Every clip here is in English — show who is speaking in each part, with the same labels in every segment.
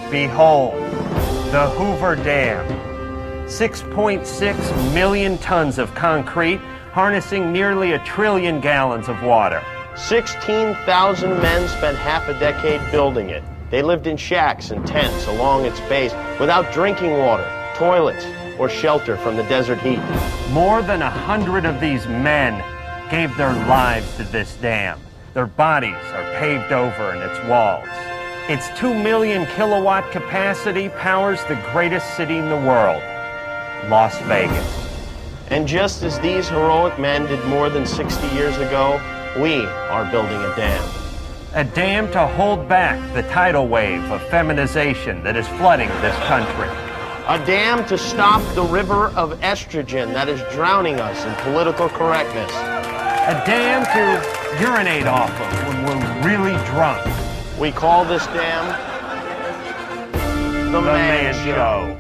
Speaker 1: Behold, the Hoover Dam. 6.6 million tons of concrete, harnessing nearly 1 trillion gallons of water.
Speaker 2: 16,000 men spent half a decade building it. They lived in shacks and tents along its base without drinking water, toilets, or shelter from the desert heat.
Speaker 1: More than 100 of these men gave their lives to this dam. Their bodies are paved over in its walls. Its 2 million kilowatt capacity powers the greatest city in the world, Las Vegas.
Speaker 2: And just as these heroic men did more than 60 years ago, we are building a dam.
Speaker 1: A dam to hold back the tidal wave of feminization that is flooding this country.
Speaker 2: A dam to stop the river of estrogen that is drowning us in political correctness.
Speaker 1: A dam to urinate off of when we're really drunk.
Speaker 2: We call this dam the Man Show.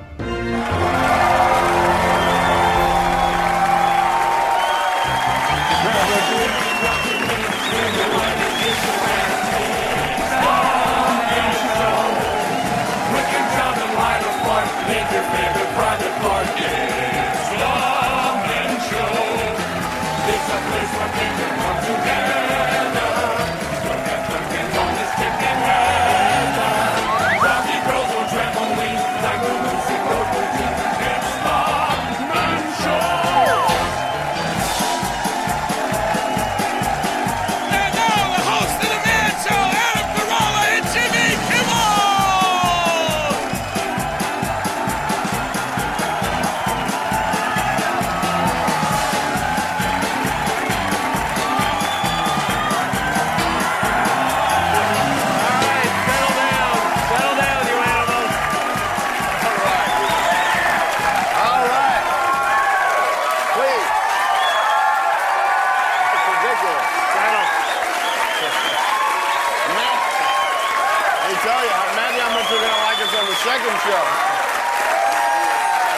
Speaker 2: Second show.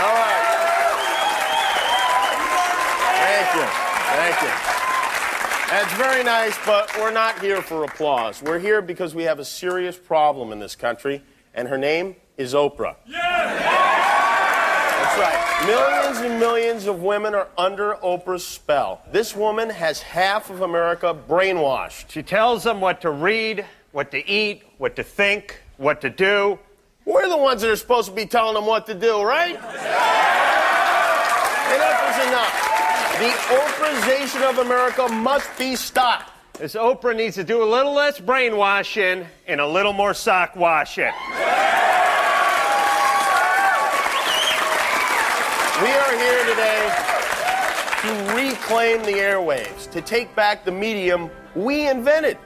Speaker 2: All right. Thank you. Thank you. That's very nice, but we're not here for applause. We're here because we have a serious problem in this country, and her name is Oprah. That's right. Millions and millions of women are under Oprah's spell. This woman has half of America brainwashed.
Speaker 1: She tells them what to read, what to eat, what to think, what to do.
Speaker 2: We're the ones that are supposed to be telling them what to do, right? Enough is enough. The Oprahization of America must be stopped.
Speaker 1: This Oprah needs to do a little less brainwashing and a little more sock washing.
Speaker 2: We are here today to reclaim the airwaves, to take back the medium we invented.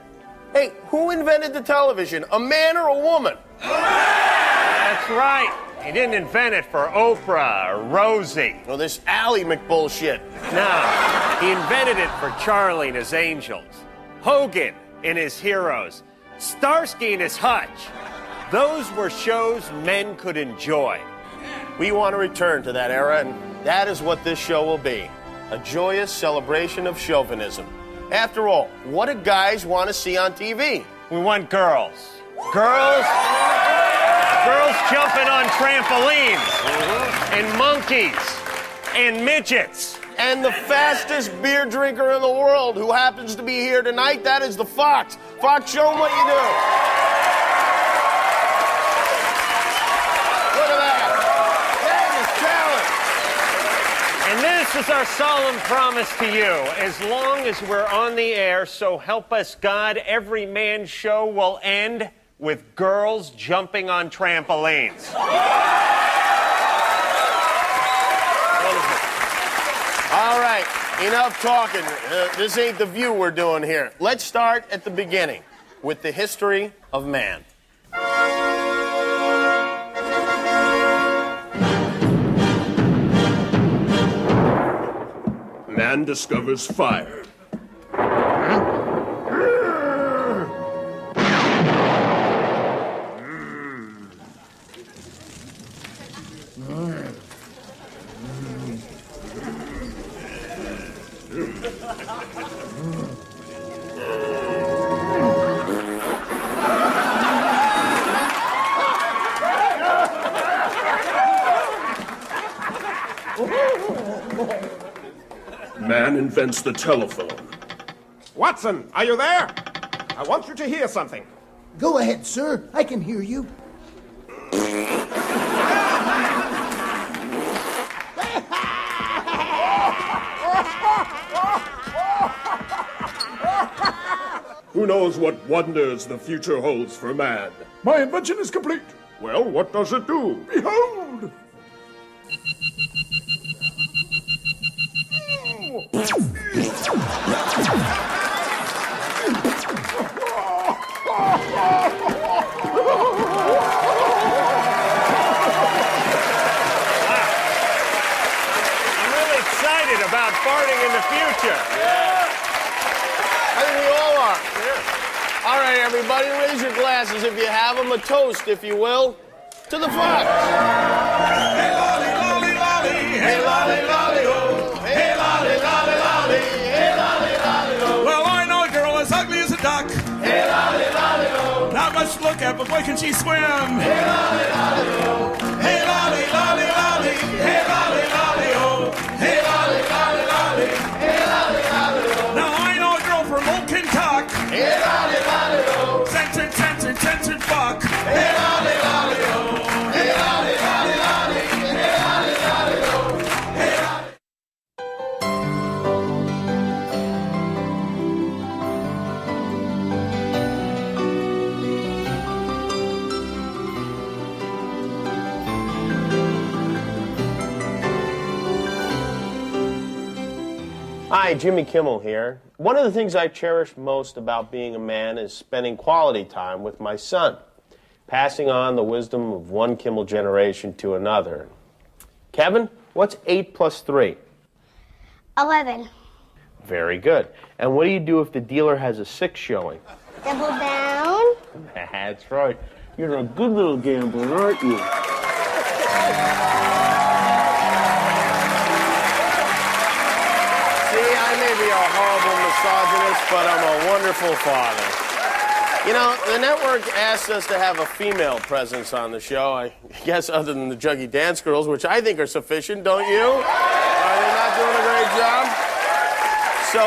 Speaker 2: Hey, who invented the television, a man or a woman?
Speaker 1: That's right. He didn't invent it for Oprah or Rosie.
Speaker 2: Well, this Ally McBullshit.
Speaker 1: No, he invented it for Charlie and his Angels, Hogan and his Heroes, Starsky and his Hutch. Those were shows men could enjoy.
Speaker 2: We want to return to that era, and that is what this show will be. A joyous celebration of chauvinism. After all, what do guys want to see on TV?
Speaker 1: We want girls. Girls jumping on trampolines, and monkeys, and midgets.
Speaker 2: And the fastest beer drinker in the world who happens to be here tonight, that is the Fox. Fox, show them what you do. Look at that. That is talent.
Speaker 1: And this is our solemn promise to you. As long as we're on the air, so help us God, every man's show will end with girls jumping on trampolines.
Speaker 2: All right, enough talking. This ain't the View we're doing here. Let's start at the beginning with the history of man.
Speaker 3: Man discovers fire. man invents the telephone.
Speaker 4: Watson, are you there? I want you to hear something.
Speaker 5: Go ahead, sir. I can hear you.
Speaker 3: Who knows what wonders the future holds for man?
Speaker 4: My invention is complete.
Speaker 3: Well, what does it do?
Speaker 4: Behold!
Speaker 1: About farting in the future.
Speaker 2: Yeah. I think we all are. Yeah. All right, everybody, raise your glasses if you have them. A toast, if you will, to the fox.
Speaker 6: Hey, lolly, lolly, lolly. Hey, lolly, lolly, oh. Hey, lolly, lolly, lolly. Hey, lolly, lolly, oh. Well, I know a girl as ugly as a duck. Hey, lolly, lolly, oh. Not much to look at, but boy, can she swim. Hey, lolly, lolly, oh. Hey, lolly, lolly, lolly. Hey, lolly, lolly, oh. Hey, lolly, lolly, lolly. Hey, lolly, lolly, oh. Now I know a girl from old Kentuck. Hey, lolly, lolly, oh. Centered fuck. Hey, lolly, lolly, oh. Hey, lolly, lolly, lolly. Hey, lolly, lolly, oh. Hey, lolly.
Speaker 2: Hi, Jimmy Kimmel here. One of the things I cherish most about being a man is spending quality time with my son, passing on the wisdom of one Kimmel generation to another. Kevin, what's 8 plus 3?
Speaker 7: 11.
Speaker 2: Very good. And what do you do if the dealer has a 6 showing?
Speaker 7: Double down.
Speaker 2: That's right. You're a good little gambler, aren't you? I may be a horrible misogynist, but I'm a wonderful father. You know, the network asked us to have a female presence on the show, I guess other than the Juggy Dance Girls, which I think are sufficient, don't you? Are they not doing a great job? So,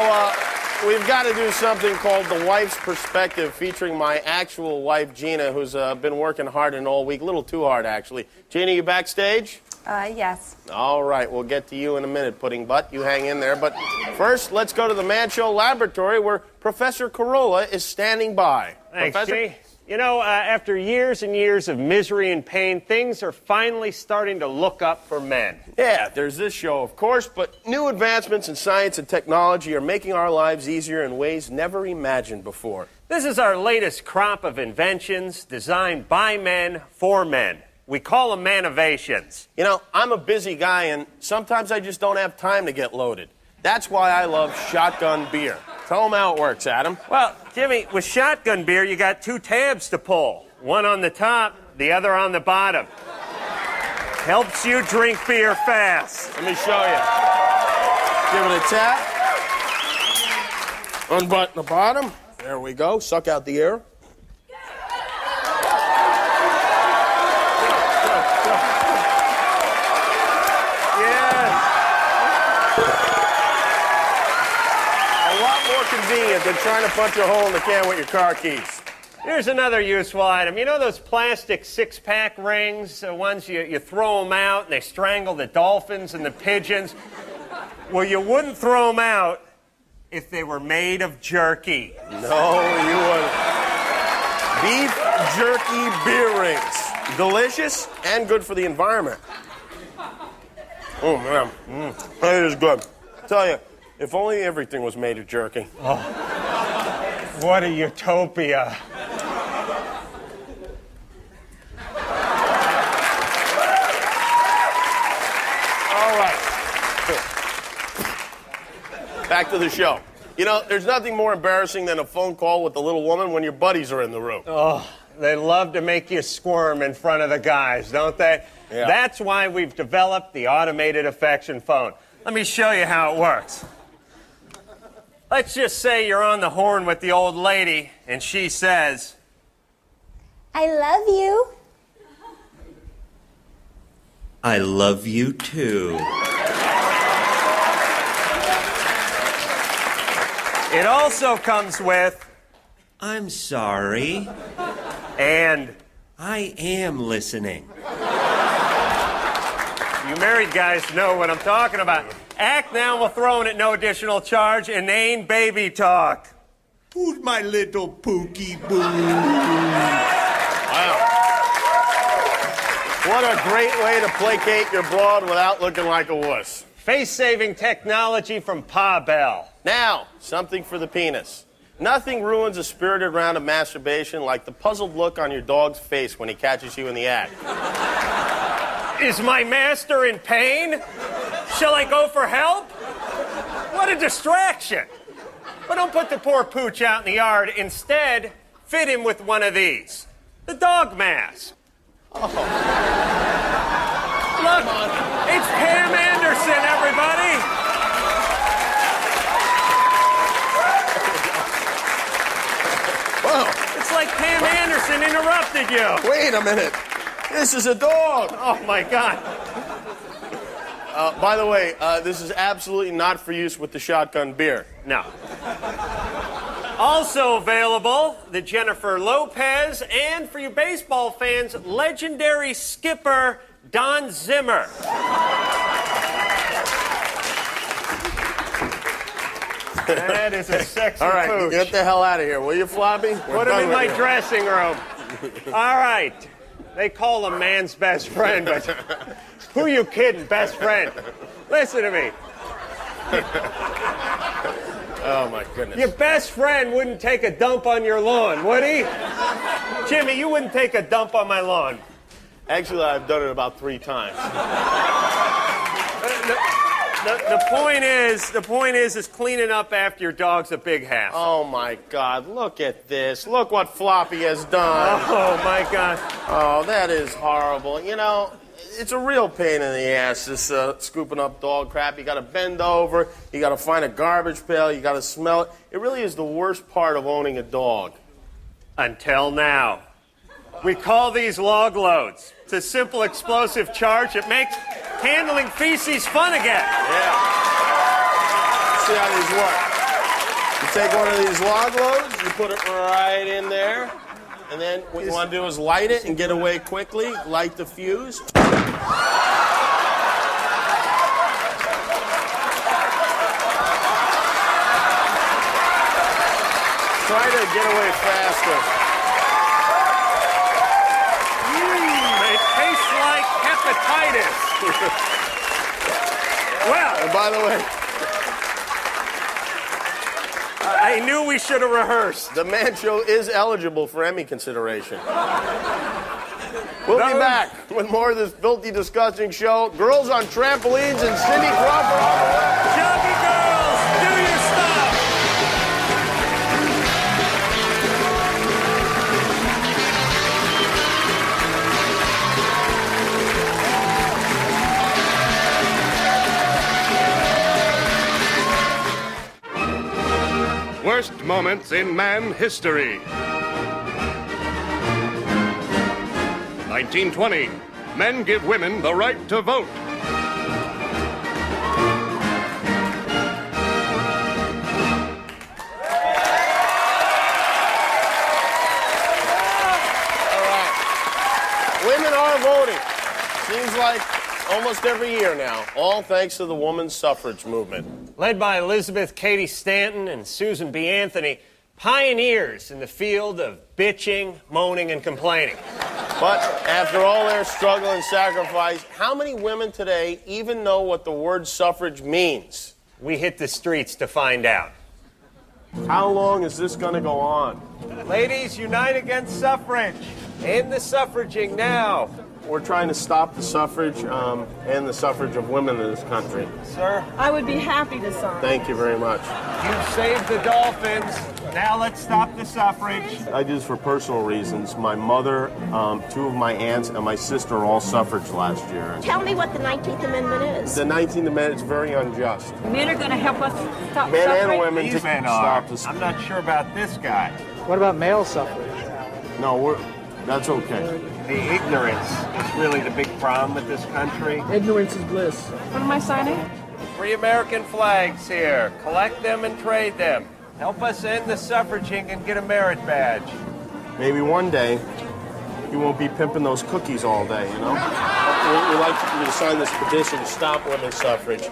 Speaker 2: we've got to do something called The Wife's Perspective, featuring my actual wife, Gina, who's been working hard and all week. A little too hard, actually. Gina, you backstage?
Speaker 8: Yes.
Speaker 2: All right, we'll get to you in a minute, Pudding Butt. You hang in there. But first, let's go to the Man Show Laboratory, where Professor Corolla is standing by.
Speaker 1: Thanks,
Speaker 2: Professor?
Speaker 1: G. You know, after years and years of misery and pain, things are finally starting to look up for men.
Speaker 2: Yeah, there's this show, of course, but new advancements in science and technology are making our lives easier in ways never imagined before.
Speaker 1: This is our latest crop of inventions designed by men for men. We call them manovations.
Speaker 2: You know, I'm a busy guy, and sometimes I just don't have time to get loaded. That's why I love shotgun beer. Tell them how it works, Adam.
Speaker 1: Well, Jimmy, with shotgun beer, you got 2 tabs to pull. One on the top, the other on the bottom. Helps you drink beer fast.
Speaker 2: Let me show you. Give it a tap. Unbutton the bottom. There we go. Suck out the air. Convenient than trying to punch a hole in the can with your car keys.
Speaker 1: Here's another useful item. You know those plastic 6-pack rings, the ones you throw them out and they strangle the dolphins and the pigeons? Well, you wouldn't throw them out if they were made of jerky.
Speaker 2: No, you wouldn't. Beef jerky beer rings. Delicious and good for the environment. Oh, man. It is good. I tell you, if only everything was made of jerky.
Speaker 1: Oh, what a utopia.
Speaker 2: All right. Back to the show. You know, there's nothing more embarrassing than a phone call with the little woman when your buddies are in the room.
Speaker 1: Oh, they love to make you squirm in front of the guys, don't they?
Speaker 2: Yeah.
Speaker 1: That's why we've developed the automated affection phone. Let me show you how it works. Let's just say you're on the horn with the old lady, and she says,
Speaker 7: I love you.
Speaker 9: I love you too.
Speaker 1: It also comes with,
Speaker 8: I'm sorry.
Speaker 1: and
Speaker 8: I am listening.
Speaker 1: you married guys know what I'm talking about. Act now, we'll throw in at no additional charge, inane baby talk.
Speaker 8: Who's my little pookie boo?
Speaker 2: Wow. What a great way to placate your broad without looking like a wuss.
Speaker 1: Face-saving technology from Pa Bell.
Speaker 2: Now, something for the penis. Nothing ruins a spirited round of masturbation like the puzzled look on your dog's face when he catches you in the act.
Speaker 1: Is my master in pain? Shall I go for help? What a distraction. But don't put the poor pooch out in the yard. Instead, fit him with one of these. The dog mask. Oh. Look, it's Pam Anderson, everybody.
Speaker 2: Whoa.
Speaker 1: It's like Pam Anderson interrupted you.
Speaker 2: Wait a minute. This is a dog.
Speaker 1: Oh, my God.
Speaker 2: By the way, this is absolutely not for use with the shotgun beer.
Speaker 1: No. Also available, the Jennifer Lopez, and for you baseball fans, legendary skipper Don Zimmer. That is a sexy
Speaker 2: All right,
Speaker 1: pooch.
Speaker 2: get the hell out of here, will you, Floppy?
Speaker 1: Put him in my dressing room. All right. They call him man's best friend, but who you kidding, best friend? Listen to me.
Speaker 2: Oh, my goodness.
Speaker 1: Your best friend wouldn't take a dump on your lawn, would he? Jimmy, you wouldn't take a dump on my lawn.
Speaker 2: Actually, I've done it about 3 times.
Speaker 1: The point is cleaning up after your dog's a big hassle.
Speaker 2: Oh, my God. Look at this. Look what Floppy has done.
Speaker 1: Oh, my God.
Speaker 2: Oh, that is horrible. You know, it's a real pain in the ass, this scooping up dog crap. You got to bend over. You got to find a garbage pail. You got to smell it. It really is the worst part of owning a dog.
Speaker 1: Until now. We call these log loads. It's a simple explosive charge that makes handling feces fun again.
Speaker 2: Yeah. Let's see how these work. You take one of these log loads, you put it right in there, and then what you want to do is light it and get away quickly. Light the fuse. Try to get away faster.
Speaker 1: It tastes like hepatitis. Well,
Speaker 2: And by the way,
Speaker 1: I knew we should have rehearsed.
Speaker 2: the Man Show is eligible for Emmy consideration. We'll be back with more of this filthy, disgusting show. Girls on trampolines and Cindy Crawford on the way.
Speaker 1: Jockey girls, do your stuff.
Speaker 3: Worst moments in man history. 1920. Men give women the right to vote.
Speaker 2: Women are voting. Seems like almost every year now, all thanks to the woman's suffrage movement.
Speaker 1: Led by Elizabeth Cady Stanton and Susan B. Anthony, pioneers in the field of bitching, moaning, and complaining.
Speaker 2: But after all their struggle and sacrifice, how many women today even know what the word suffrage means?
Speaker 1: We hit the streets to find out.
Speaker 2: How long is this going to go on?
Speaker 1: Ladies, unite against suffrage. End the suffraging now.
Speaker 2: We're trying to stop the suffrage and the suffrage of women in this country.
Speaker 1: Sir,
Speaker 9: I would be happy to sign.
Speaker 2: Thank you very much.
Speaker 1: you've saved the dolphins. Now let's stop the suffrage.
Speaker 2: I do this for personal reasons. My mother, 2 of my aunts, and my sister all suffraged last year.
Speaker 9: Tell me what the 19th Amendment is.
Speaker 2: The 19th Amendment is very unjust.
Speaker 9: Men are going to help us stop
Speaker 2: Men
Speaker 9: suffrage.
Speaker 2: and women to
Speaker 1: These men
Speaker 2: stop
Speaker 1: are.
Speaker 2: this.
Speaker 1: I'm not sure about this guy.
Speaker 10: What about male suffrage?
Speaker 2: No, that's okay.
Speaker 1: The ignorance is really the big problem with this country.
Speaker 10: Ignorance is bliss.
Speaker 9: What am I signing?
Speaker 1: 3 American flags here. Collect them and trade them. Help us end the suffraging and get a merit badge.
Speaker 2: Maybe one day you won't be pimping those cookies all day, you know? We'd like you to sign this petition to stop women's suffrage.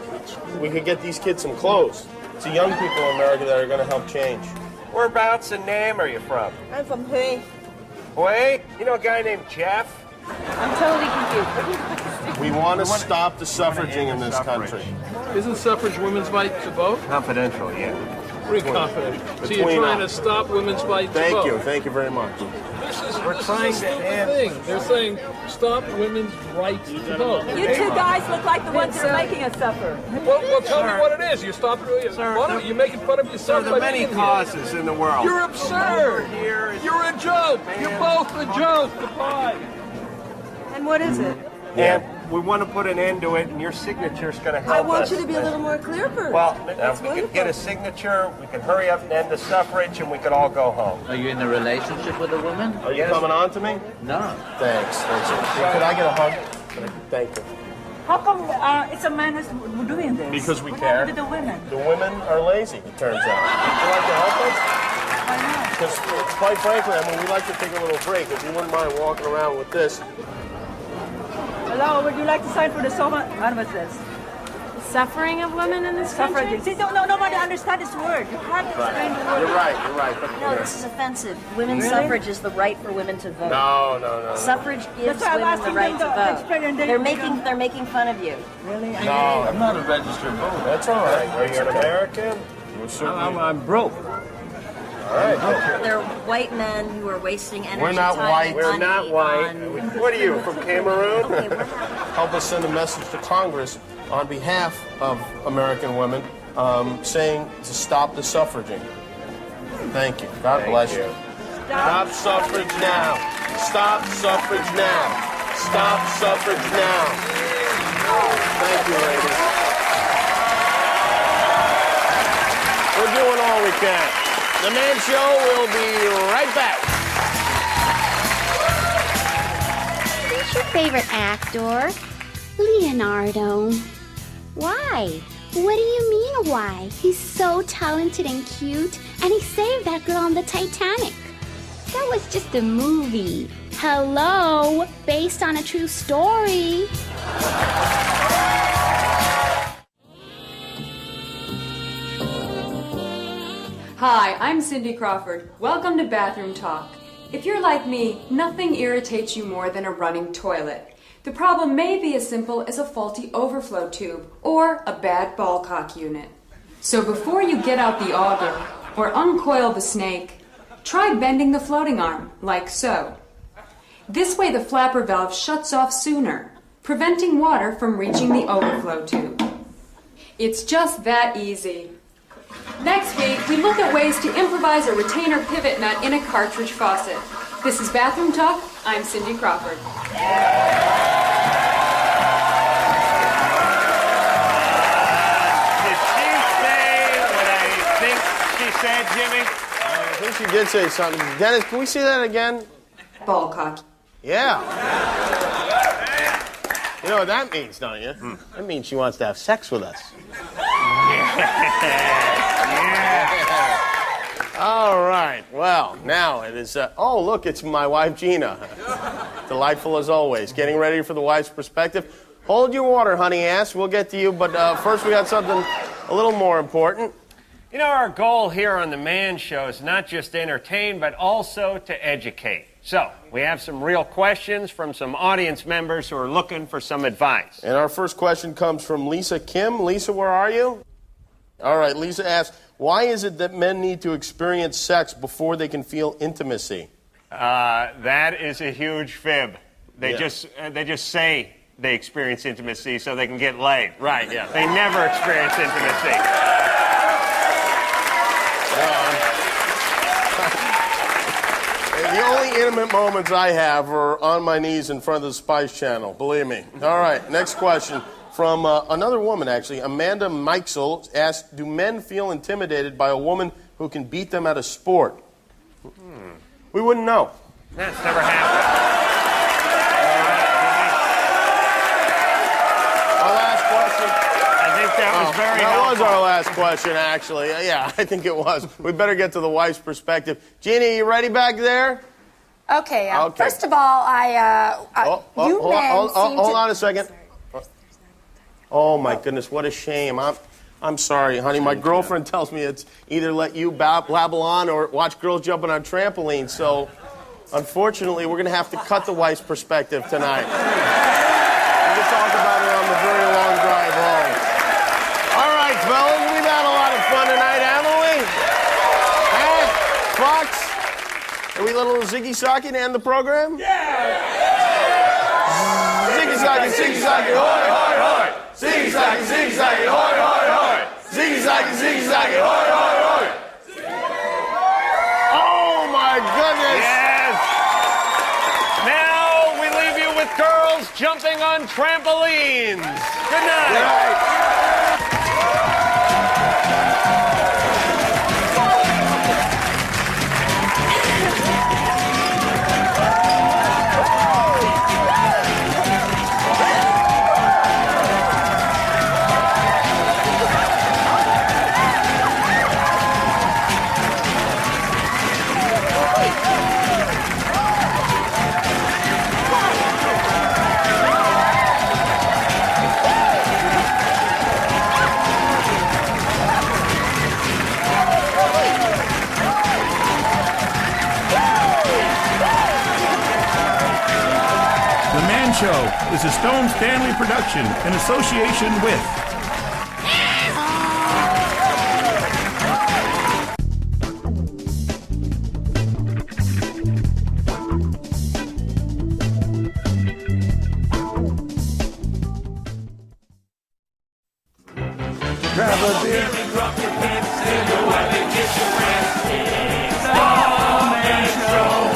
Speaker 2: We could get these kids some clothes. It's the young people in America that are going to help change.
Speaker 1: Whereabouts in Nam are you from?
Speaker 9: I'm from Hui.
Speaker 1: Hui? You know a guy named Jeff?
Speaker 9: I'm totally confused.
Speaker 2: We want to stop the suffraging in this country.
Speaker 10: Isn't suffrage women's right to vote?
Speaker 1: Confidential, yeah.
Speaker 10: Pretty confident. So you're trying to stop women's right to vote?
Speaker 2: Thank you very much.
Speaker 10: We're trying to end. They're saying stop women's right to vote.
Speaker 9: You two guys look like the ones that are making us suffer.
Speaker 10: Well, tell me what it is. You stop it. You're making fun of yourself.
Speaker 1: There are many causes in the world.
Speaker 10: You're absurd. You're a joke. You're both a joke. Goodbye.
Speaker 9: And what is it?
Speaker 1: And we want to put an end to it, and your signature's going to help us.
Speaker 9: I want you to be a little more clear first.
Speaker 1: Well, if we could get a signature, we could hurry up and end the suffrage, and we could all go home.
Speaker 11: Are you in a relationship with a woman?
Speaker 2: Are you coming on to me?
Speaker 11: No.
Speaker 2: Thanks. Could I get a hug? Thank you.
Speaker 9: How come it's a man who's doing this?
Speaker 2: Because we
Speaker 9: what
Speaker 2: care.
Speaker 9: happened to the women?
Speaker 2: The women are lazy, it turns out. Would you like to help us?
Speaker 9: Why not?
Speaker 2: Because quite frankly, we'd like to take a little break. If you wouldn't mind walking around with this.
Speaker 9: Hello, would you like to sign for the SOMA? What was this?
Speaker 7: Suffering of women in this country?
Speaker 9: See, nobody understands this word. You have to explain the word.
Speaker 2: You're right. But
Speaker 12: No, this is offensive. Women's suffrage is the right for women to vote.
Speaker 2: No.
Speaker 12: Suffrage gives
Speaker 9: That's why I'm
Speaker 12: women the
Speaker 9: asking
Speaker 12: right
Speaker 9: them
Speaker 12: to
Speaker 9: to
Speaker 12: vote.
Speaker 9: explain and they-
Speaker 12: They're making fun of you.
Speaker 9: Really?
Speaker 2: No.
Speaker 11: I'm not a registered voter.
Speaker 2: That's all right. Are you an American?
Speaker 11: I'm broke.
Speaker 2: All right.
Speaker 12: They're white men who are wasting energy.
Speaker 2: We're not
Speaker 12: time,
Speaker 2: white.
Speaker 12: and
Speaker 2: We're
Speaker 12: money
Speaker 2: not white.
Speaker 12: on-
Speaker 2: What are you, from Cameroon?
Speaker 12: Okay, we're happy.
Speaker 2: Help us send a message to Congress on behalf of American women saying to stop the suffraging. Thank you. God bless you. Stop suffrage now. Stop suffrage now. Stop suffrage now. Thank you, ladies. We're doing all we can. The Man Show will be right back.
Speaker 7: Who's your favorite actor? Leonardo. Why? What do you mean, why? He's so talented and cute, and he saved that girl on the Titanic. That was just a movie. Hello, based on a true story.
Speaker 13: Hi, I'm Cindy Crawford. Welcome to Bathroom Talk. If you're like me, nothing irritates you more than a running toilet. The problem may be as simple as a faulty overflow tube or a bad ball cock unit. So before you get out the auger or uncoil the snake, try bending the floating arm, like so. This way the flapper valve shuts off sooner, preventing water from reaching the overflow tube. It's just that easy. Next week, we look at ways to improvise a retainer pivot nut in a cartridge faucet. This is Bathroom Talk. I'm Cindy Crawford.
Speaker 1: Did she say what I think she said, Jimmy?
Speaker 2: I think she did say something. Dennis, can we see that again?
Speaker 13: Ball cock.
Speaker 2: Yeah. You know what that means, don't you? That means she wants to have sex with us. All right. Well, now it is. Oh, look, it's my wife, Gina. Delightful as always. Getting ready for the wife's perspective. Hold your water, honey ass. We'll get to you. But first, we got something a little more important.
Speaker 1: You know, our goal here on The Man Show is not just to entertain, but also to educate. So, we have some real questions from some audience members who are looking for some advice.
Speaker 2: And our first question comes from Lisa Kim. Lisa, where are you? All right, Lisa asks, why is it that men need to experience sex before they can feel intimacy?
Speaker 1: That is a huge fib. They just say they experience intimacy so they can get laid.
Speaker 2: Right, yeah.
Speaker 1: They never experience intimacy.
Speaker 2: The only intimate moments I have are on my knees in front of the Spice Channel, believe me. All right, next question from another woman, actually. Amanda Meixel asked, do men feel intimidated by a woman who can beat them at a sport? We wouldn't know.
Speaker 1: That's never happened.
Speaker 2: Our last question.
Speaker 1: I think that was very
Speaker 2: That was
Speaker 1: helpful.
Speaker 2: our last question, actually. Yeah, I think it was. We better get to the wife's perspective. Jeannie, you ready back there?
Speaker 14: Okay.
Speaker 2: Okay.
Speaker 14: First of all,
Speaker 2: hold on a second. Oh my goodness, what a shame. I'm sorry, honey. My girlfriend tells me it's either let you blabble on or watch girls jumping on trampolines. So, unfortunately, we're going to have to cut the wife's perspective tonight. We can talk about it on the very long drive home. All right, fellas, we've had a lot of fun tonight, haven't we? Huh? Fox? Are we a little ziggy-socky to end the program? Yeah! Ziggy-socky, ziggy-socky, hoy, hoy, hoy! Ziggy-socky, ziggy-socky, hoy, hoy, hoy! Ziggy-socky, ziggy-socky, hoy, hoy, hoy! Oh, my goodness!
Speaker 1: Yes! Now we leave you with girls jumping on trampolines. Good night.
Speaker 15: Show is a Stone Stanley production in association with
Speaker 6: Grab a beer and drop your pants, say your wife and get your rest. It's the man show.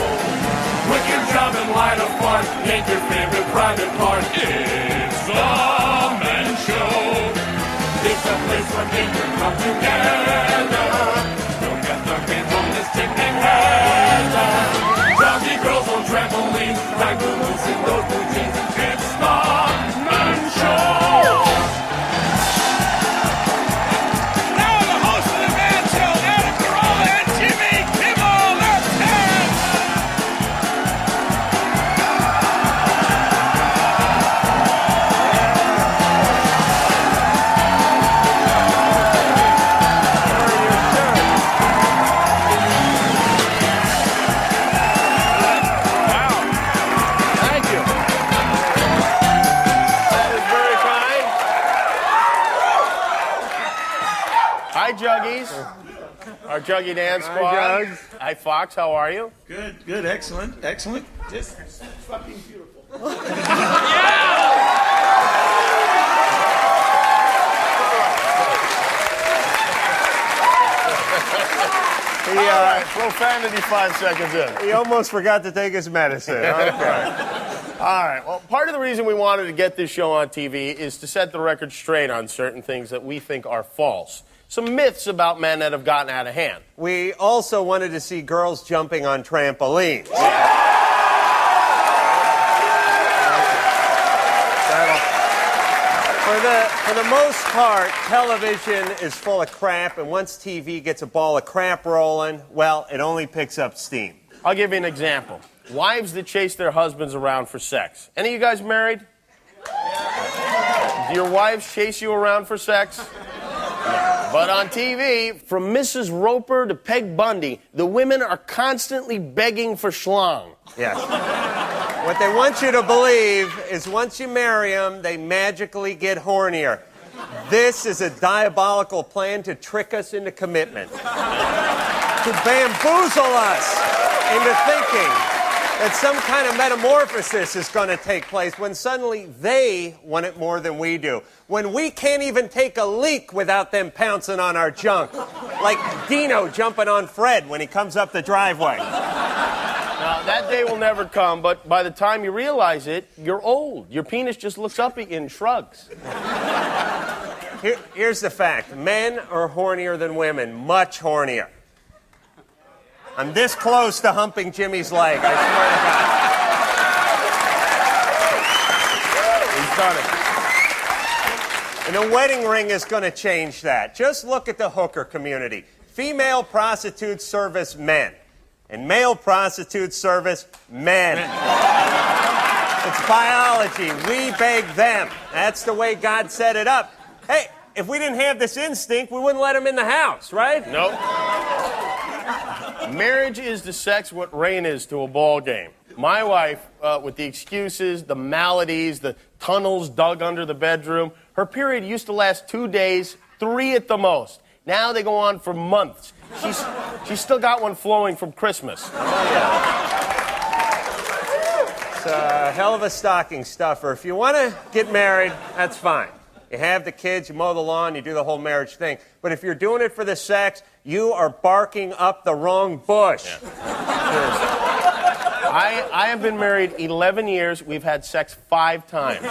Speaker 6: Quick your job and light a fart. Make your favorite private part. It's the man show. It's a place where people come together. Don't get stuck in home, this chick named Heather. Doggy girls on trampolines, like the loose in those blue jeans. It's the man show.
Speaker 2: Hi, Juggies. Our Juggy Dance Squad.
Speaker 11: Hi, Jugs.
Speaker 2: Hi, Fox. How are you?
Speaker 16: Good, excellent. Just fucking beautiful.
Speaker 2: Profanity 5 seconds in.
Speaker 1: He almost forgot to take his medicine. Okay.
Speaker 2: All right. Well, part of the reason we wanted to get this show on TV is to set the record straight on certain things that we think are false. Some myths about men that have gotten out of hand.
Speaker 1: We also wanted to see girls jumping on trampolines. For the most part, television is full of crap, and once TV gets a ball of crap rolling, well, it only picks up steam.
Speaker 2: I'll give you an example. Wives that chase their husbands around for sex. Any of you guys married? Do your wives chase you around for sex? But on TV, from Mrs. Roper to Peg Bundy, the women are constantly begging for schlong.
Speaker 1: Yes. What they want you to believe is once you marry them, they magically get hornier. This is a diabolical plan to trick us into commitment. To bamboozle us into thinking that some kind of metamorphosis is going to take place when suddenly they want it more than we do. When we can't even take a leak without them pouncing on our junk. Like Dino jumping on Fred when he comes up the driveway.
Speaker 2: Now, that day will never come, but by the time you realize it, you're old. Your penis just looks up at you and shrugs.
Speaker 1: Here's the fact. Men are hornier than women. Much hornier. I'm this close to humping Jimmy's leg, I swear to God.
Speaker 2: He's done it.
Speaker 1: And a wedding ring is going to change that. Just look at the hooker community. Female prostitutes service men, and male prostitutes service men. It's biology. We beg them. That's the way God set it up. Hey, if we didn't have this instinct, we wouldn't let them in the house, right?
Speaker 2: Nope. Marriage is to sex what rain is to a ball game. My wife, with the excuses, the maladies, the tunnels dug under the bedroom, her period used to last 2 days, 3 at the most. Now they go on for months. She's still got one flowing from Christmas.
Speaker 1: It's a hell of a stocking stuffer. If you want to get married, that's fine. You have the kids, you mow the lawn, you do the whole marriage thing. But if you're doing it for the sex, you are barking up the wrong bush.
Speaker 2: Yeah. I have been married 11 years. We've had sex 5 times.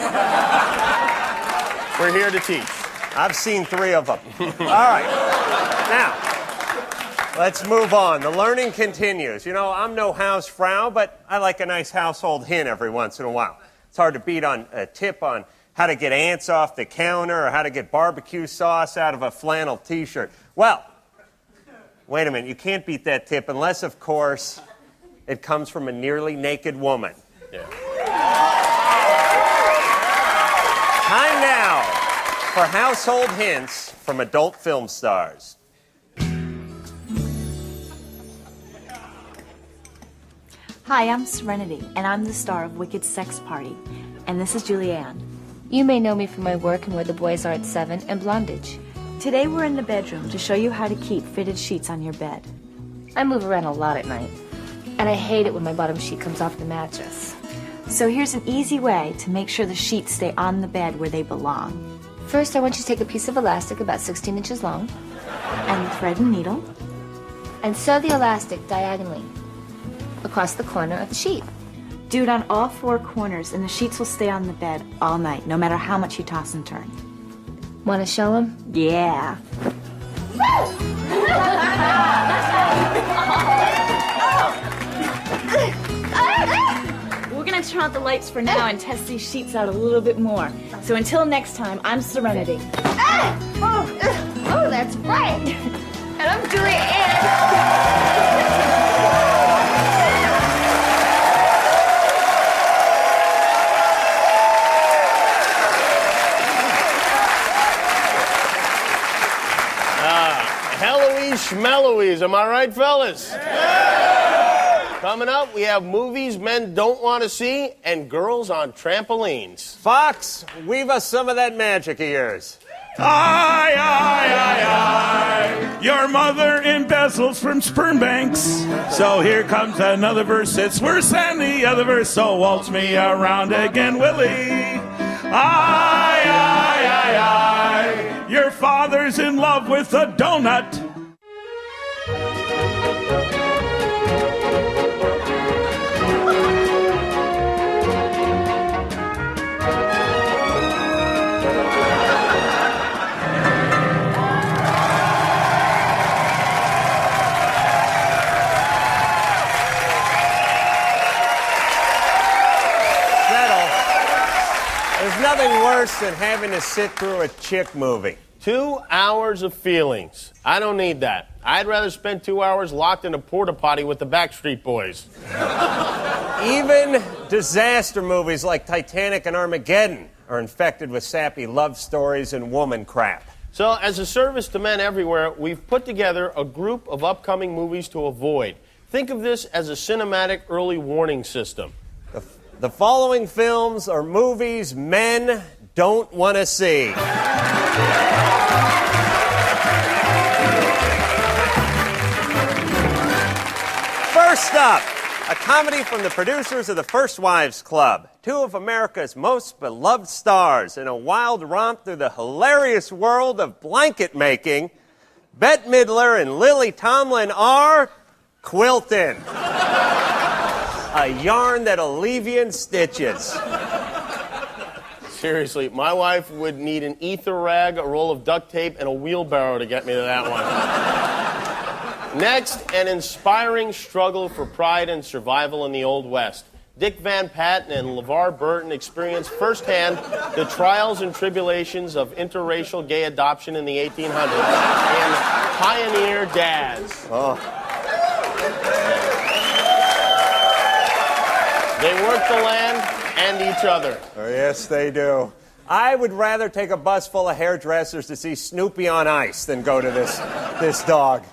Speaker 2: We're here to teach.
Speaker 1: I've seen 3 of them. All right. Now, let's move on. The learning continues. You know, I'm no hausfrau, but I like a nice household hint every once in a while. It's hard to beat on a tip on how to get ants off the counter or how to get barbecue sauce out of a flannel T-shirt. Well, wait a minute. You can't beat that tip unless, of course, it comes from a nearly naked woman.
Speaker 2: Yeah.
Speaker 1: Time now for household hints from adult film stars.
Speaker 14: Hi, I'm Serenity, and I'm the star of Wicked Sex Party. And this is Julianne.
Speaker 17: You may know me from my work in Where the Boys Are at 7 and Blondage.
Speaker 14: Today we're in the bedroom to show you how to keep fitted sheets on your bed.
Speaker 17: I move around a lot at night, and I hate it when my bottom sheet comes off the mattress.
Speaker 14: So here's an easy way to make sure the sheets stay on the bed where they belong.
Speaker 17: First, I want you to take a piece of elastic about 16 inches long.
Speaker 14: And thread and needle.
Speaker 17: And sew the elastic diagonally across the corner of the sheet.
Speaker 14: Do it on all 4 corners, and the sheets will stay on the bed all night, no matter how much you toss and turn.
Speaker 17: Want to show them?
Speaker 14: Yeah. We're gonna turn out the lights for now and test these sheets out a little bit more. So until next time, I'm Serenity.
Speaker 7: Oh, that's right. And I'm Julianne.
Speaker 2: Heloise Schmeloise, am I right, fellas? Coming up, we have movies men don't want to see and girls on trampolines.
Speaker 1: Fox, weave us some of that magic of yours.
Speaker 15: Aye, aye, aye, aye. Your mother embezzles from sperm banks. So here comes another verse. It's worse than the other verse. So waltz me around again, Willie. Aye, aye, aye, aye. Your father's in love with a donut.
Speaker 1: There's nothing worse than having to sit through a chick movie.
Speaker 2: 2 hours of feelings. I don't need that. I'd rather spend 2 hours locked in a porta potty with the Backstreet Boys.
Speaker 1: Even disaster movies like Titanic and Armageddon are infected with sappy love stories and woman crap.
Speaker 2: So, as a service to men everywhere, we've put together a group of upcoming movies to avoid. Think of this as a cinematic early warning system.
Speaker 1: The following films are movies men don't want to see. First up, a comedy from the producers of The First Wives Club. 2 of America's most beloved stars in a wild romp through the hilarious world of blanket making. Bette Midler and Lily Tomlin are quilting. A yarn that'll leave you in stitches.
Speaker 2: Seriously, my wife would need an ether rag, a roll of duct tape, and a wheelbarrow to get me to that one. Next, an inspiring struggle for pride and survival in the Old West. Dick Van Patten and LeVar Burton experience firsthand the trials and tribulations of interracial gay adoption in the 1800s in Pioneer Dads.
Speaker 18: Oh.
Speaker 2: They work the land and each other.
Speaker 18: Oh, yes, they do. I would rather take a bus full of hairdressers to see Snoopy on Ice than go to this dog.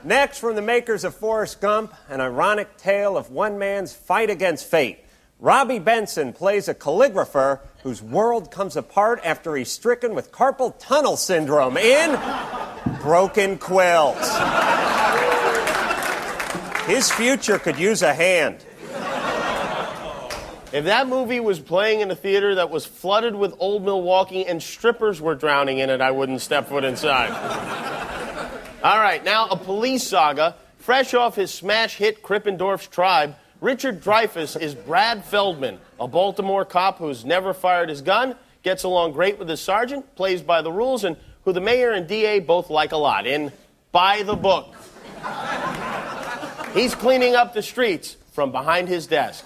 Speaker 18: Next, from the makers of Forrest Gump, an ironic tale of one man's fight against fate. Robbie Benson plays a calligrapher whose world comes apart after he's stricken with carpal tunnel syndrome in Broken Quills. His future could use a hand.
Speaker 2: If that movie was playing in a theater that was flooded with old Milwaukee and strippers were drowning in it, I wouldn't step foot inside. All right, now a police saga. Fresh off his smash hit Krippendorf's Tribe, Richard Dreyfuss is Brad Feldman, a Baltimore cop who's never fired his gun, gets along great with his sergeant, plays by the rules, and who the mayor and DA both like a lot in By the Book. He's cleaning up the streets from behind his desk.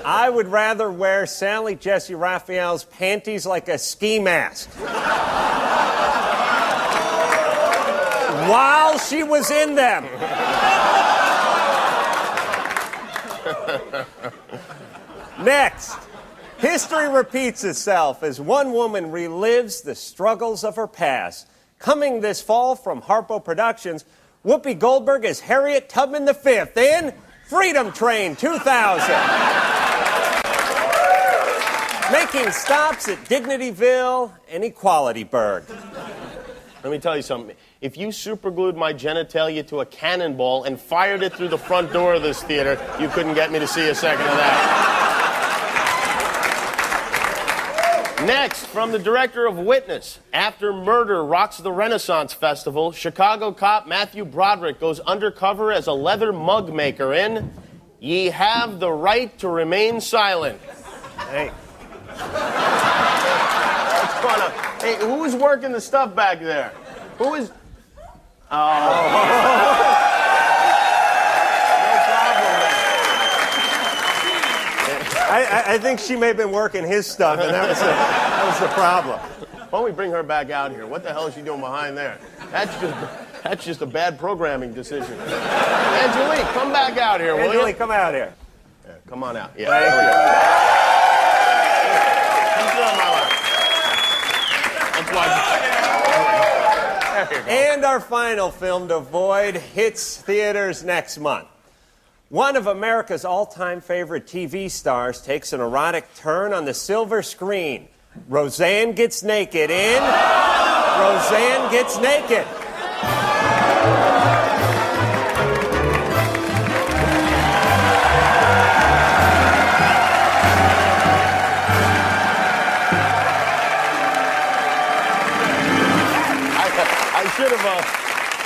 Speaker 18: I would rather wear Sally Jesse Raphael's panties like a ski mask. While she was in them. Next, history repeats itself as one woman relives the struggles of her past. Coming this fall from Harpo Productions, Whoopi Goldberg as Harriet Tubman V in Freedom Train 2000. Making stops at Dignityville and Equalityburg.
Speaker 2: Let me tell you something. If you superglued my genitalia to a cannonball and fired it through the front door of this theater, you couldn't get me to see a second of that. Next, from the director of Witness, after murder rocks the Renaissance Festival, Chicago cop Matthew Broderick goes undercover as a leather mug maker in Ye Have the Right to Remain Silent.
Speaker 18: Hey.
Speaker 2: What's going on? Hey, who is working the stuff back there? Who is... Oh. No problem, man.
Speaker 18: I think she may have been working his stuff, and that was the problem.
Speaker 2: Why don't we bring her back out here? What the hell is she doing behind there? That's just a bad programming decision. Angelique, come back out here, will you?
Speaker 18: Angelique, come out here.
Speaker 2: Yeah, come on out. Yeah.
Speaker 18: Thank you.
Speaker 2: Come on my lap. That's why.
Speaker 18: And our final film to avoid hits theaters next month. One of America's all-time favorite TV stars takes an erotic turn on the silver screen. Roseanne Gets Naked in Roseanne Gets Naked.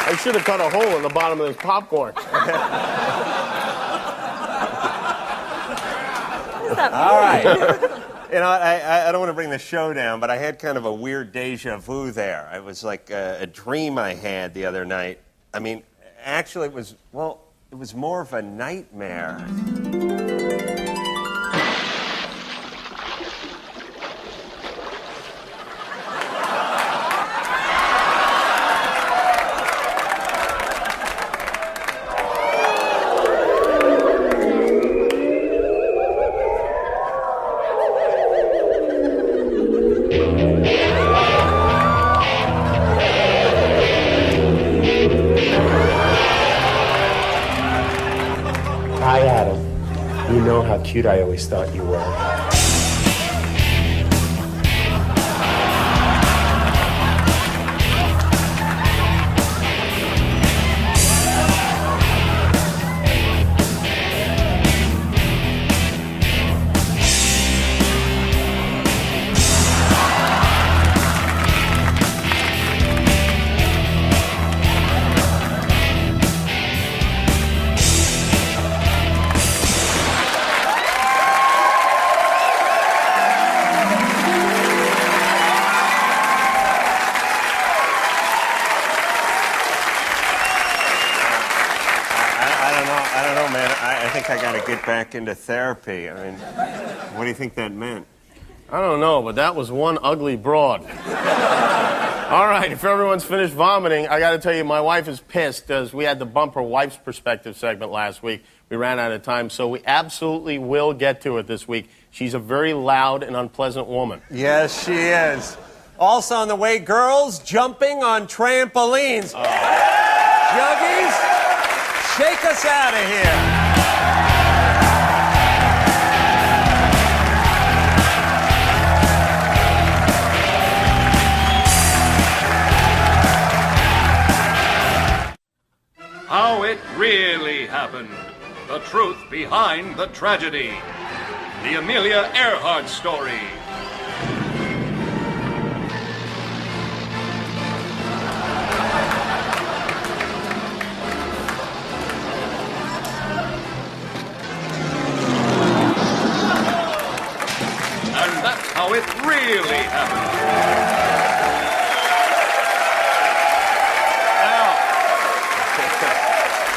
Speaker 2: I should have cut a hole in the bottom of this popcorn.
Speaker 18: All right. You know, I don't want to bring the show down, but I had kind of a weird deja vu there. It was like a dream I had the other night. I mean, actually, it was more of a nightmare.
Speaker 19: Hi, Adam. You know how cute I always thought you were.
Speaker 18: think I got to get back into therapy. I mean, what do you think that meant?
Speaker 2: I don't know, but that was one ugly broad. All right, if everyone's finished vomiting, I got to tell you, my wife is pissed because we had to bump her wife's perspective segment last week. We ran out of time, so we absolutely will get to it this week. She's a very loud and unpleasant woman.
Speaker 18: Yes, she is. Also on the way, girls jumping on trampolines. Juggies, shake us out of here.
Speaker 20: How it really happened. The truth behind the tragedy. The Amelia Earhart story. And that's how it really happened.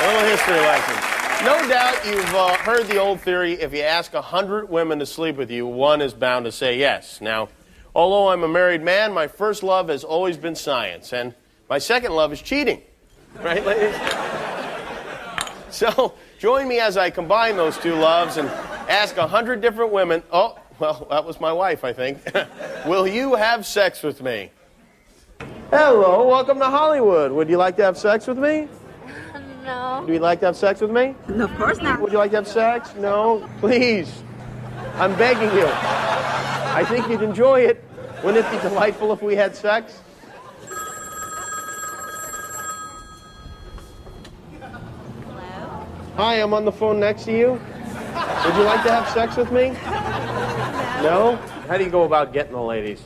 Speaker 2: A little history lesson. No doubt you've heard the old theory, if you ask 100 women to sleep with you, one is bound to say yes. Now, although I'm a married man, my first love has always been science, and my second love is cheating. Right, ladies? So, join me as I combine those two loves and ask 100 different women, oh, well, that was my wife, I think. Will you have sex with me? Hello, welcome to Hollywood. Would you like to have sex with me?
Speaker 7: No.
Speaker 2: Would you like to have sex with me?
Speaker 9: No, of course not.
Speaker 2: Would you like to have sex? No? Please. I'm begging you. I think you'd enjoy it. Wouldn't it be delightful if we had sex?
Speaker 7: Hello?
Speaker 2: Hi, I'm on the phone next to you. Would you like to have sex with me? No? How do you go about getting the ladies?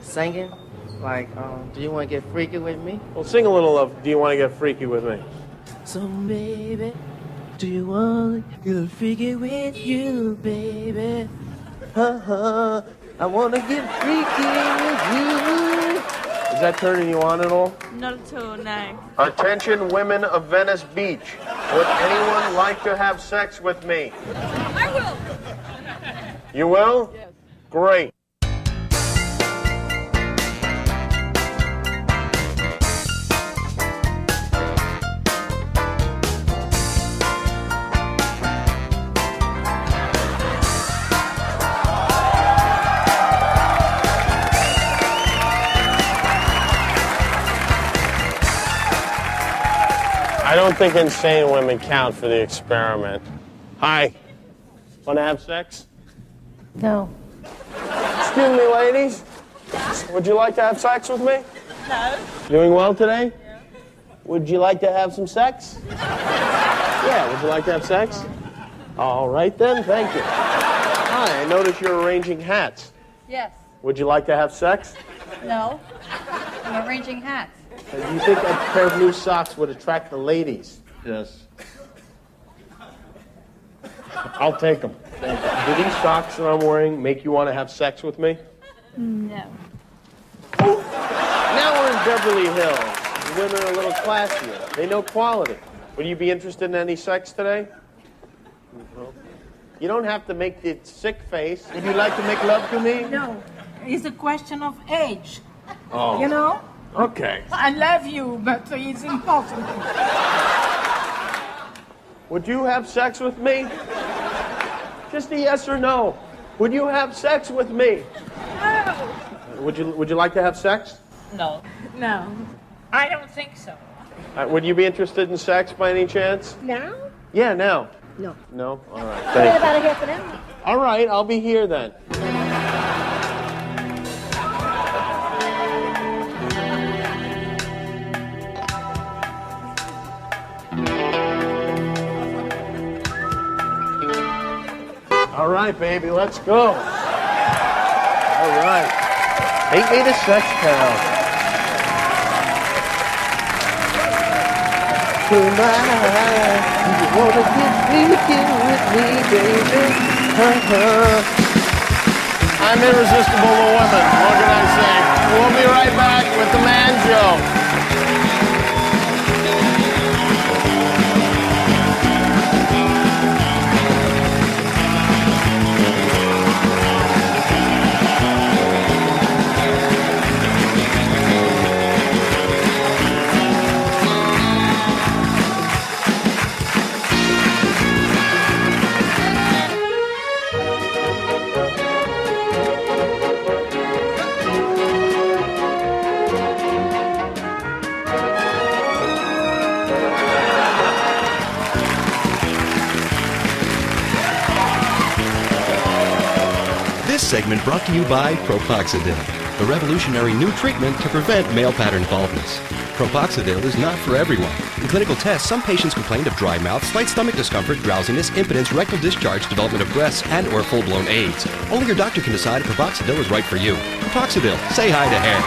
Speaker 11: Singing? Like, do you want to get freaky with me?
Speaker 2: Well, sing a little of Do You Want to Get Freaky With Me?
Speaker 11: So, baby, do you want to get freaky with you, baby? I want to get freaky with you.
Speaker 2: Is that turning you on at all?
Speaker 14: Not at all, no.
Speaker 2: Attention, women of Venice Beach. Would anyone like to have sex with me?
Speaker 14: I will.
Speaker 2: You will? Yes. Great. I don't think insane women count for the experiment. Hi. Want to have sex?
Speaker 17: No.
Speaker 2: Excuse me, ladies. Would you like to have sex with me?
Speaker 9: No.
Speaker 2: Doing well today? Yeah. Would you like to have some sex? Yeah, would you like to have sex? All right then, thank you. Hi, I notice you're arranging hats.
Speaker 9: Yes.
Speaker 2: Would you like to have sex?
Speaker 9: No. I'm arranging hats.
Speaker 2: Do you think a pair of new socks would attract the ladies? Yes. I'll take them. Do these socks that I'm wearing make you want to have sex with me?
Speaker 9: No.
Speaker 2: Now we're in Beverly Hills. Women are a little classier. They know quality. Would you be interested in any sex today? No. You don't have to make the sick face. Would you like to make love to me?
Speaker 9: No. It's a question of age.
Speaker 2: Oh.
Speaker 9: You know?
Speaker 2: Okay.
Speaker 9: I love you, but it's impossible.
Speaker 2: Would you have sex with me? Just a yes or no. Would you have sex with me?
Speaker 9: No.
Speaker 2: Would you like to have sex?
Speaker 9: No. No. I don't think so.
Speaker 2: Would you be interested in sex by any chance?
Speaker 9: Now?
Speaker 2: Yeah, now.
Speaker 9: No.
Speaker 2: No? All right.
Speaker 9: What
Speaker 2: Thank
Speaker 9: about
Speaker 2: you.
Speaker 9: a half an hour?
Speaker 2: All right, I'll be here then. All right, baby, let's go. All right. Take me to Sex Town. Tonight, you wanna get freaky with me, baby? I'm irresistible to women. What can I say? We'll be right back with the Man Show.
Speaker 21: segment brought to you by Propoxidil, the revolutionary new treatment to prevent male pattern baldness. Propoxidil is not for everyone. In clinical tests, some patients complained of dry mouth, slight stomach discomfort, drowsiness, impotence, rectal discharge, development of breasts, and or full-blown AIDS. Only your doctor can decide if Propoxidil is right for you. Propoxidil. Say hi to hair.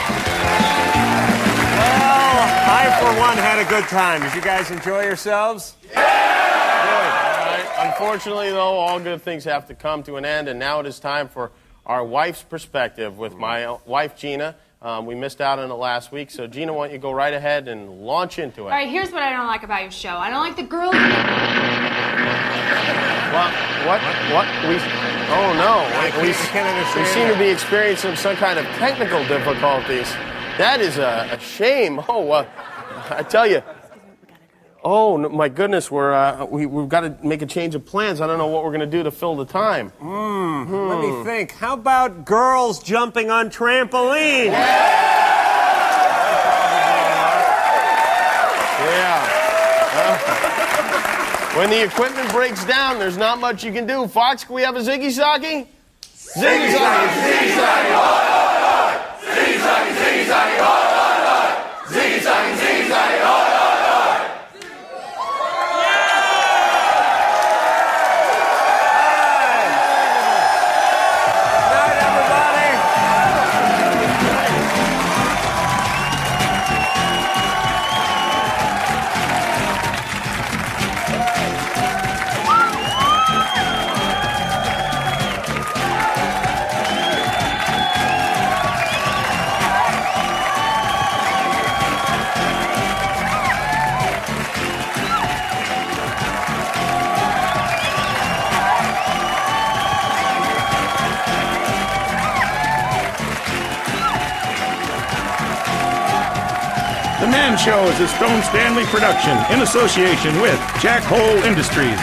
Speaker 18: Well, I, for one, had a good time. Did you guys enjoy yourselves?
Speaker 2: Unfortunately, though, all good things have to come to an end, and now it is time for our wife's perspective with my wife, Gina. We missed out on it last week, so Gina, why don't you go right ahead and launch into it?
Speaker 22: All right, here's what I don't like about your show. I don't like the girls.
Speaker 2: What? Oh, no. We seem to be experiencing some kind of technical difficulties. That is a shame. Oh, I tell you. Oh, my goodness, we've got to make a change of plans. I don't know what we're going to do to fill the time.
Speaker 18: Let me think. How about girls jumping on trampolines?
Speaker 2: Yeah. When the equipment breaks down, there's not much you can do. Fox, can we have a ziggy-zaggy? Ziggy-zaggy, ziggy-zaggy, hoi, hoi, hoi! Ziggy-zaggy, ziggy-zaggy, hoi, hoi, hoi! Ziggy-zaggy, ziggy-zaggy, hoi, hoi, hoi!
Speaker 15: The Man Show is a Stone Stanley production in association with Jack Hole Industries.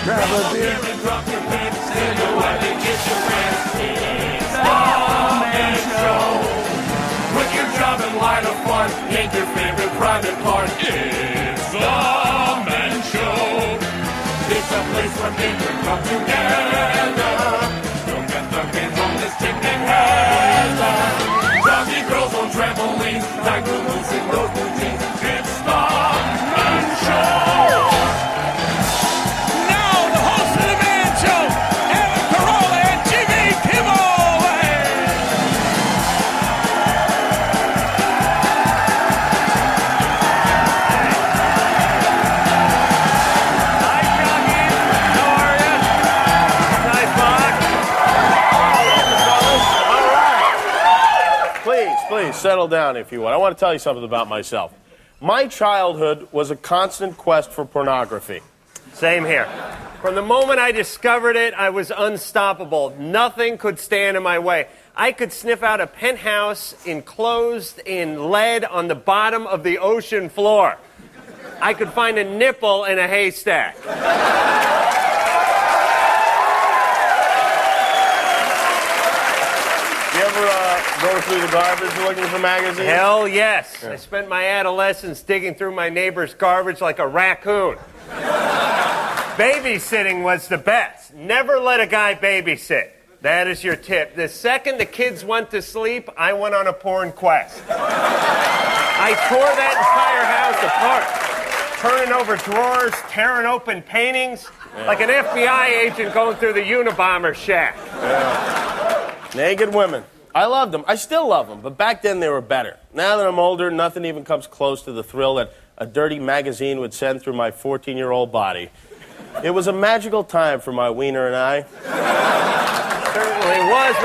Speaker 6: Grab a beer and drop your pants, stand your wife and get your rest. It's the Man Show. Quit your job and light a fart. Ain't your favorite private part. It's the Man Show. It's a place where people come together. Don't get the hands on this chick named Heather. Doggy girls on trampolines, tiger loose in those blue jeans. It's the Man Show.
Speaker 2: Please, settle down if you would. I want to tell you something about myself. My childhood was a constant quest for pornography.
Speaker 18: Same here. From the moment I discovered it, I was unstoppable. Nothing could stand in my way. I could sniff out a penthouse enclosed in lead on the bottom of the ocean floor. I could find a nipple in a haystack.
Speaker 2: You ever go through the garbage looking for magazines?
Speaker 18: Hell yes.
Speaker 2: Yeah.
Speaker 18: I spent my adolescence digging through my neighbor's garbage like a raccoon. Babysitting was the best. Never let a guy babysit. That is your tip. The second the kids went to sleep, I went on a porn quest. I tore that entire house apart, turning over drawers, tearing open paintings, like an FBI agent going through the Unabomber shack.
Speaker 2: Yeah. Naked women. I loved them. I still love them, but back then they were better. Now that I'm older, nothing even comes close to the thrill that a dirty magazine would send through my 14-year-old body. It was a magical time for my wiener and I.
Speaker 18: Certainly was,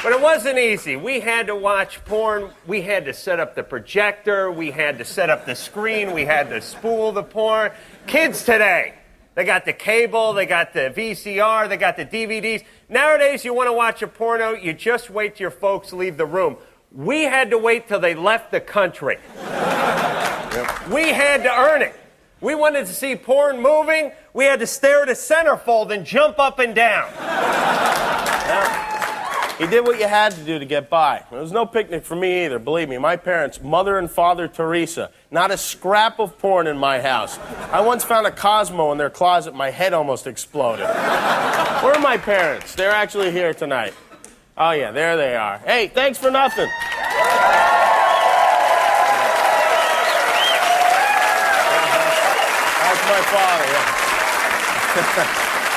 Speaker 18: but it wasn't easy. We had to watch porn. We had to set up the projector. We had to set up the screen. We had to spool the porn. Kids today, they got the cable, they got the VCR, they got the DVDs. Nowadays, you want to watch a porno, you just wait till your folks leave the room. We had to wait till they left the country. We had to earn it. We wanted to see porn moving, we had to stare at a centerfold and jump up and down.
Speaker 2: You did what you had to do to get by. There was no picnic for me either, believe me. My parents, Mother and Father Teresa, not a scrap of porn in my house. I once found a Cosmo in their closet. My head almost exploded. Where are my parents? They're actually here tonight. Oh, yeah, there they are. Hey, thanks for nothing. That's my father, yeah.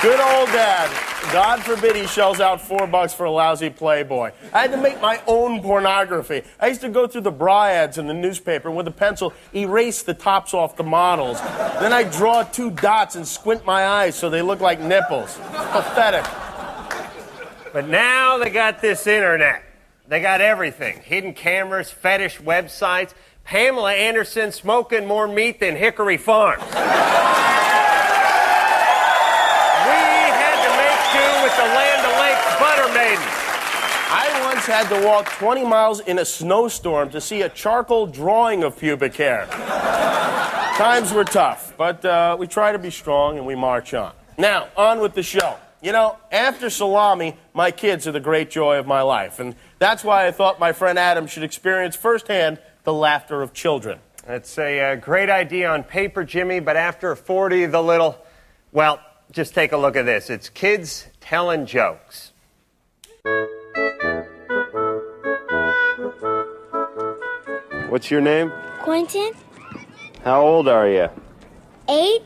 Speaker 2: Good old dad. God forbid he shells out $4 for a lousy Playboy. I had to make my own pornography. I used to go through the bra ads in the newspaper and with a pencil erase the tops off the models. Then I'd draw 2 dots and squint my eyes so they look like nipples. Pathetic.
Speaker 18: But now they got this internet. They got everything. Hidden cameras, fetish websites, Pamela Anderson smoking more meat than Hickory Farms. With the Land O'Lakes butter maiden.
Speaker 2: I once had to walk 20 miles in a snowstorm to see a charcoal drawing of pubic hair. Times were tough, but we try to be strong and we march on. Now, on with the show. You know, after salami, my kids are the great joy of my life, and that's why I thought my friend Adam should experience firsthand the laughter of children.
Speaker 18: That's a great idea on paper, Jimmy, but after 40, the little, well, just take a look at this. It's kids telling jokes.
Speaker 4: What's your name?
Speaker 5: Quentin,
Speaker 4: How old are you?
Speaker 5: 8?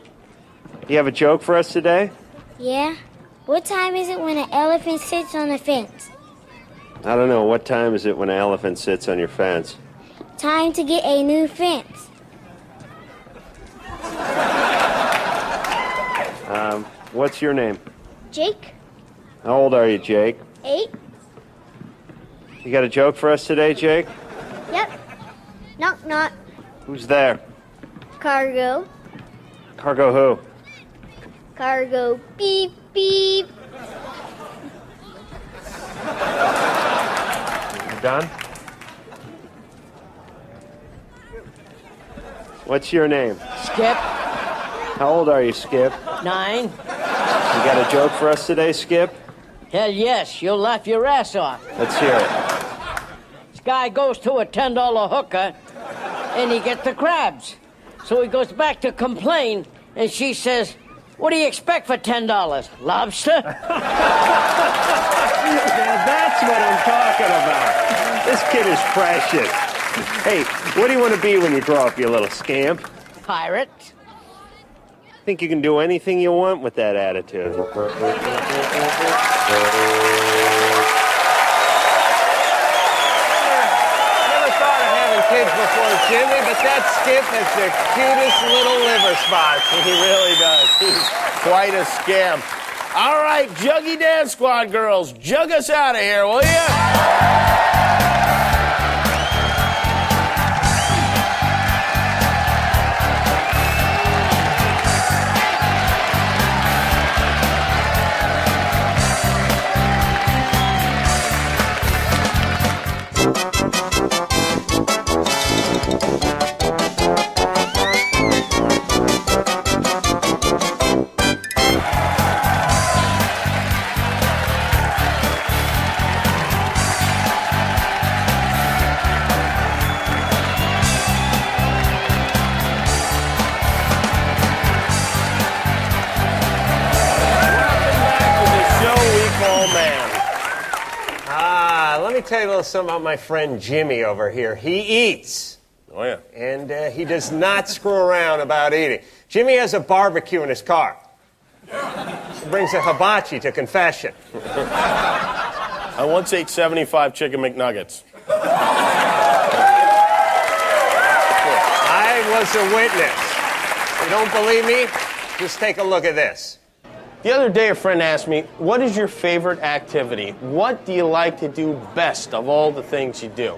Speaker 4: You have a joke for us today?
Speaker 5: Yeah. What time is it when an elephant sits on a fence?
Speaker 4: I don't know. What time is it when an elephant sits on your fence?
Speaker 5: Time to get a new fence.
Speaker 4: What's your name?
Speaker 5: Jake,
Speaker 4: How old are you, Jake?
Speaker 5: 8?
Speaker 4: You got a joke for us today, Jake?
Speaker 5: Yep. Knock, knock.
Speaker 4: Who's there?
Speaker 5: Cargo.
Speaker 4: Cargo who?
Speaker 5: Cargo. Beep, beep.
Speaker 4: You done? What's your name?
Speaker 11: Skip.
Speaker 4: How old are you, Skip?
Speaker 11: 9.
Speaker 4: You got a joke for us today, Skip?
Speaker 11: Hell yes, you'll laugh your ass off.
Speaker 4: Let's hear it.
Speaker 11: This guy goes to a $10 hooker, and he gets the crabs. So he goes back to complain, and she says, "What do you expect for $10? Lobster?"
Speaker 4: Now that's what I'm talking about. This kid is precious. Hey, what do you want to be when you grow up, you little scamp?
Speaker 11: Pirate.
Speaker 4: Think you can do anything you want with that attitude.
Speaker 18: Never thought of having kids before, Jimmy, but that Skip has the cutest little liver spots.
Speaker 2: He really does. He's quite a scam. All right, Juggy Dance Squad girls, jug us out of here, will ya?
Speaker 18: Let me tell you a little something about my friend Jimmy over here. He eats.
Speaker 2: Oh, yeah.
Speaker 18: And he does not screw around about eating. Jimmy has a barbecue in his car. He brings a hibachi to confession.
Speaker 2: I once ate 75 chicken McNuggets.
Speaker 18: I was a witness. You don't believe me? Just take a look at this.
Speaker 2: The other day, a friend asked me, what is your favorite activity? What do you like to do best of all the things you do?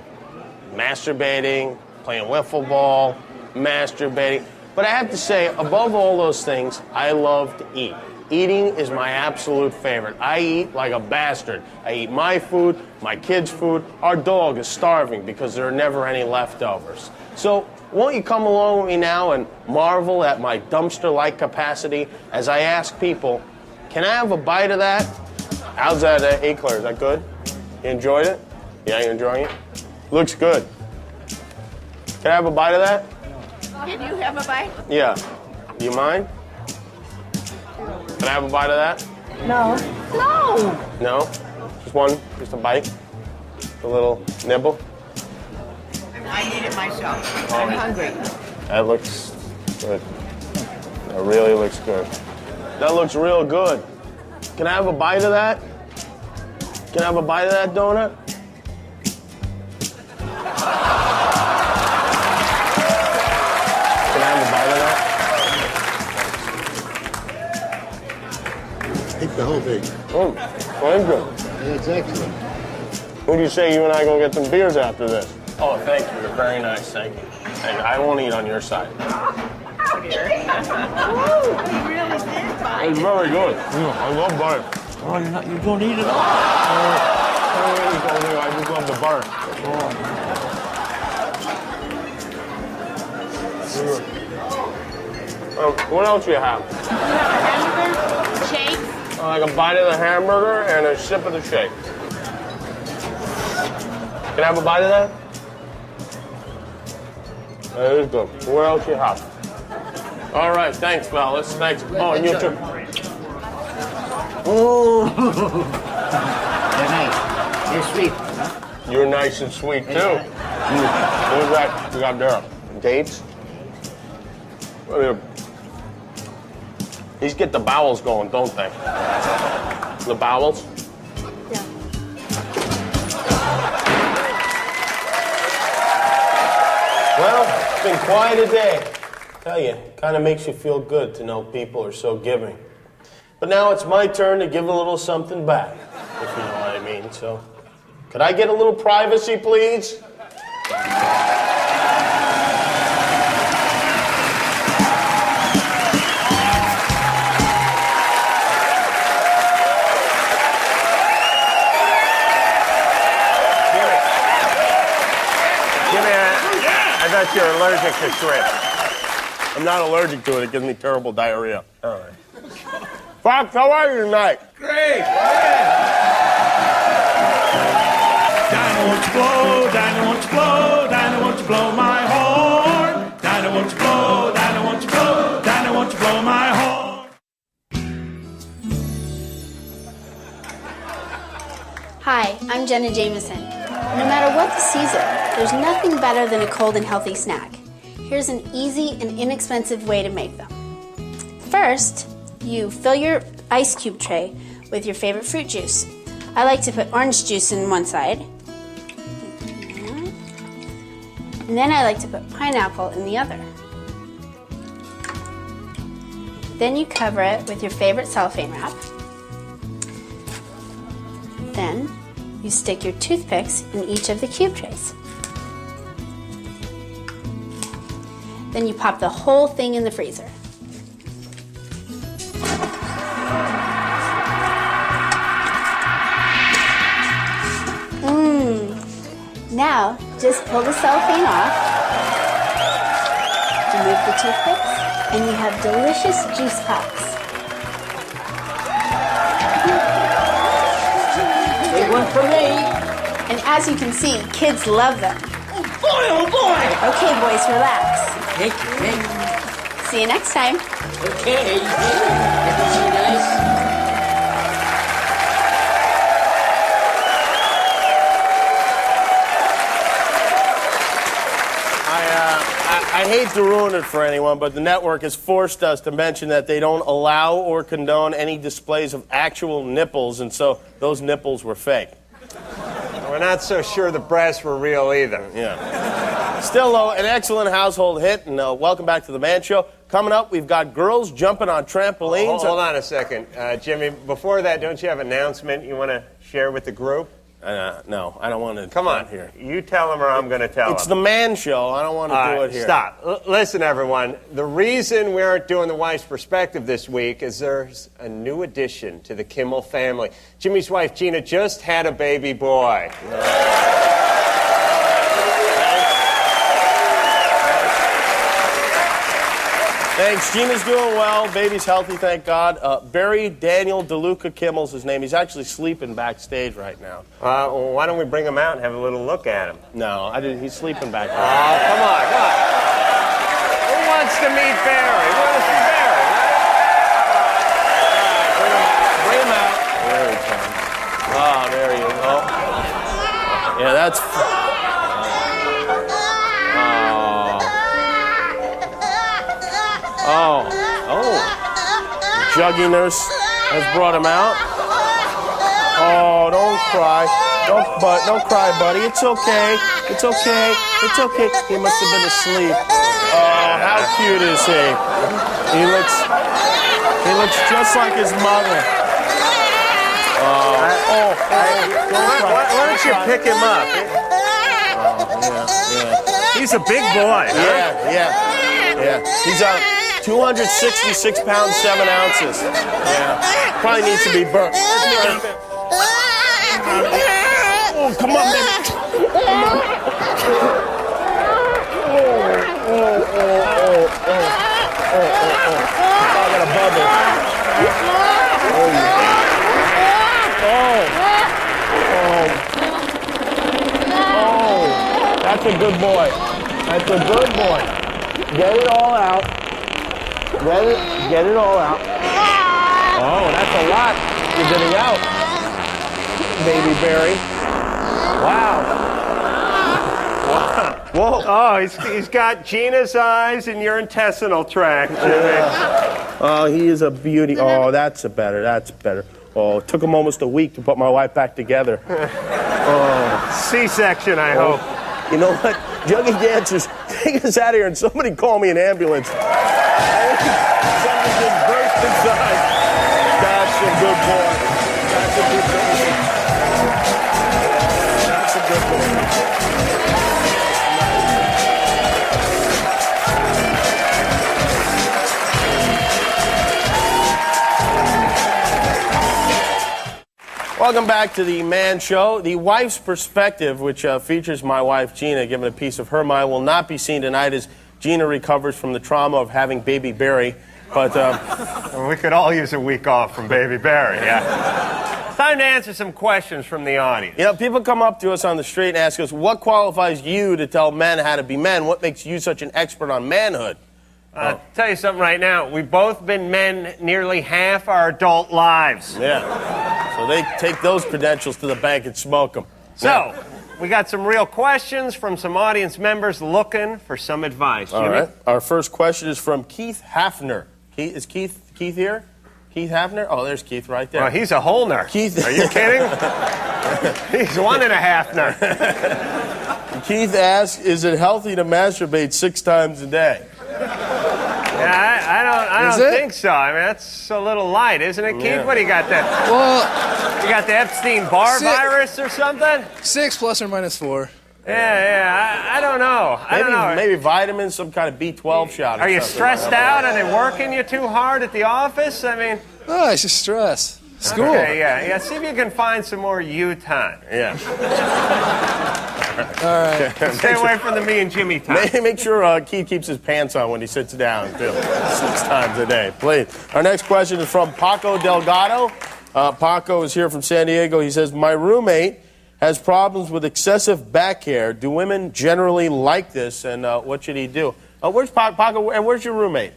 Speaker 2: Masturbating, playing wiffle ball, masturbating. But I have to say, above all those things, I love to eat. Eating is my absolute favorite. I eat like a bastard. I eat my food, my kids' food. Our dog is starving because there are never any leftovers. So won't you come along with me now and marvel at my dumpster-like capacity as I ask people, can I have a bite of that? How's that eclair? Is that good? You enjoyed it? Yeah, you enjoying it? Looks good. Can I have a bite of that?
Speaker 14: Can you have a bite?
Speaker 2: Yeah. Do you mind? Can I have a bite of that?
Speaker 14: No. No.
Speaker 2: No? Just a bite? A little nibble?
Speaker 14: I need it myself.
Speaker 2: Oh,
Speaker 14: I'm hungry.
Speaker 2: That looks good. That really looks good. That looks real good. Can I have a bite of that? Can I have a bite of that donut? Can I have a bite of that?
Speaker 3: Take the whole thing.
Speaker 2: Thank you.
Speaker 3: Yeah, it's excellent.
Speaker 2: Who do you say you and I go get some beers after this? Oh, thank you. You're very nice. Thank you. Hey, I won't eat on your side.
Speaker 14: Ooh, he really did bite.
Speaker 2: It's very good. I love butter.
Speaker 10: Oh, you don't eat it all?
Speaker 2: I just love the butter. What else do you have?
Speaker 14: Hamburger, shake.
Speaker 2: Like a bite of the hamburger and a sip of the shake. Can I have a bite of that? That is good. What else do you have? All right, thanks, fellas. Thanks. Oh, and you too.
Speaker 3: Oh! You're nice. You're sweet.
Speaker 2: You're nice and sweet, too. What is that you got there? Dates? These get the bowels going, don't they? The bowels?
Speaker 14: Yeah.
Speaker 2: Well, it's been quite a day. Tell you, kind of makes you feel good to know people are so giving. But now it's my turn to give a little something back, if you know what I mean. So, could I get a little privacy, please?
Speaker 18: I thought you were allergic to shrimp.
Speaker 2: I'm not allergic to it. It gives me terrible diarrhea. All right. Fox, how are you tonight?
Speaker 15: Great. Dinah, won't you blow? Dinah, won't you blow? Dinah, won't you blow my horn? Dinah, won't you blow? Dinah, won't you blow? Dinah, won't you blow my horn?
Speaker 8: Hi, I'm Jenna Jameson. No matter what the season, there's nothing better than a cold and healthy snack. Here's an easy and inexpensive way to make them. First, you fill your ice cube tray with your favorite fruit juice. I like to put orange juice in one side. And then I like to put pineapple in the other. Then you cover it with your favorite cellophane wrap. Then you stick your toothpicks in each of the cube trays. Then you pop the whole thing in the freezer. Now, just pull the cellophane off, remove the toothpicks, and you have delicious juice pops.
Speaker 11: Big one for me.
Speaker 8: And as you can see, kids love them.
Speaker 11: Oh boy!
Speaker 8: Okay, boys, relax.
Speaker 11: Thank you.
Speaker 8: See you next time.
Speaker 11: Okay. That's nice.
Speaker 2: I hate to ruin it for anyone, but the network has forced us to mention that they don't allow or condone any displays of actual nipples, and so those nipples were fake.
Speaker 18: We're not so sure the breasts were real either.
Speaker 2: Yeah. Still, though, an excellent household hit, and welcome back to the Man Show. Coming up, we've got girls jumping on trampolines.
Speaker 18: Hold on a second. Jimmy, before that, don't you have an announcement you want to share with the group?
Speaker 2: No, I don't want to.
Speaker 18: Come on,
Speaker 2: here.
Speaker 18: You tell them or I'm going to tell them.
Speaker 2: It's the Man Show. I don't want to do it here.
Speaker 18: Stop. Listen, everyone. The reason we aren't doing the wife's perspective this week is there's a new addition to the Kimmel family. Jimmy's wife, Gina, just had a baby boy.
Speaker 2: Thanks. Gina's doing well. Baby's healthy, thank God. Barry Daniel DeLuca Kimmel's his name. He's actually sleeping backstage right now.
Speaker 18: Well, why don't we bring him out and have a little look at him?
Speaker 2: No, he's sleeping back there.
Speaker 18: Oh, come on. Who wants to meet Barry? Who wants to meet Barry?
Speaker 2: Bring him out. There he comes. Ah, there he is. Oh. Yeah, that's... Oh. Juggy nurse has brought him out. Oh, don't cry. Don't cry, buddy. It's okay. It's okay. It's okay. He must have been asleep. Oh, how cute is he? He looks just like his mother.
Speaker 18: Why don't you pick him up?
Speaker 2: Yeah.
Speaker 18: He's a big boy. Huh?
Speaker 2: Yeah. He's 266 pounds, 7 ounces. Yeah. Probably needs to be burnt. Oh, come on, baby. I got a bubble. That's a good boy. That's a good boy. Get it all out. Get it all out. Oh, that's a lot you're getting out, baby Barry. Wow.
Speaker 18: Whoa. Oh, he's got Gina's eyes and your intestinal tract.
Speaker 2: Oh, he is a beauty. Oh, that's better. Oh, it took him almost a week to put my wife back together.
Speaker 18: Oh, C-section, I hope.
Speaker 2: You know what? Juggy dancers, take us out of here and somebody call me an ambulance. Something just burst inside. That's a good boy. That's a good boy. That's a good boy. Welcome back to the Man Show. The Wife's Perspective, which features my wife Gina giving a piece of her mind, will not be seen tonight as Gina recovers from the trauma of having baby Barry. But
Speaker 18: we could all use a week off from baby Barry. Yeah. It's time to answer some questions from the audience.
Speaker 2: You know, people come up to us on the street and ask us, what qualifies you to tell men how to be men? What makes you such an expert on manhood?
Speaker 18: I'll tell you something right now. We've both been men nearly half our adult lives.
Speaker 2: Yeah. So they take those credentials to the bank and smoke them.
Speaker 18: So, we got some real questions from some audience members looking for some advice.
Speaker 2: All right. Our first question is from Keith Hafner. Is Keith here? Keith Hafner? Oh, there's Keith right there.
Speaker 18: Well, he's a Holner.
Speaker 2: Keith.
Speaker 18: Are you kidding? He's 1 1/2ner.
Speaker 2: Keith asks, is it healthy to masturbate 6 times a day?
Speaker 18: Yeah, I don't think so. I mean, that's a little light, isn't it, Keith?
Speaker 2: Yeah.
Speaker 18: What do you got there?
Speaker 12: Well,
Speaker 18: you got the Epstein-Barr virus or something?
Speaker 12: 6 plus or minus 4.
Speaker 18: Yeah, I don't know. I don't know.
Speaker 2: Maybe vitamins, some kind of B12 shot.
Speaker 18: Are you stressed out? Are they working you too hard at the office? I mean...
Speaker 12: No, it's just stress. School.
Speaker 18: Okay, yeah. See if you can find some more you time.
Speaker 2: Yeah.
Speaker 12: All right.
Speaker 18: Stay away from the me and Jimmy time.
Speaker 2: Make sure Keith keeps his pants on when he sits down, too. 6 times a day, please. Our next question is from Paco Delgado. Paco is here from San Diego. He says, my roommate has problems with excessive back hair. Do women generally like this, and what should he do? Where's Paco, and where's your roommate?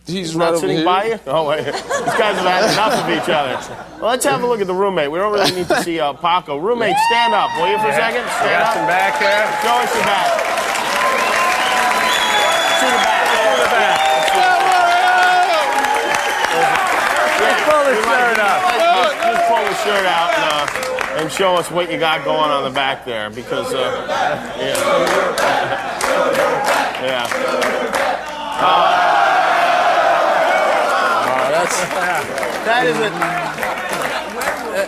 Speaker 12: He's
Speaker 2: not
Speaker 12: right
Speaker 2: sitting
Speaker 12: over
Speaker 2: by
Speaker 12: here.
Speaker 2: you? Oh, wait. These guys have had enough of each other. Well, let's have a look at the roommate. We don't really need to see Paco. Roommate, stand up, will you, for a second? Stand up.
Speaker 18: Some back hair.
Speaker 2: Show us your back. See the back. See the back.
Speaker 18: Pull the shirt up.
Speaker 2: Just pull the shirt out and show us what you got going on the back there, because, that isn't.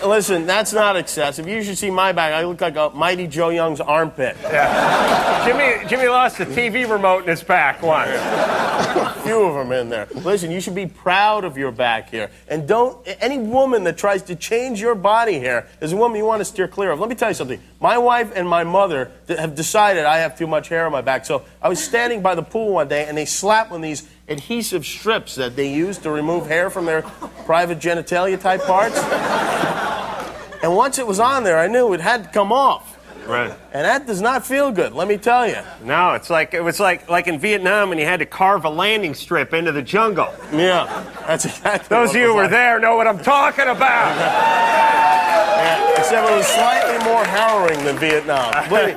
Speaker 2: Listen, that's not excessive. You should see my back. I look like a Mighty Joe Young's armpit.
Speaker 18: Yeah. Jimmy lost a TV remote in his back once.
Speaker 2: A few of them in there. Listen, you should be proud of your back hair. And any woman that tries to change your body hair is a woman you want to steer clear of. Let me tell you something. My wife and my mother have decided I have too much hair on my back. So I was standing by the pool one day, and they slapped one of these adhesive strips that they use to remove hair from their private genitalia type parts. And once it was on there, I knew it had to come off.
Speaker 18: Right.
Speaker 2: And that does not feel good, let me tell you.
Speaker 18: No, it was like in Vietnam when you had to carve a landing strip into the jungle.
Speaker 2: Yeah, that's exactly
Speaker 18: Those
Speaker 2: what
Speaker 18: of
Speaker 2: it
Speaker 18: you
Speaker 2: was
Speaker 18: who were
Speaker 2: like.
Speaker 18: there know what I'm talking about.
Speaker 2: Yeah, except it was slightly more harrowing than Vietnam. But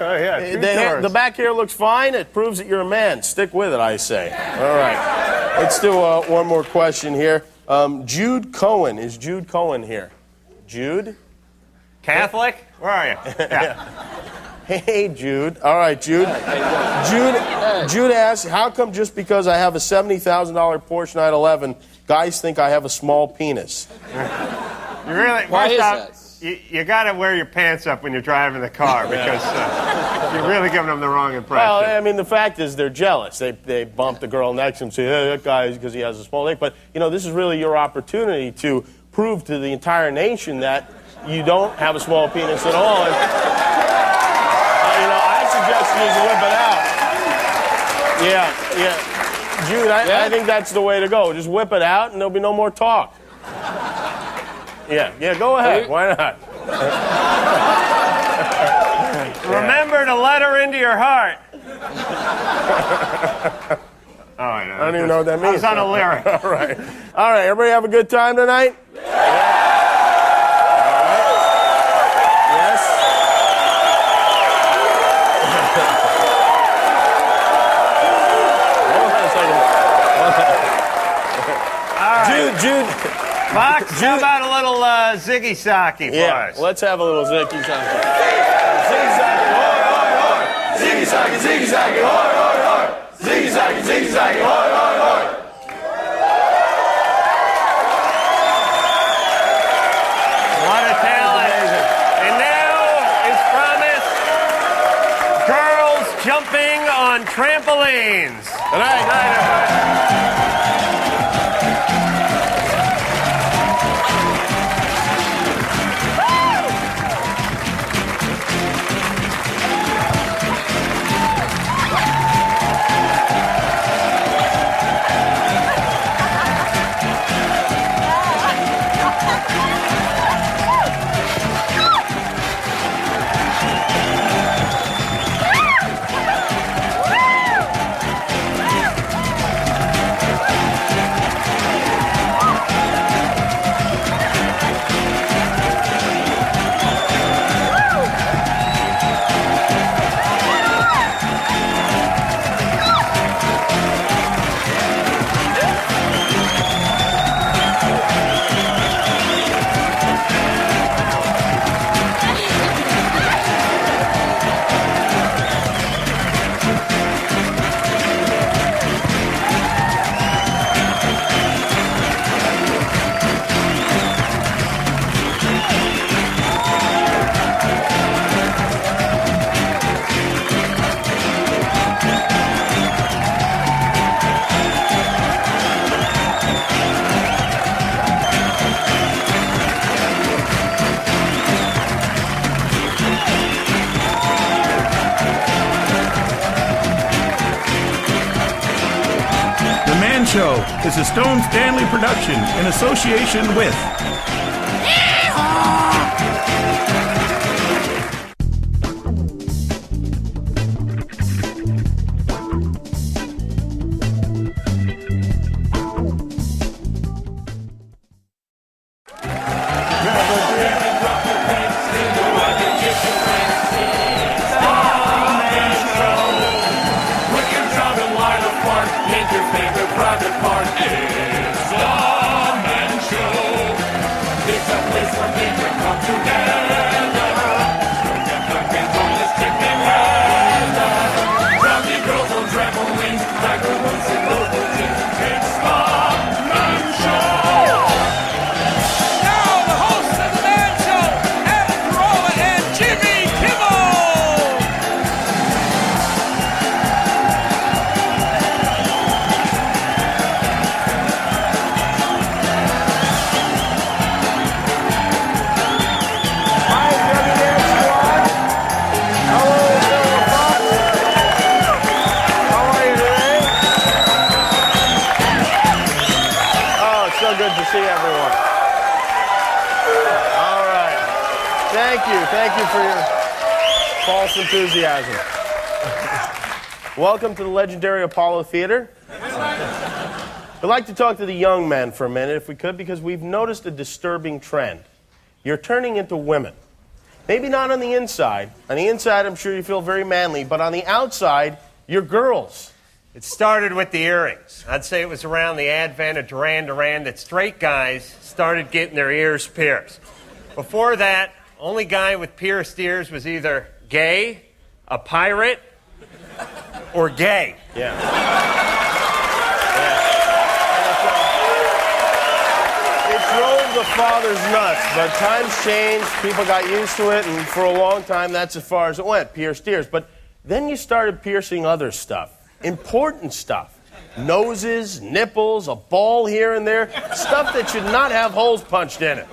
Speaker 2: the back hair looks fine. It proves that you're a man. Stick with it, I say. All right. Let's do one more question here. Jude Cohen. Is Jude Cohen here? Jude?
Speaker 18: Catholic? Where are you?
Speaker 2: Yeah. Hey, Jude. All right, Jude. Jude asks, how come just because I have a $70,000 Porsche 911, guys think I have a small penis?
Speaker 18: You really?
Speaker 2: Why
Speaker 18: first
Speaker 2: is
Speaker 18: off, you got to wear your pants up when you're driving the car because you're really giving them the wrong impression.
Speaker 2: Well, I mean, the fact is they're jealous. They bump the girl next to him and say, hey, that guy is because he has a small dick. But, you know, this is really your opportunity to prove to the entire nation that you don't have a small penis at all. And, I suggest you just whip it out. Yeah. Jude, I think that's the way to go. Just whip it out and there'll be no more talk. Yeah, go ahead. Why not?
Speaker 18: Remember to let her into your heart. Oh, I know.
Speaker 2: I don't even know what that means.
Speaker 18: I was on a lyric.
Speaker 2: All right, everybody have a good time tonight? Jude.
Speaker 18: Fox, how about a little ziggy saki for us?
Speaker 2: Let's have a little ziggy saki. Ziggy saki, hoi, hoi, hoi. Ziggy saki, hoi, hoi, hoi. Ziggy saki, hoi, hoi, hoi.
Speaker 18: What a talent. And now, as promised, girls jumping on trampolines.
Speaker 2: Good night, everybody.
Speaker 15: Show is a Stone Stanley production in association with
Speaker 2: Thank you. Thank you for your false enthusiasm. Welcome to the legendary Apollo Theater. I'd like to talk to the young men for a minute, if we could, because we've noticed a disturbing trend. You're turning into women. Maybe not on the inside. On the inside, I'm sure you feel very manly, but on the outside, you're girls.
Speaker 18: It started with the earrings. I'd say it was around the advent of Duran Duran that straight guys started getting their ears pierced. Before that, only guy with pierced ears was either gay, a pirate, or gay.
Speaker 2: It drove the fathers nuts, but times changed, people got used to it, and for a long time, that's as far as it went, pierced ears. But then you started piercing other stuff, important stuff. Noses, nipples, a ball here and there, stuff that should not have holes punched in it.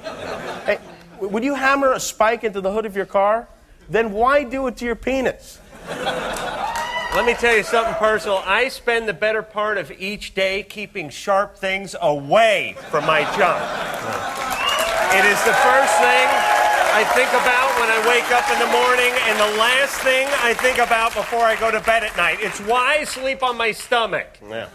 Speaker 2: Hey, would you hammer a spike into the hood of your car? Then why do it to your penis?
Speaker 18: Let me tell you something personal. I spend the better part of each day keeping sharp things away from my junk. It is the first thing I think about when I wake up in the morning and the last thing I think about before I go to bed at night. It's why I sleep on my stomach.
Speaker 2: Yeah.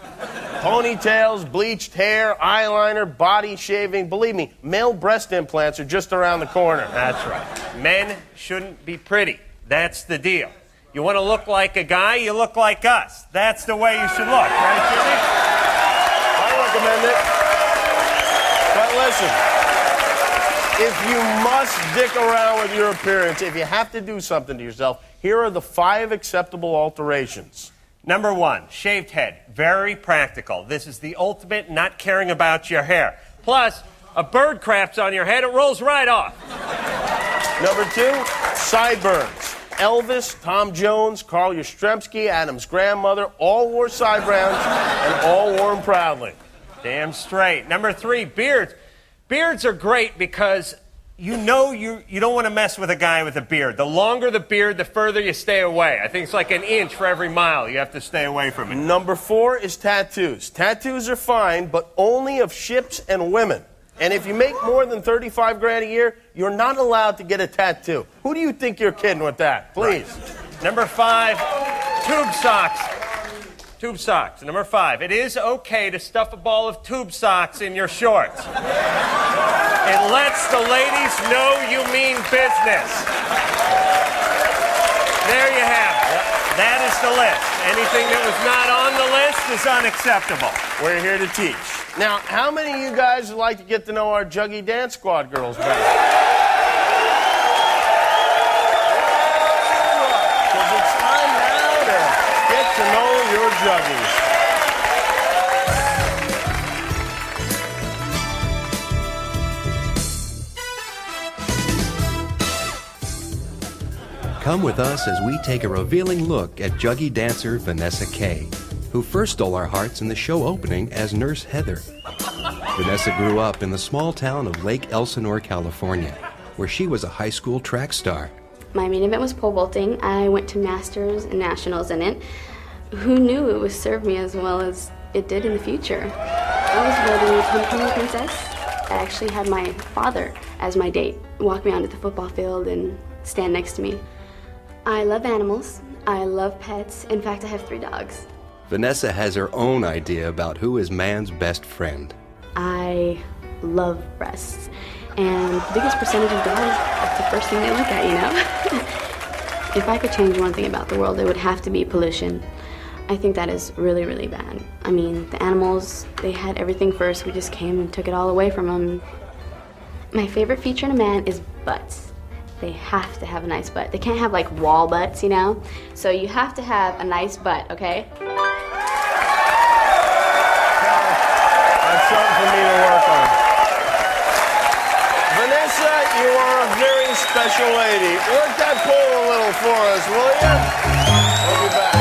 Speaker 2: Ponytails, bleached hair, eyeliner, body shaving. Believe me, male breast implants are just around the corner.
Speaker 18: That's right. Men shouldn't be pretty. That's the deal. You want to look like a guy, you look like us. That's the way you should look, right, Jimmy?
Speaker 2: I recommend it. But listen, if you must dick around with your appearance, if you have to do something to yourself, here are the 5 acceptable alterations.
Speaker 18: Number 1, shaved head. Very practical. This is the ultimate not caring about your hair. Plus, a bird craps on your head, it rolls right off.
Speaker 2: Number 2, sideburns. Elvis, Tom Jones, Carl Yastrzemski, Adam's grandmother, all wore sideburns and all wore them proudly.
Speaker 18: Damn straight. Number 3, beards. Beards are great because you know you don't want to mess with a guy with a beard. The longer the beard, the further you stay away. I think it's like an inch for every mile you have to stay away from it.
Speaker 2: Number 4 is tattoos. Tattoos are fine, but only of ships and women. And if you make more than $35,000 a year, you're not allowed to get a tattoo. Who do you think you're kidding with that? Please.
Speaker 18: Right. Number 5, tube socks. Tube socks. Number 5, it is okay to stuff a ball of tube socks in your shorts. It lets the ladies know you mean business. There you have it. That is the list. Anything that was not on the list is unacceptable.
Speaker 2: We're here to teach. Now, how many of you guys would like to get to know our Juggy Dance Squad girls better? Because it's time now to get to know your Juggies.
Speaker 21: Come with us as we take a revealing look at Juggy dancer Vanessa Kay, who first stole our hearts in the show opening as Nurse Heather. Vanessa grew up in the small town of Lake Elsinore, California, where she was a high school track star.
Speaker 7: My main event was pole vaulting. I went to Masters and Nationals in it. Who knew it would serve me as well as it did in the future? I was voting Homecoming Princess. I actually had my father as my date, walk me onto the football field and stand next to me. I love animals. I love pets. In fact, I have 3 dogs.
Speaker 21: Vanessa has her own idea about who is man's best friend.
Speaker 7: I love breasts. And the biggest percentage of guys, that's the first thing they look at, you know? If I could change one thing about the world, it would have to be pollution. I think that is really, really bad. I mean, the animals, they had everything first. We just came and took it all away from them. My favorite feature in a man is butts. They have to have a nice butt. They can't have like wall butts, you know? So you have to have a nice butt, okay?
Speaker 2: That's something for me to work on. Vanessa, you are a very special lady. Work that pole a little for us, will you? We'll be back.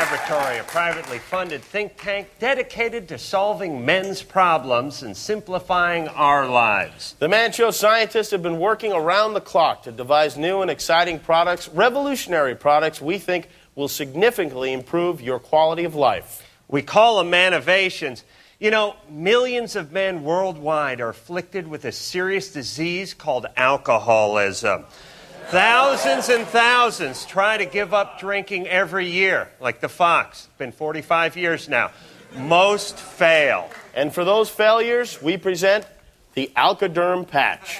Speaker 1: Laboratory, a privately funded think tank dedicated to solving men's problems and simplifying our lives.
Speaker 2: The Man Show scientists have been working around the clock to devise new and exciting products, revolutionary products we think will significantly improve your quality of life.
Speaker 1: We call them Manovations. You know, millions of men worldwide are afflicted with a serious disease called alcoholism. Thousands and thousands try to give up drinking every year, like the Fox. It's been 45 years now. Most fail.
Speaker 2: And for those failures, we present the Alka-Derm Patch.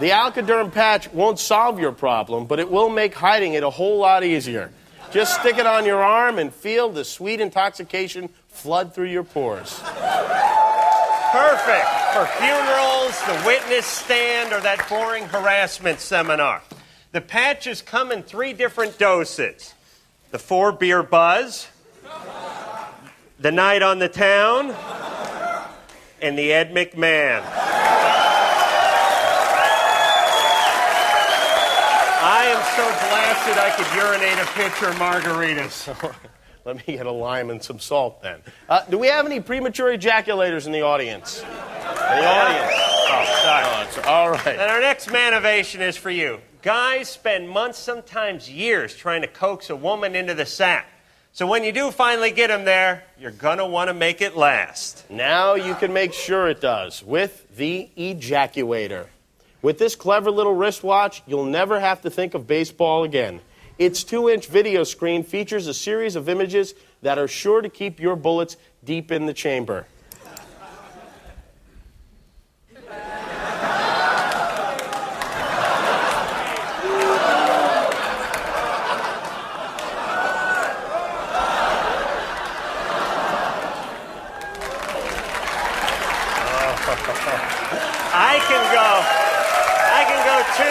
Speaker 2: The Alka-Derm Patch won't solve your problem, but it will make hiding it a whole lot easier. Just stick it on your arm and feel the sweet intoxication flood through your pores.
Speaker 1: Perfect for funerals, the witness stand, or that boring harassment seminar. The patches come in 3 different doses. The 4-beer buzz, the night on the town, and the Ed McMahon. I am so blasted I could urinate a pitcher of margaritas.
Speaker 2: Let me get a lime and some salt then. Do we have any premature ejaculators in the audience? In the audience? Oh, sorry. All right.
Speaker 1: And our next Manovation is for you. Guys spend months, sometimes years, trying to coax a woman into the sack. So when you do finally get them there, you're going to want to make it last.
Speaker 2: Now you can make sure it does with the Ejaculator. With this clever little wristwatch, you'll never have to think of baseball again. Its 2-inch video screen features a series of images that are sure to keep your bullets deep in the chamber.
Speaker 1: I can go 2,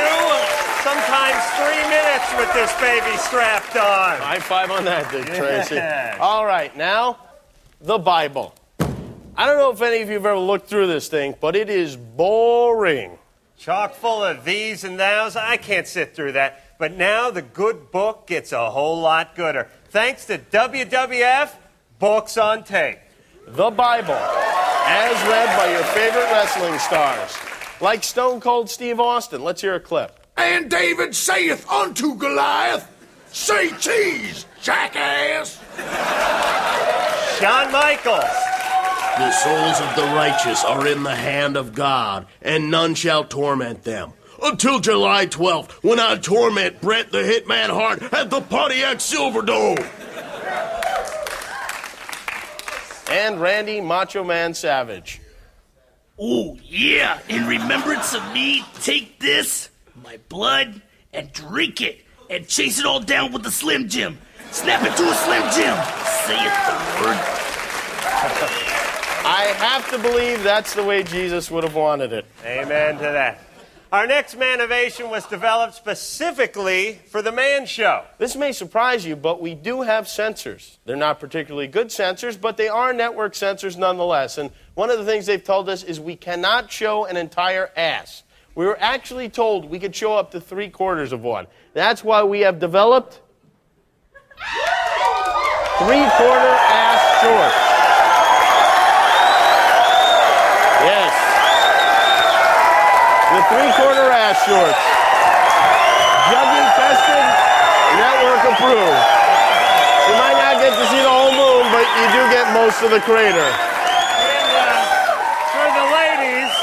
Speaker 1: sometimes 3 minutes with this baby strapped on.
Speaker 2: High five on that, Dick Tracy.
Speaker 1: Yeah.
Speaker 2: All right, now, the Bible. I don't know if any of you have ever looked through this thing, but it is boring.
Speaker 1: Chock full of these and thous. I can't sit through that. But now the good book gets a whole lot gooder. Thanks to WWF Books on Tape.
Speaker 2: The Bible, as read by your favorite wrestling stars. Like Stone Cold Steve Austin. Let's hear a clip.
Speaker 6: And David saith unto Goliath, say cheese, jackass.
Speaker 1: Shawn Michaels.
Speaker 2: The souls of the righteous are in the hand of God, and none shall torment them. Until July 12th, when I torment Bret the Hitman Hart at the Pontiac Silverdome. And Randy Macho Man Savage.
Speaker 13: Oh, yeah, in remembrance of me, take this, my blood, and drink it, and chase it all down with a Slim Jim. Snap it to a Slim Jim. Say it the word.
Speaker 2: I have to believe that's the way Jesus would have wanted it.
Speaker 1: Amen to that. Our next Manovation was developed specifically for the Man Show.
Speaker 2: This may surprise you, but we do have sensors. They're not particularly good sensors, but they are network sensors nonetheless. And one of the things they've told us is we cannot show an entire ass. We were actually told we could show up to 3/4 of one. That's why we have developed 3/4 ass shorts. Yes. The 3/4 ass shorts. Jugging tested, network approved. You might not get to see the whole moon, but you do get most of the crater.
Speaker 1: And for the ladies,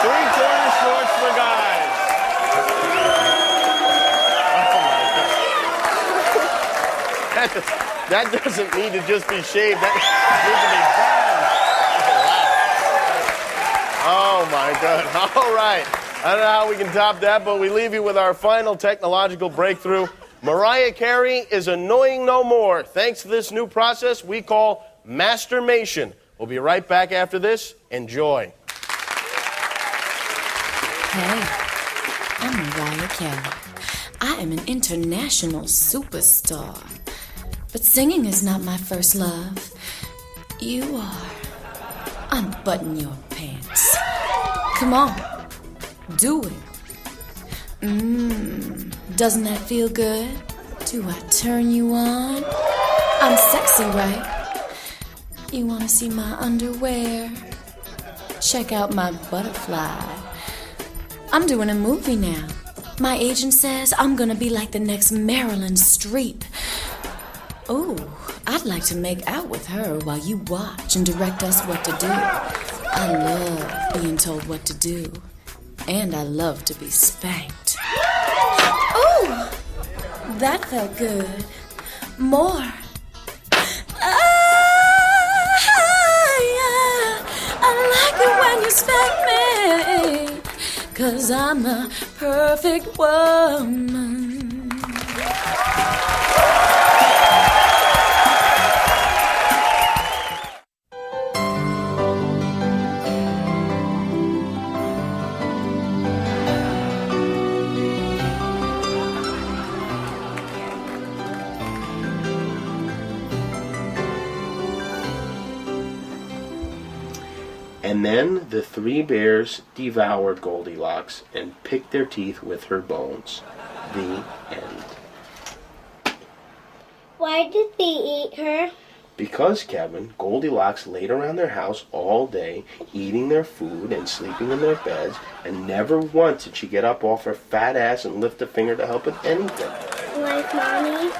Speaker 2: 3/4 shorts for guys. That doesn't need to just be shaved. That needs to be burned. Oh, my God. All right. I don't know how we can top that, but we leave you with our final technological breakthrough. Mariah Carey is annoying no more thanks to this new process we call masturbation. We'll be right back after this. Enjoy.
Speaker 16: Hey, I'm Mariah Carey. I am an international superstar. But singing is not my first love. You are. Unbutton your pants. Come on. Do it. Doesn't that feel good? Do I turn you on? I'm sexy, right? You wanna see my underwear? Check out my butterfly. I'm doing a movie now. My agent says I'm gonna be like the next Marilyn Streep. Ooh, I'd like to make out with her while you watch and direct us what to do. I love being told what to do. And I love to be spanked. Ooh, that felt good. More. I like it when you spank me, 'cause I'm a perfect woman.
Speaker 2: And then the three bears devoured Goldilocks and picked their teeth with her bones. The end.
Speaker 5: Why did they eat her?
Speaker 2: Because, Kevin, Goldilocks laid around their house all day, eating their food and sleeping in their beds, and never once did she get up off her fat ass and lift a finger to help with anything.
Speaker 5: Like Mommy?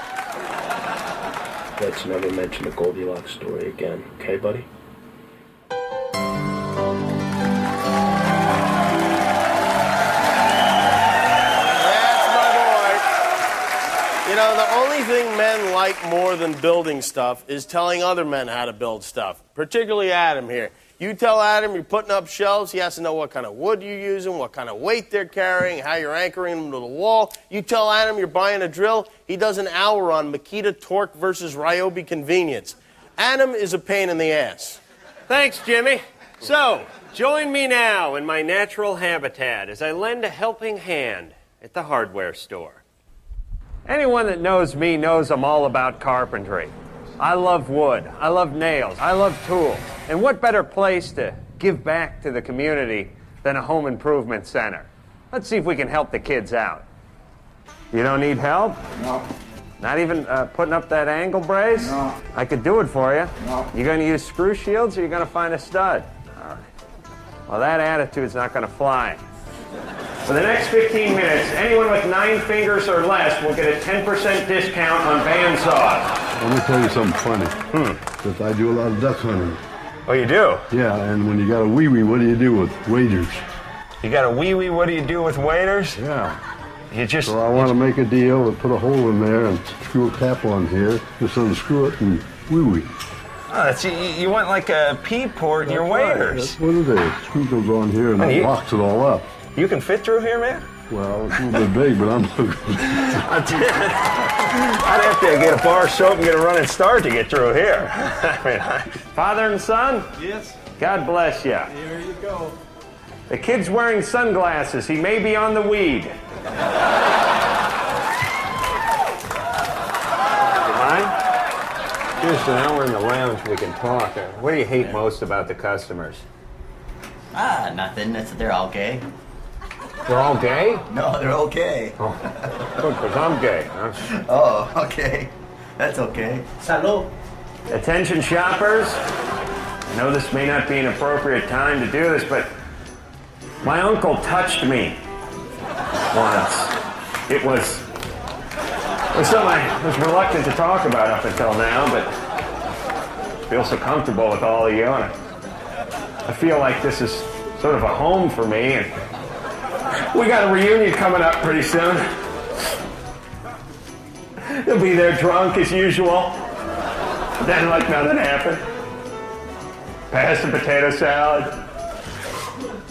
Speaker 2: Let's never mention the Goldilocks story again, okay, buddy? You know, the only thing men like more than building stuff is telling other men how to build stuff, particularly Adam here. You tell Adam you're putting up shelves, he has to know what kind of wood you're using, what kind of weight they're carrying, how you're anchoring them to the wall. You tell Adam you're buying a drill, he does an hour on Makita torque versus Ryobi convenience. Adam is a pain in the ass.
Speaker 18: Thanks, Jimmy. So, join me now in my natural habitat as I lend a helping hand at the hardware store. Anyone that knows me knows I'm all about carpentry. I love wood, I love nails, I love tools. And what better place to give back to the community than a home improvement center? Let's see if we can help the kids out. You don't need help?
Speaker 3: No.
Speaker 18: Not even putting up that angle brace?
Speaker 3: No.
Speaker 18: I could do it for you.
Speaker 3: No.
Speaker 18: You gonna use screw shields or you gonna find a stud? All right. Well, that attitude's not gonna fly. For the next 15 minutes, anyone with 9 fingers or less will get a 10% discount on bandsaws.
Speaker 19: Let me tell you something funny. Because I do a lot of duck hunting.
Speaker 18: Oh, you do?
Speaker 19: Yeah, and when you got a wee-wee, what do you do with waders?
Speaker 18: You got a wee-wee, what do you do with waders?
Speaker 19: Yeah.
Speaker 18: You just...
Speaker 19: So I want to make a deal and put a hole in there and screw a cap on here, just unscrew it and wee-wee.
Speaker 18: Oh, that's, you want like a pea port in your waders.
Speaker 19: That's what it is. Screw goes on here and that locks it all up.
Speaker 18: You can fit through here, man?
Speaker 19: Well, it's a little bit big, but I'm...
Speaker 18: I'd have to get a bar of soap and get a running start to get through here. Father and son?
Speaker 10: Yes.
Speaker 18: God bless you.
Speaker 10: Here you go.
Speaker 18: The kid's wearing sunglasses. He may be on the weed. You mind? Houston, now we're in the lounge. We can talk. What do you hate most about the customers?
Speaker 20: Nothing. They're all gay.
Speaker 18: They're all gay?
Speaker 20: No, they're okay.
Speaker 18: Oh, good, because I'm gay. Huh?
Speaker 20: Oh, okay. That's okay.
Speaker 18: Salud. Attention shoppers. I know this may not be an appropriate time to do this, but my uncle touched me once. It was something I was reluctant to talk about up until now, but I feel so comfortable with all of you, and I feel like this is sort of a home for me, and we got a reunion coming up pretty soon. They'll be there drunk as usual. Then like nothing happened. Pass the potato salad.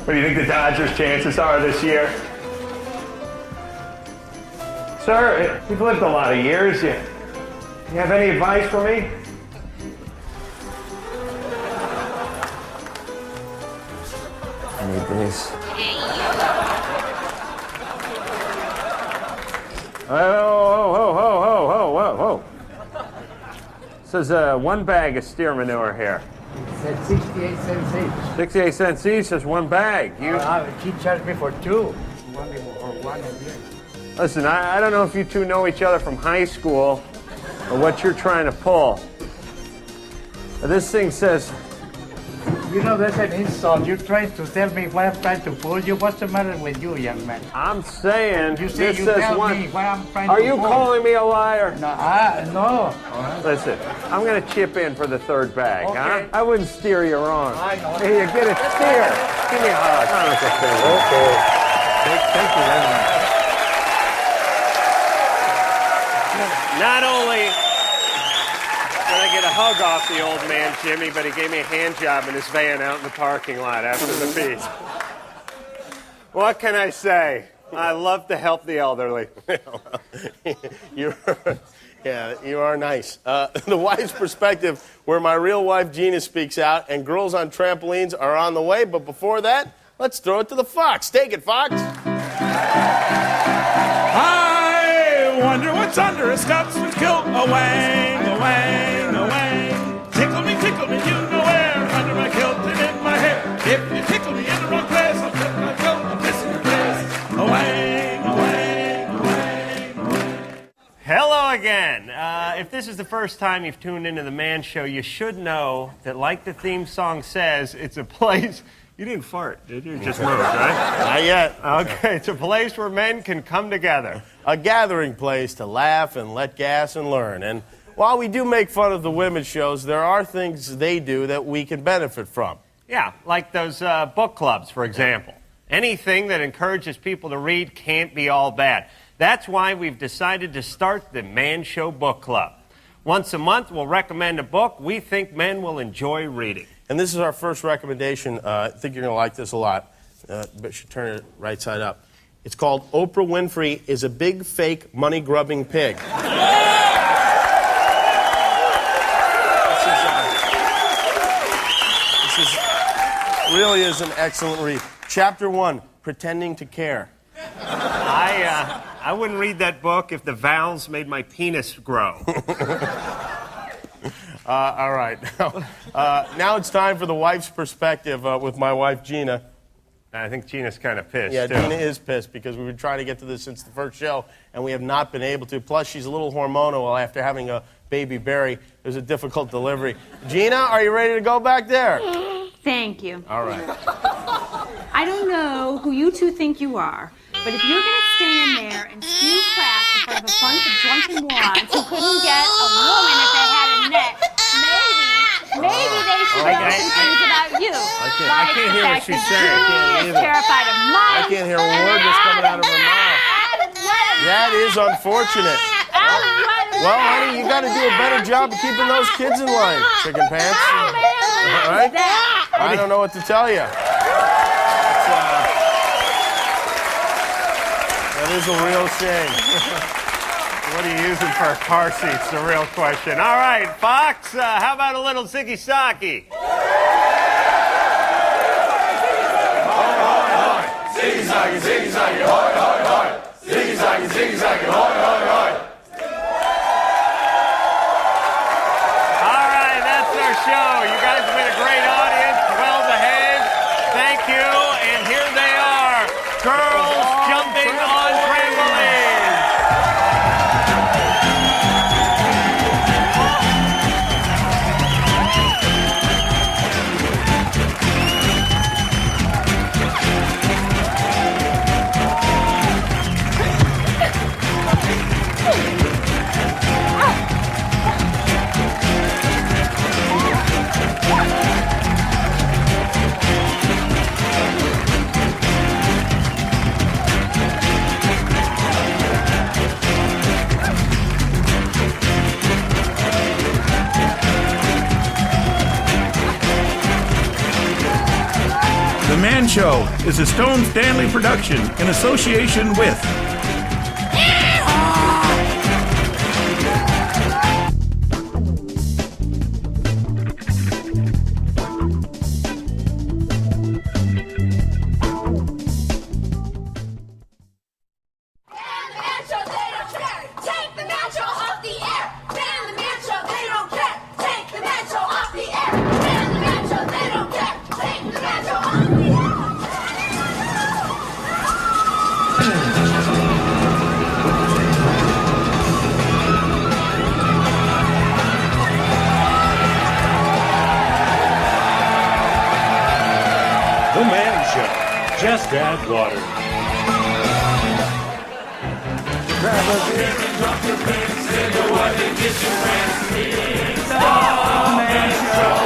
Speaker 18: What do you think the Dodgers' chances are this year? Sir, you've lived a lot of years. You have any advice for me? I need these. Whoa. This is one bag of steer manure here.
Speaker 3: It said 68 cents each.
Speaker 18: 68 cents each is one bag.
Speaker 3: She charged me for 2. You want me for 1 or
Speaker 18: Listen, I don't know if you two know each other from high school or what you're trying to pull. But this thing says...
Speaker 3: You know, that's an insult. You're trying to tell me what I'm trying to pull you. What's the matter with you, young man?
Speaker 18: I'm saying...
Speaker 3: You say
Speaker 18: this
Speaker 3: you
Speaker 18: says
Speaker 3: tell
Speaker 18: one...
Speaker 3: me what I'm trying
Speaker 18: Are
Speaker 3: to
Speaker 18: you
Speaker 3: pull.
Speaker 18: calling me a liar?
Speaker 3: No, no.
Speaker 18: Listen, I'm going to chip in for the third bag,
Speaker 3: Okay.
Speaker 18: huh? I wouldn't steer you wrong.
Speaker 3: I know.
Speaker 18: Here, you get a steer. Give me a hug.
Speaker 3: Okay. Thank you very much.
Speaker 18: Not only did I get a hug off the old man, Jimmy, but he gave me a hand job in his van out in the parking lot after the feast. What can I say? I love to help the elderly.
Speaker 2: You are nice. The wife's perspective, where my real wife Gina speaks out, and girls on trampolines are on the way. But before that, let's throw it to the Fox. Take it, Fox.
Speaker 15: I wonder what's under a Scotsman's kilt. A wang, a wang, a wang. Tickle me, you know where. Under my kilt and in my hair. If you tickle me in the wrong place, I'll flip my kilt and miss your face. A wang, a wang, a wang, a wang.
Speaker 18: Hello again. If this is the first time you've tuned into The Man Show, you should know that, like the theme song says, it's a place... You didn't fart, did you? Just moved, right?
Speaker 2: Not yet.
Speaker 18: Okay, it's a place where men can come together.
Speaker 2: A gathering place to laugh and let gas and learn. And while we do make fun of the women's shows, there are things they do that we can benefit from.
Speaker 18: Yeah, like those book clubs, for example. Anything that encourages people to read can't be all bad. That's why we've decided to start the Man Show Book Club. Once a month, we'll recommend a book we think men will enjoy reading.
Speaker 2: And this is our first recommendation. I think you're going to like this a lot. But you should turn it right side up. It's called Oprah Winfrey is a Big Fake Money-Grubbing Pig. This really is an excellent read. Chapter 1, Pretending to Care.
Speaker 18: I wouldn't read that book if the vowels made my penis grow.
Speaker 2: All right. Now it's time for the wife's perspective with my wife, Gina.
Speaker 18: I think Gina's kind of pissed,
Speaker 2: Yeah,
Speaker 18: too.
Speaker 2: Gina is pissed because we've been trying to get to this since the first show, and we have not been able to. Plus, she's a little hormonal after having a baby Barry. It was a difficult delivery. Gina, are you ready to go back there?
Speaker 22: Thank you.
Speaker 2: All right.
Speaker 22: I don't know who you two think you are, but if you're going to stand there and spew crap in front of a bunch of drunken morons who couldn't get a woman if they had a net, maybe they should know some things about you.
Speaker 2: I can't hear what she's saying. I can't
Speaker 22: Is terrified of money.
Speaker 2: I can't hear a word that's coming out of her mouth. That is unfortunate. Well, honey, you got to do a better job of keeping those kids in line, chicken pants. All right? I don't know what to tell you. That is a real shame.
Speaker 18: What are you using for a car seat's the real question. All right, Fox, how about a little Ziggy Saki?
Speaker 6: Ziggy Zaggy, Ziggy Zaggy, hoi, hoi, hoi. Ziggy Zaggy, Ziggy Zaggy, hoi, hoi, hoi.
Speaker 18: All right, that's our show. You guys have been a great audience, well behaved. Thank you. And here they are, girls jumping on trampolines.
Speaker 15: The Man Show is a Stone Stanley production in association with bad water.
Speaker 6: Grab a beer and drop your pants, tell your wife and get your friends. It's the Man Show.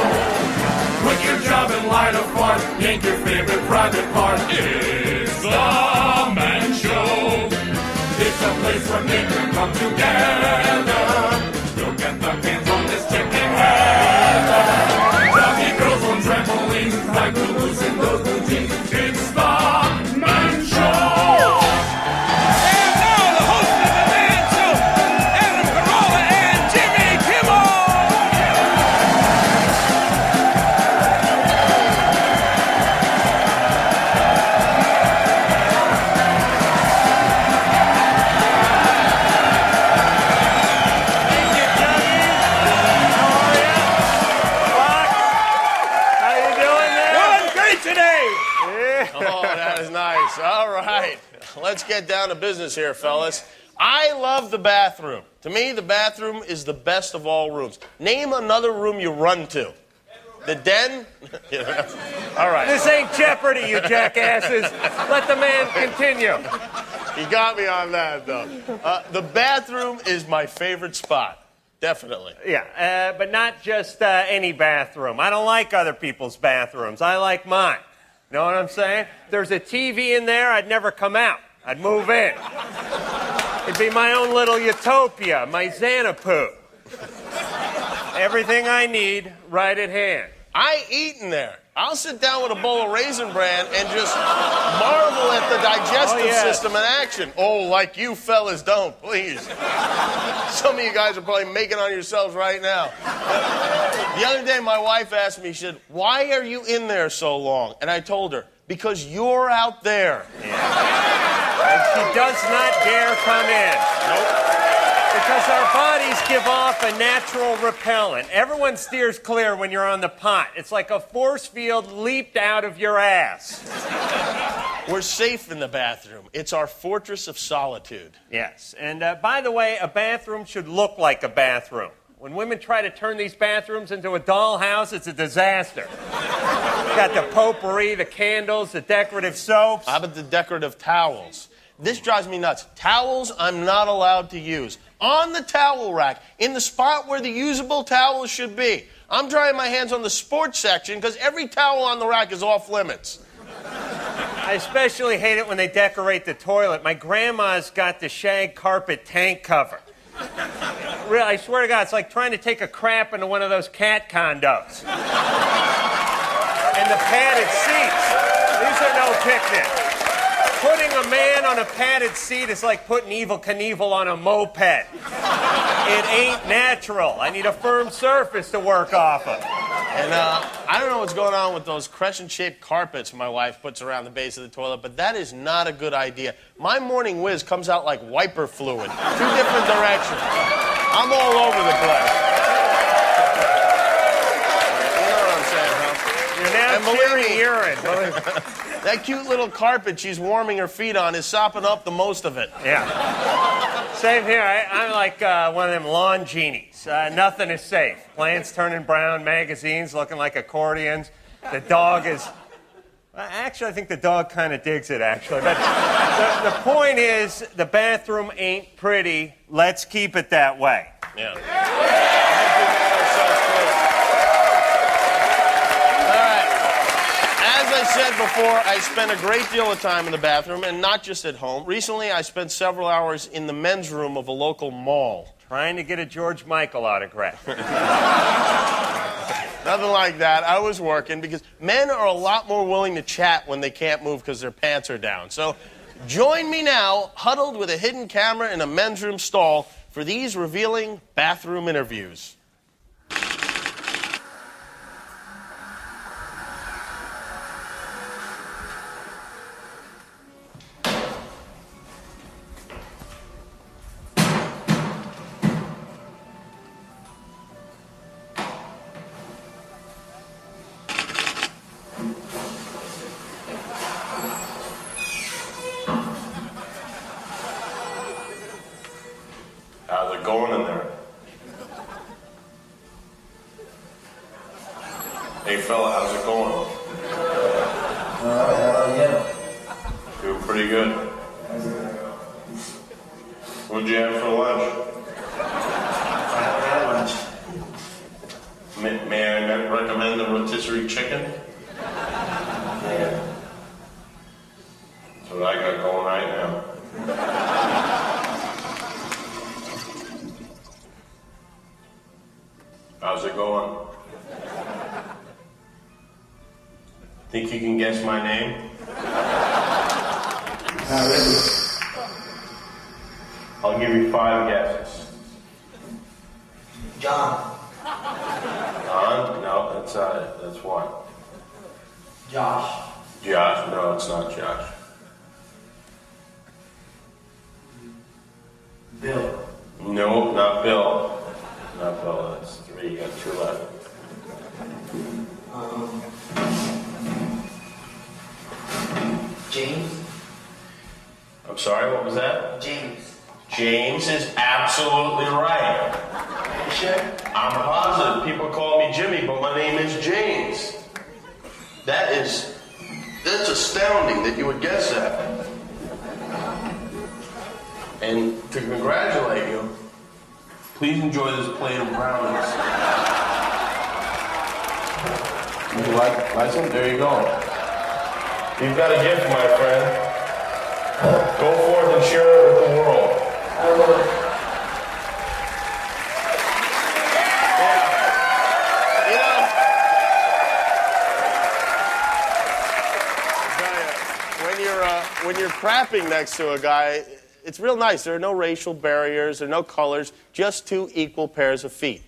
Speaker 6: Quit your job and light a fart, yank your favorite private part. It's the Man Show. It's a place where men can come together. Look at the hands on this chicken head. Doggy girls on trampolines, like the loose in those blue jeans. It's the Man Show. And now the host of the Man Show, Adam Carolla and Jimmy Kimmel.
Speaker 2: Oh, that is nice. All right. Let's get down to business here, fellas. I love the bathroom. To me, the bathroom is the best of all rooms. Name another room you run to. The den? All right.
Speaker 18: This ain't Jeopardy, you jackasses. Let the man continue.
Speaker 2: He got me on that, though. The bathroom is my favorite spot. Definitely.
Speaker 18: Yeah, but not just any bathroom. I don't like other people's bathrooms. I like mine. You know what I'm saying? If there's a TV in there, I'd never come out. I'd move in. It'd be my own little utopia, my Xanapoo. Everything I need, right at hand.
Speaker 2: I eat in there. I'll sit down with a bowl of Raisin Bran and just marvel at the digestive system in action. Oh, like you fellas don't, please. Some of you guys are probably making on yourselves right now. The other day, my wife asked me, she said, "Why are you in there so long?" And I told her, "Because you're out there."
Speaker 18: And she does not dare come in.
Speaker 2: Nope.
Speaker 18: Because our bodies give off a natural repellent. Everyone steers clear when you're on the pot. It's like a force field leaped out of your ass.
Speaker 2: We're safe in the bathroom. It's our fortress of solitude.
Speaker 18: Yes. And by the way, a bathroom should look like a bathroom. When women try to turn these bathrooms into a dollhouse, it's a disaster. Got the potpourri, the candles, the decorative soaps.
Speaker 2: How about the decorative towels? This drives me nuts. Towels I'm not allowed to use. On the towel rack, in the spot where the usable towels should be. I'm drying my hands on the sports section because every towel on the rack is off limits.
Speaker 18: I especially hate it when they decorate the toilet. My grandma's got the shag carpet tank cover. Really, I swear to God, it's like trying to take a crap into one of those cat condos. And the padded seats. These are no picnic. Putting a man on a padded seat is like putting Evel Knievel on a moped. It ain't natural. I need a firm surface to work off of.
Speaker 2: And I don't know what's going on with those crescent-shaped carpets my wife puts around the base of the toilet, but that is not a good idea. My morning whiz comes out like wiper fluid. 2 different directions. I'm all over the place. You know what I'm saying, huh?
Speaker 18: You're now cheering urine.
Speaker 2: That cute little carpet she's warming her feet on is sopping up the most of it.
Speaker 18: Yeah. Same here. I'm like one of them lawn genies. Nothing is safe. Plants turning brown, magazines looking like accordions. The dog is... Actually, I think the dog kind of digs it, actually. But the point is, the bathroom ain't pretty. Let's keep it that way.
Speaker 2: Yeah. As I said before, I spend a great deal of time in the bathroom, and not just at home. Recently, I spent several hours in the men's room of a local mall.
Speaker 18: Trying to get a George Michael autograph.
Speaker 2: Nothing like that. I was working because men are a lot more willing to chat when they can't move because their pants are down. So join me now, huddled with a hidden camera in a men's room stall for these revealing bathroom interviews. How's it going in there? Hey fella, how's it going?
Speaker 9: How are you?
Speaker 2: What'd you have for lunch?
Speaker 20: I haven't had lunch.
Speaker 2: May I recommend the rotisserie chicken?
Speaker 20: Yeah.
Speaker 2: That's what I got going right now. How's it going? Think you can guess my name?
Speaker 20: Not really.
Speaker 2: I'll give you 5 guesses.
Speaker 20: John.
Speaker 2: Don? No, that's not it. That's one.
Speaker 20: Josh.
Speaker 2: Josh? No, it's not Josh.
Speaker 20: Bill.
Speaker 2: No, not Bill. Not Bill. That's 3. You got 2 left.
Speaker 20: James.
Speaker 2: I'm sorry, what was that?
Speaker 20: James.
Speaker 2: James is absolutely right.
Speaker 20: You sure?
Speaker 2: I'm positive. People call me Jimmy, but my name is James. That's astounding that you would guess that. And to congratulate you, please enjoy this plate of brownies. Would you like some? There you go. You've got a gift, my friend. Go forth and share it with the world.
Speaker 20: I will.
Speaker 2: When you're crapping next to a guy, it's real nice. There are no racial barriers, there are no colors, just 2 equal pairs of feet.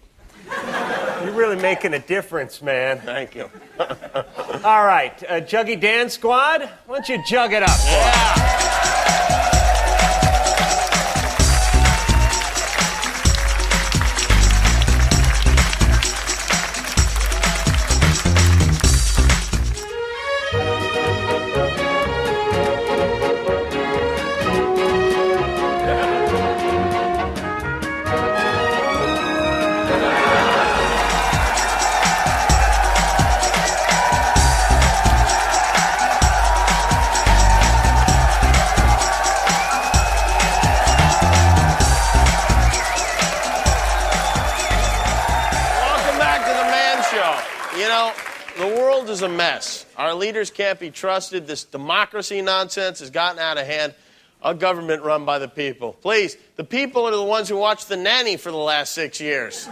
Speaker 18: You're really making a difference, man.
Speaker 2: Thank you.
Speaker 18: All right, Juggy Dan Squad, why don't you jug it up?
Speaker 2: Is a mess. Our leaders can't be trusted. This democracy nonsense has gotten out of hand. A government run by the people. Please, the people are the ones who watched The Nanny for the last 6 years.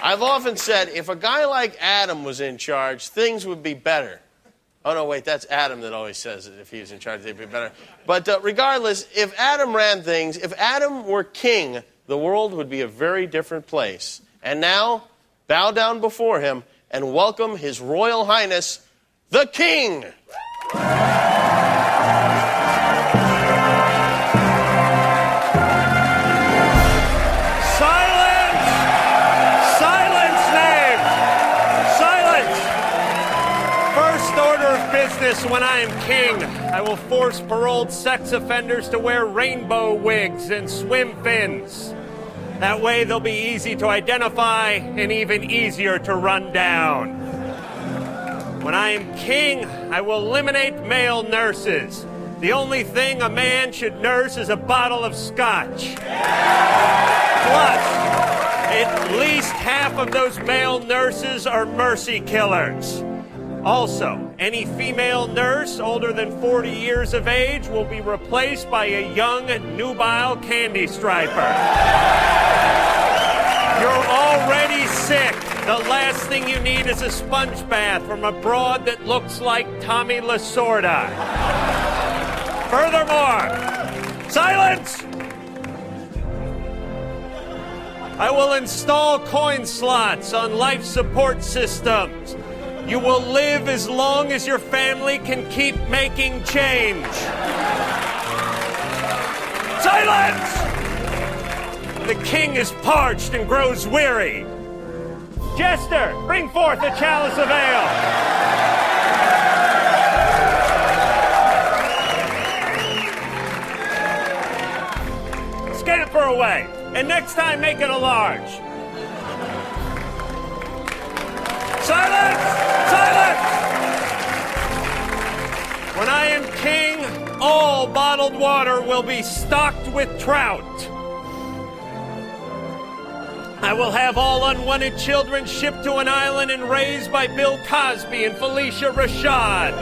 Speaker 2: I've often said, if a guy like Adam was in charge, things would be better. Oh, no, wait, that's Adam that always says it. If he was in charge, they'd be better. But regardless, if Adam ran things, if Adam were king, the world would be a very different place. And now, bow down before him and welcome His Royal Highness, the King.
Speaker 1: Silence! Silence, name! Silence! First order of business when I am king, I will force paroled sex offenders to wear rainbow wigs and swim fins. That way they'll be easy to identify and even easier to run down. When I am king, I will eliminate male nurses. The only thing a man should nurse is a bottle of scotch. Plus, at least half of those male nurses are mercy killers. Also, any female nurse older than 40 years of age will be replaced by a young, nubile candy striper. You're already sick. The last thing you need is a sponge bath from a broad that looks like Tommy Lasorda. Furthermore, silence! I will install coin slots on life support systems. You will live as long as your family can keep making change. Silence! The king is parched and grows weary. Jester, bring forth a chalice of ale. Scamper away, and next time make it a large. Silence! Silence! When I am king, all bottled water will be stocked with trout. I will have all unwanted children shipped to an island and raised by Bill Cosby and Felicia Rashad.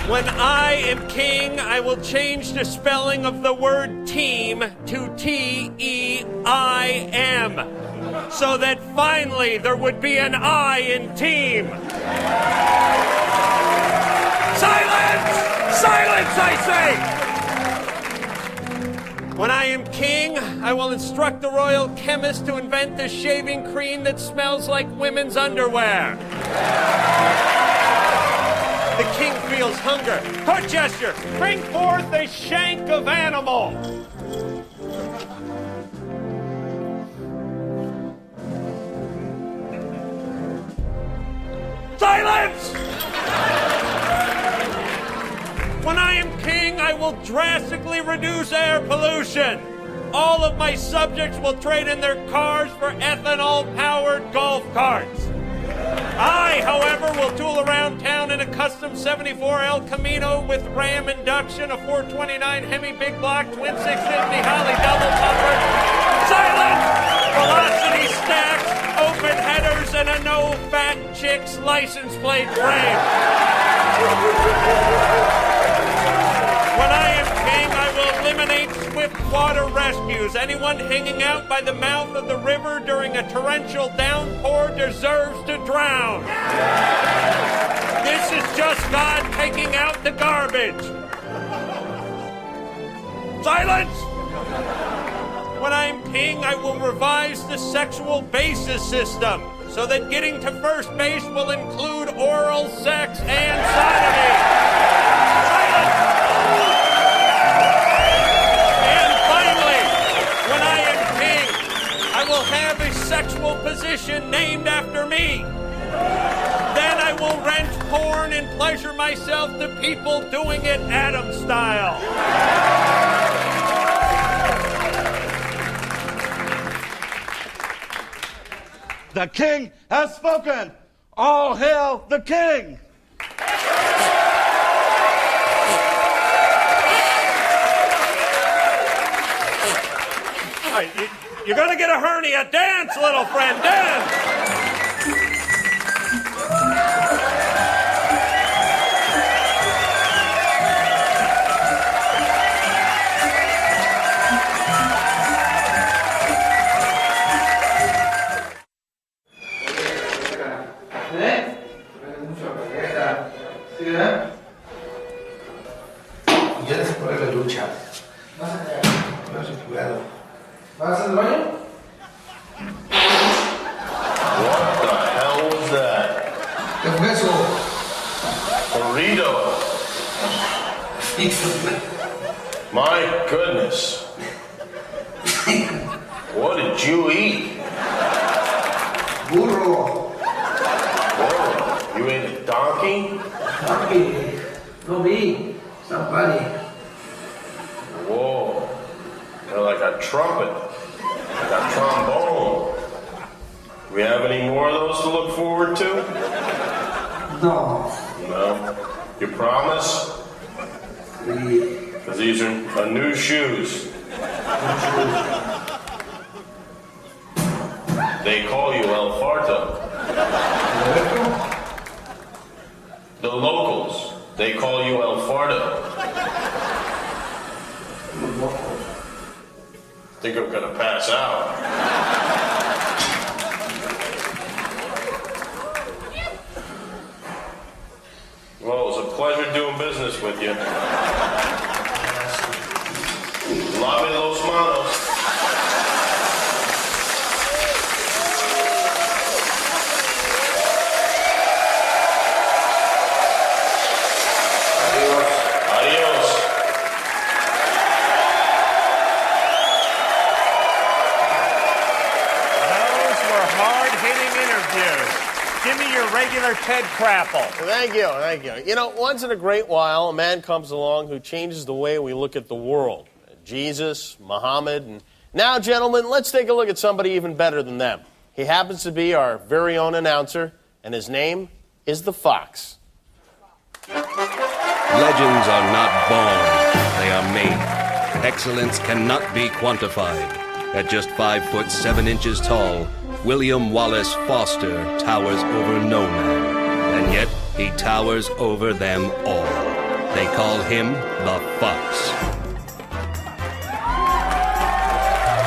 Speaker 1: When I am king, I will change the spelling of the word team to T-E-I-M, so that finally there would be an I in team. Silence! Silence, I say! When I am king, I will instruct the royal chemist to invent the shaving cream that smells like women's underwear. The king feels hunger. Court gesture, bring forth a shank of animal. Silence! When I am king, I will drastically reduce air pollution. All of my subjects will trade in their cars for ethanol-powered golf carts. I, however, will tool around town in a custom 74 El Camino with Ram induction, a 429 Hemi big block, twin 650 Holly double pumper. Silence! Velocity stacks, open headers, and a no fat chick's license plate frame. When I am king, I will eliminate swift water rescues. Anyone hanging out by the mouth of the river during a torrential downpour deserves to drown. This is just God taking out the garbage. Silence! When I'm king, I will revise the sexual basis system so that getting to first base will include oral sex and sodomy. Silence! And finally, when I am king, I will have a sexual position named after me. Then I will rent porn and pleasure myself to people doing it Adam style.
Speaker 6: The king has spoken. All hail the king.
Speaker 1: All right, you're going to get a hernia. Dance, little friend, dance.
Speaker 20: ¿Quieres poner la lucha? No sé cuidado. ¿Vas a hacer el baño?
Speaker 2: What the hell was that?
Speaker 20: ¿Qué fue eso?
Speaker 2: Burrito. My goodness. What did you eat?
Speaker 20: Burro.
Speaker 2: Whoa, you ate a donkey?
Speaker 20: Donkey. No vi. Somebody.
Speaker 2: Whoa. They're like a trumpet. Like a trombone. We have any more of those to look forward to?
Speaker 20: No.
Speaker 2: No? You promise? Because these are new shoes. They call you El Farto. The locals, they call you El Farto. Think I'm gonna pass out. Well, it was a pleasure doing business with you. Lave los manos. Adios.
Speaker 1: Those were hard-hitting interviews. Give me your regular Ted Crapple.
Speaker 2: Thank you, thank you. You know, once in a great while, a man comes along who changes the way we look at the world. Jesus, Muhammad, and now, gentlemen, let's take a look at somebody even better than them. He happens to be our very own announcer, and his name is the Fox.
Speaker 21: Legends are not born, they are made. Excellence cannot be quantified. At just 5 foot 7 inches tall, William Wallace Foster towers over no man, and yet he towers over them all. They call him the Fox.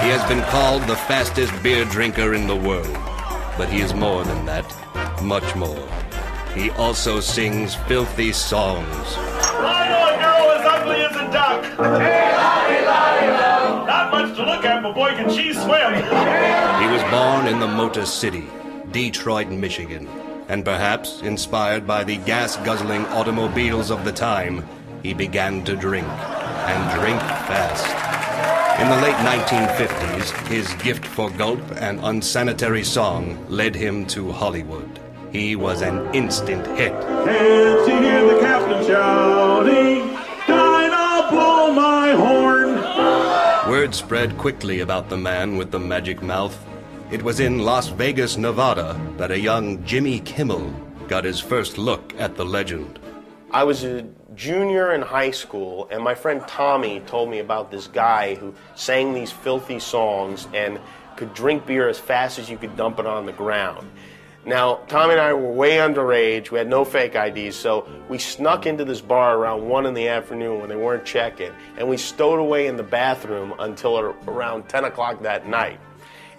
Speaker 21: He has been called the fastest beer drinker in the world, but he is more than that, much more. He also sings filthy songs.
Speaker 6: I know a girl as ugly as a duck. Hey, lolly, lolly, lolly. Not much to look at, but boy, can she swim.
Speaker 21: He was born in the Motor City, Detroit, Michigan, and perhaps inspired by the gas-guzzling automobiles of the time, he began to drink, and drink fast. In the late 1950s, his gift for gulp and unsanitary song led him to Hollywood. He was an instant hit.
Speaker 6: Can't you hear the captain shouting? Dinah, blow my horn.
Speaker 21: Word spread quickly about the man with the magic mouth. It was in Las Vegas, Nevada, that a young Jimmy Kimmel got his first look at the legend.
Speaker 2: I was a junior in high school, and my friend Tommy told me about this guy who sang these filthy songs and could drink beer as fast as you could dump it on the ground. Now, Tommy and I were way underage. We had no fake IDs, so we snuck into this bar around 1 in the afternoon when they weren't checking, and we stowed away in the bathroom until around 10 o'clock that night.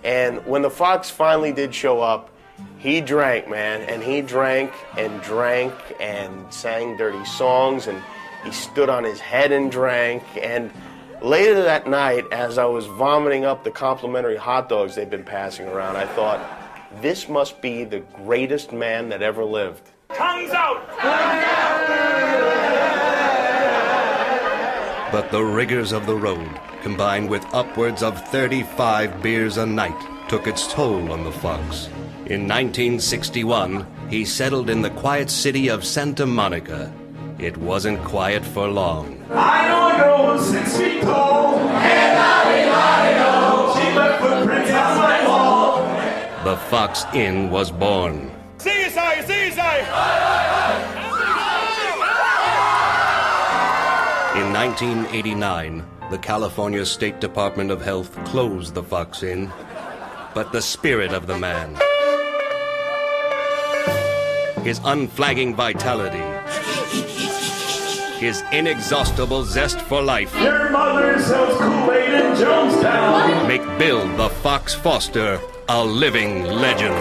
Speaker 2: And when the Fox finally did show up, he drank, man, and he drank and sang dirty songs, and he stood on his head and drank. And later that night, as I was vomiting up the complimentary hot dogs they'd been passing around, I thought, this must be the greatest man that ever lived.
Speaker 6: Tongues out!
Speaker 21: But the rigors of the road, combined with upwards of 35 beers a night, took its toll on the Fox. In 1961, he settled in the quiet city of Santa Monica. It wasn't quiet for long.
Speaker 6: I know a girl who's 6 feet tall. Hey, lolly, lolly, oh. She left footprints on my wall.
Speaker 21: The Fox Inn was born.
Speaker 6: Sing it, sing it, sing it, sing it.
Speaker 21: In 1989, the California State Department of Health closed the Fox Inn. But the spirit of the man, his unflagging vitality, his inexhaustible zest for life,
Speaker 6: Your mother sells Kool-Aid in Jonestown.
Speaker 21: make Bill the Fox Foster a living legend.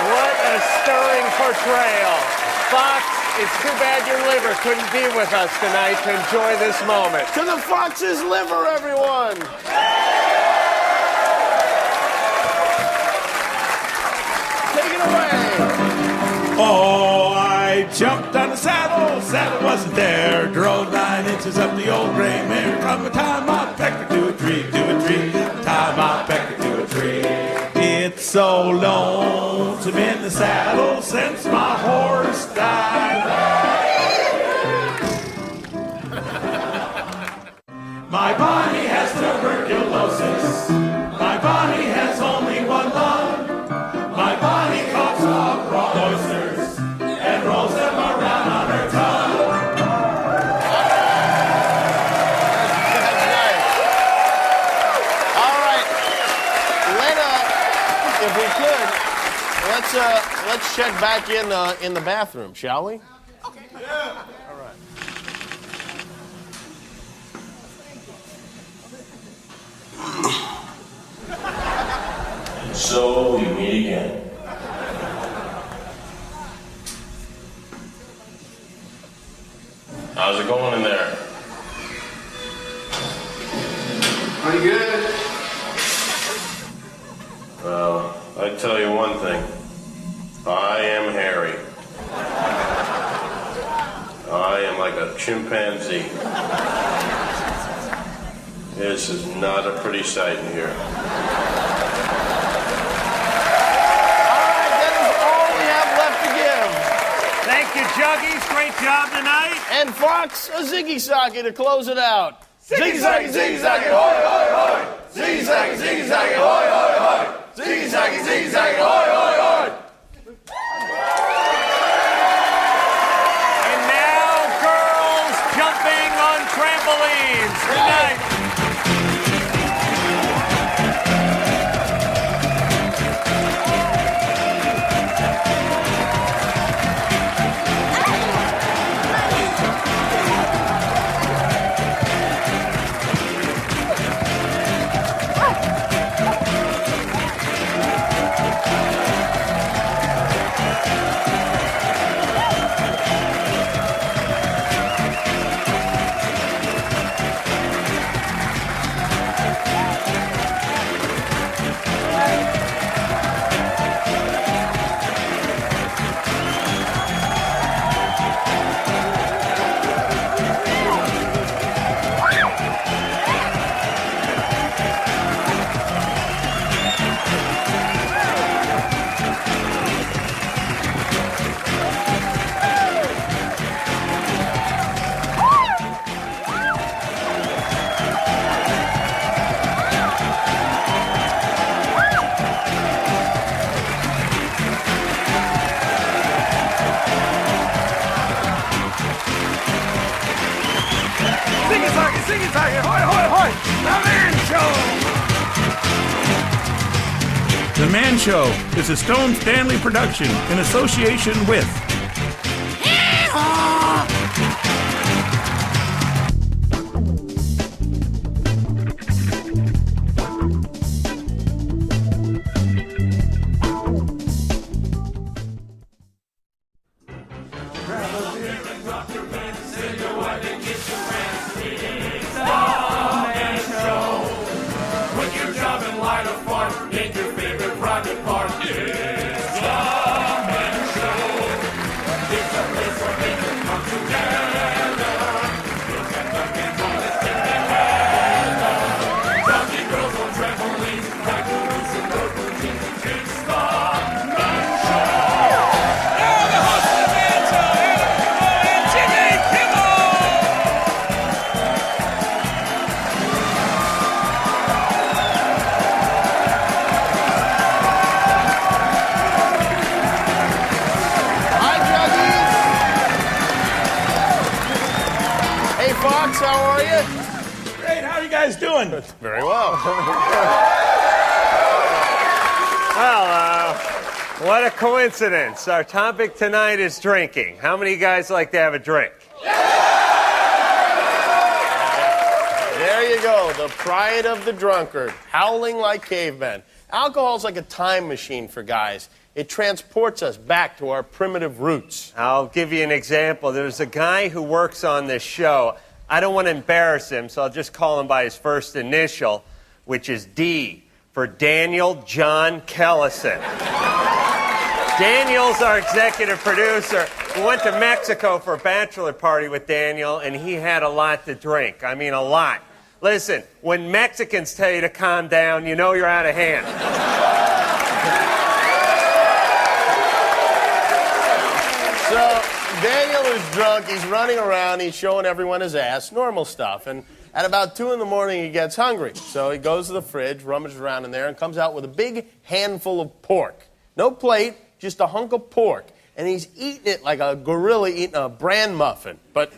Speaker 18: What a stirring portrayal. Fox, it's too bad your liver couldn't be with us tonight to enjoy this moment.
Speaker 2: To the Fox's liver, everyone! Take it away!
Speaker 6: Oh, I jumped on the saddle, saddle wasn't there. Drove 9 inches up the old gray mare. From the time I pecked her to a tree, time I pecked her to a tree. It's so lonesome in the saddle since my horse died. My body has tuberculosis. My body has only one lung. My body coughs up raw oysters and rolls them around on her tongue.
Speaker 2: All right, if we could, let's check back in the bathroom, shall we?
Speaker 6: Okay. Yeah.
Speaker 2: All right.
Speaker 9: So we meet again. How's it going in there?
Speaker 20: Pretty good.
Speaker 9: Well, I tell you one thing. I am hairy. I am like a chimpanzee. This is not a pretty sight in here.
Speaker 2: Thank you, Juggies. Great job tonight. And Fox, a Ziggy Socky to close it out. Ziggy-zaggy, ziggy-zaggy, hoy, hoy, hoy. Ziggy-zaggy, ziggy-zaggy, hoy, hoy, hoy. Ziggy-zaggy, ziggy-zaggy, hoy, hoy, hoy.
Speaker 18: And now, girls jumping on trampolines. Good night.
Speaker 6: Ziggy-zaggy, ziggy-zaggy, hoy, hoy, hoy. The Man Show. The Man Show is a Stone Stanley production in association with...
Speaker 2: Fox, how are you?
Speaker 15: Great, how are you guys doing?
Speaker 2: Very well.
Speaker 18: Well, what a coincidence. Our topic tonight is drinking. How many guys like to have a drink?
Speaker 2: There you go, the pride of the drunkard, howling like cavemen. Alcohol's like a time machine for guys. It transports us back to our primitive roots.
Speaker 18: I'll give you an example. There's a guy who works on this show. I don't want to embarrass him, so I'll just call him by his first initial, which is D, for Daniel John Kellison. Daniel's our executive producer. We went to Mexico for a bachelor party with Daniel, and he had a lot to drink. I mean, a lot. Listen, when Mexicans tell you to calm down, you know you're out of hand.
Speaker 2: So, Daniel is drunk, he's running around, he's showing everyone his ass, normal stuff. And at about 2 in the morning, he gets hungry. So he goes to the fridge, rummages around in there, and comes out with a big handful of pork. No plate, just a hunk of pork. And he's eating it like a gorilla eating a bran muffin. But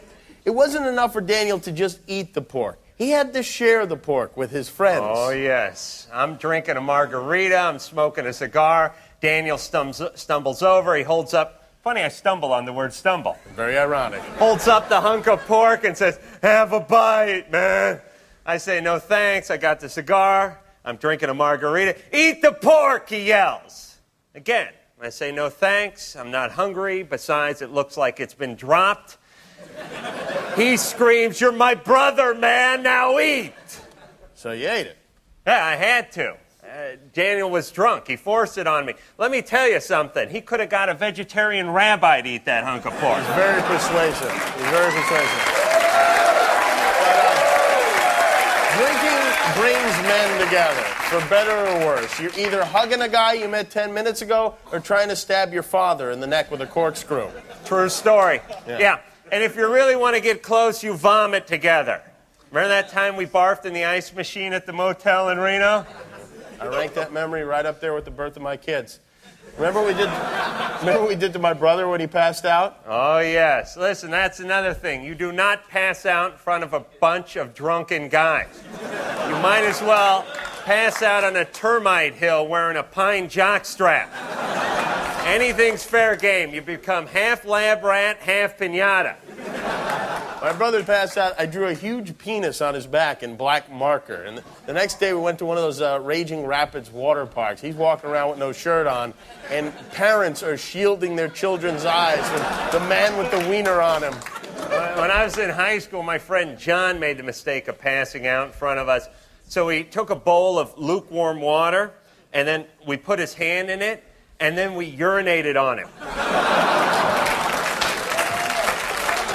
Speaker 2: it wasn't enough for Daniel to just eat the pork. He had to share the pork with his friends.
Speaker 18: Oh, yes. I'm drinking a margarita, I'm smoking a cigar. Daniel stumbles over, he holds up. Funny, I stumble on the word stumble.
Speaker 2: Very ironic.
Speaker 18: Holds up the hunk of pork and says, "Have a bite, man." I say, "No thanks, I got the cigar. I'm drinking a margarita." "Eat the pork," he yells. Again, I say, "No thanks, I'm not hungry. Besides, it looks like it's been dropped." He screams, "You're my brother, man, now eat."
Speaker 2: So you ate it?
Speaker 18: Yeah, I had to. Daniel was drunk. He forced it on me. Let me tell you something. He could have got a vegetarian rabbi to eat that hunk of pork.
Speaker 2: He's very persuasive. He's very persuasive. But, drinking brings men together, for better or worse. You're either hugging a guy you met 10 minutes ago or trying to stab your father in the neck with a corkscrew.
Speaker 18: True story. Yeah. And if you really want to get close, you vomit together. Remember that time we barfed in the ice machine at the motel in Reno?
Speaker 2: I rank that memory right up there with the birth of my kids. Remember what we did to my brother when he passed out?
Speaker 18: Oh, yes. Listen, that's another thing. You do not pass out in front of a bunch of drunken guys. You might as well pass out on a termite hill wearing a pine jockstrap. Anything's fair game. You become half lab rat, half piñata.
Speaker 2: My brother passed out. I drew a huge penis on his back in black marker. And the next day we went to one of those Raging Rapids water parks. He's walking around with no shirt on, and parents are shielding their children's eyes from the man with the wiener on him.
Speaker 18: When I was in high school, my friend John made the mistake of passing out in front of us. So he took a bowl of lukewarm water, and then we put his hand in it, and then we urinated on him.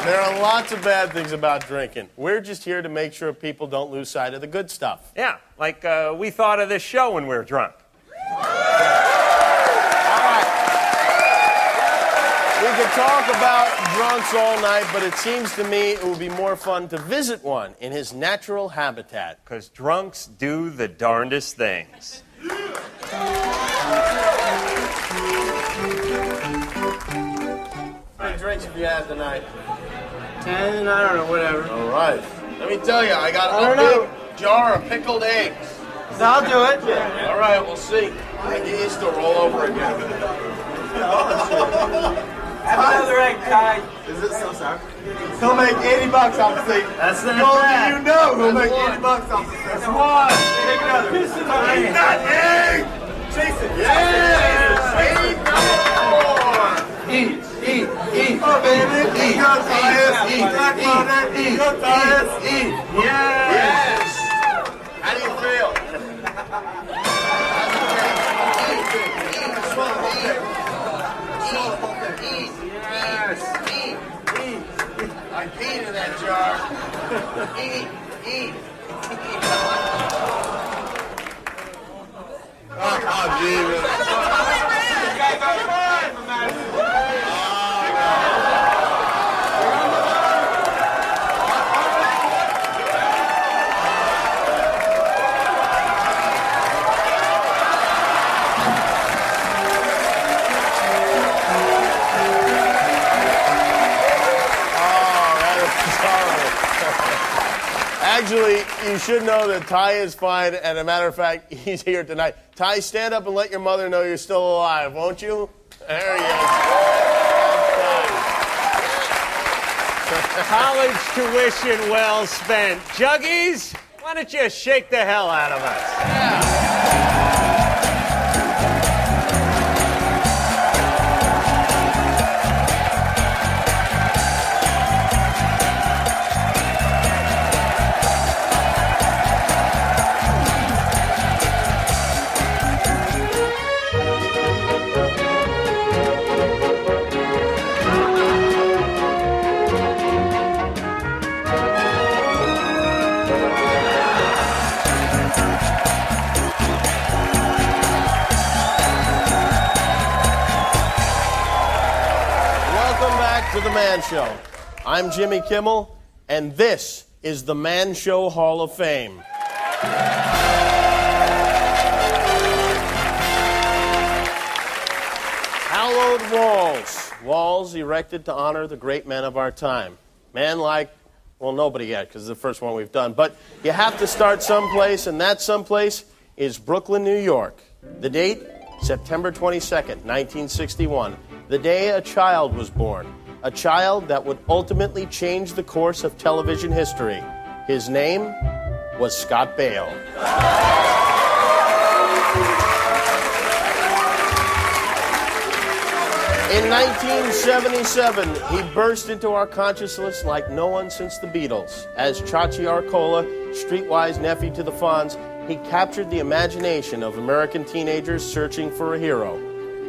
Speaker 2: There are lots of bad things about drinking. We're just here to make sure people don't lose sight of the good stuff.
Speaker 18: Yeah, like we thought of this show when we were drunk.
Speaker 2: All right. We could talk about drunks all night, but it seems to me it would be more fun to visit one in his natural habitat.
Speaker 18: Because drunks do the darndest things.
Speaker 2: How many drinks have you had tonight?
Speaker 3: 10, I don't know, whatever.
Speaker 2: All right. Let me tell you, I got a big jar of pickled eggs.
Speaker 3: So I'll do it.
Speaker 2: All right, we'll see. I get used to roll over again.
Speaker 3: Have another egg, Ty.
Speaker 2: Is it so sorry?
Speaker 3: He'll make $80 off the thing. That's the
Speaker 2: bad.
Speaker 3: You know he'll make $80 off the thing. That's one. Take another. Eat that egg. Jason.
Speaker 2: Yes.
Speaker 3: Eat. Oh, baby. Eat. Go, Tyus. Eat. Go, Tyus. Eat.
Speaker 2: Yes. How do you feel? I peed in that jar. Eat. Oh, Jesus. Actually, you should know that Ty is fine, and as a matter of fact, he's here tonight. Ty, stand up and let your mother know you're still alive, won't you? There he is.
Speaker 18: College tuition well spent. Juggies, why don't you shake the hell out of us?
Speaker 2: Yeah. To The Man Show. I'm Jimmy Kimmel, and this is the Man Show Hall of Fame. Hallowed walls. Walls erected to honor the great men of our time. Man like, well, nobody yet, because it's the first one we've done. But you have to start someplace, and that someplace is Brooklyn, New York. The date, September 22nd, 1961. The day a child was born. A child that would ultimately change the course of television history. His name was Scott Baio. In 1977, he burst into our consciousness like no one since the Beatles. As Chachi Arcola, streetwise nephew to the Fonz, he captured the imagination of American teenagers searching for a hero.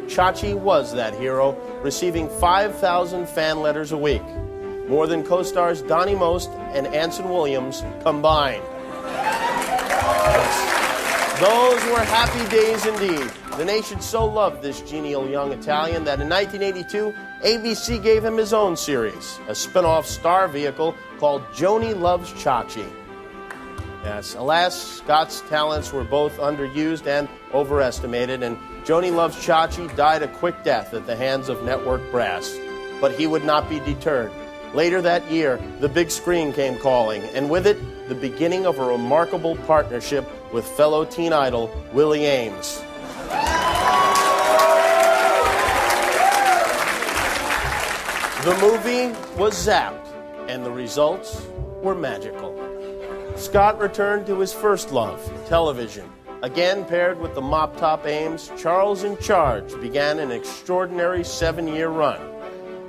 Speaker 2: Chachi was that hero, receiving 5,000 fan letters a week, more than co-stars Donnie Most and Anson Williams combined. Those were happy days indeed. The nation so loved this genial young Italian that in 1982, ABC gave him his own series, a spin-off star vehicle called Joni Loves Chachi. Yes, alas, Scott's talents were both underused and overestimated, and Joni Loves Chachi died a quick death at the hands of network brass. But he would not be deterred. Later that year, the big screen came calling, and with it, the beginning of a remarkable partnership with fellow teen idol Willie Ames. The movie was zapped, and the results were magical. Scott returned to his first love, television. Again paired with the mop-top Ames, Charles in Charge began an extraordinary 7-year run.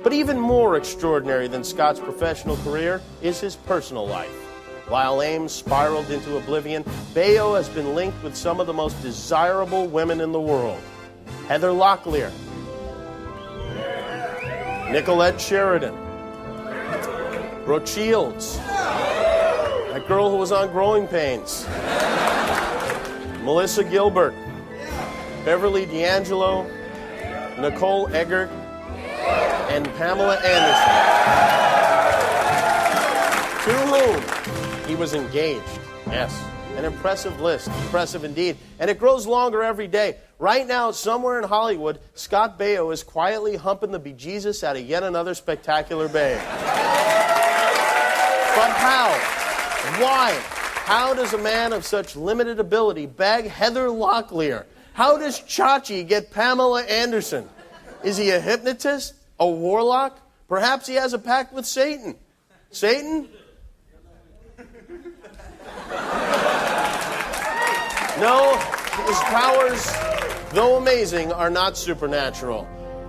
Speaker 2: But even more extraordinary than Scott's professional career is his personal life. While Ames spiraled into oblivion, Baio has been linked with some of the most desirable women in the world. Heather Locklear, Nicolette Sheridan, Brooke Shields, that girl who was on Growing Pains, Melissa Gilbert, Beverly D'Angelo, Nicole Eggert, and Pamela Anderson, to whom he was engaged. Yes, an impressive list, impressive indeed. And it grows longer every day. Right now, somewhere in Hollywood, Scott Baio is quietly humping the bejesus out of yet another spectacular babe. But how? Why? How does a man of such limited ability bag Heather Locklear? How does Chachi get Pamela Anderson? Is he a hypnotist? A warlock? Perhaps he has a pact with Satan. Satan? No, his powers, though amazing, are not supernatural.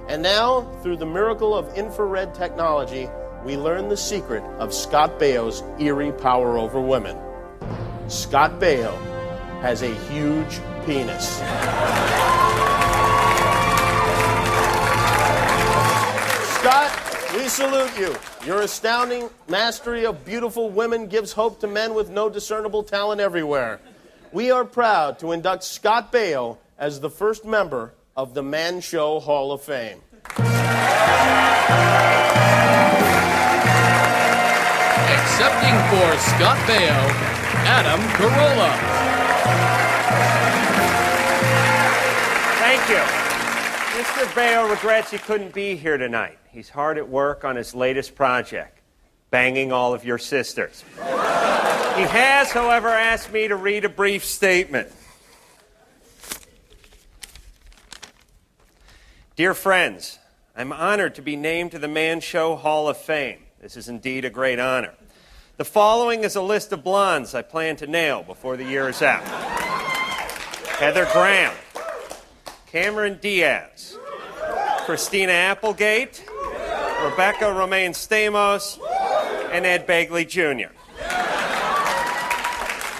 Speaker 2: And now, through the miracle of infrared technology, we learn the secret of Scott Baio's eerie power over women. Scott Baio has a huge penis. Scott, we salute you. Your astounding mastery of beautiful women gives hope to men with no discernible talent everywhere. We are proud to induct Scott Baio as the first member of the Man Show Hall of Fame.
Speaker 4: Accepting for Scott Baio, Adam Carolla.
Speaker 18: Thank you. Mr. Baio regrets he couldn't be here tonight. He's hard at work on his latest project, banging all of your sisters. He has, however, asked me to read a brief statement. Dear friends, I'm honored to be named to the Man Show Hall of Fame. This is indeed a great honor. The following is a list of blondes I plan to nail before the year is out. Heather Graham, Cameron Diaz, Christina Applegate, Rebecca Romaine Stamos, and Ed Begley Jr.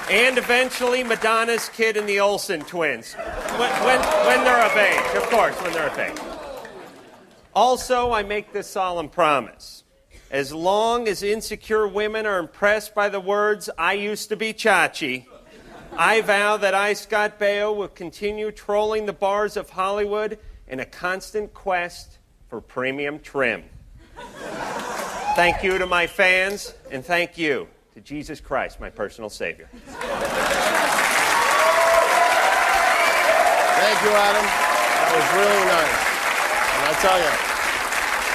Speaker 18: And eventually Madonna's kid and the Olsen twins. When they're of age, of course, when they're of age. Also, I make this solemn promise. As long as insecure women are impressed by the words, "I used to be Chachi," I vow that I, Scott Baio, will continue trolling the bars of Hollywood in a constant quest for premium trim. Thank you to my fans, and thank you to Jesus Christ, my personal Savior.
Speaker 2: Thank you, Adam. That was really nice. And I tell you,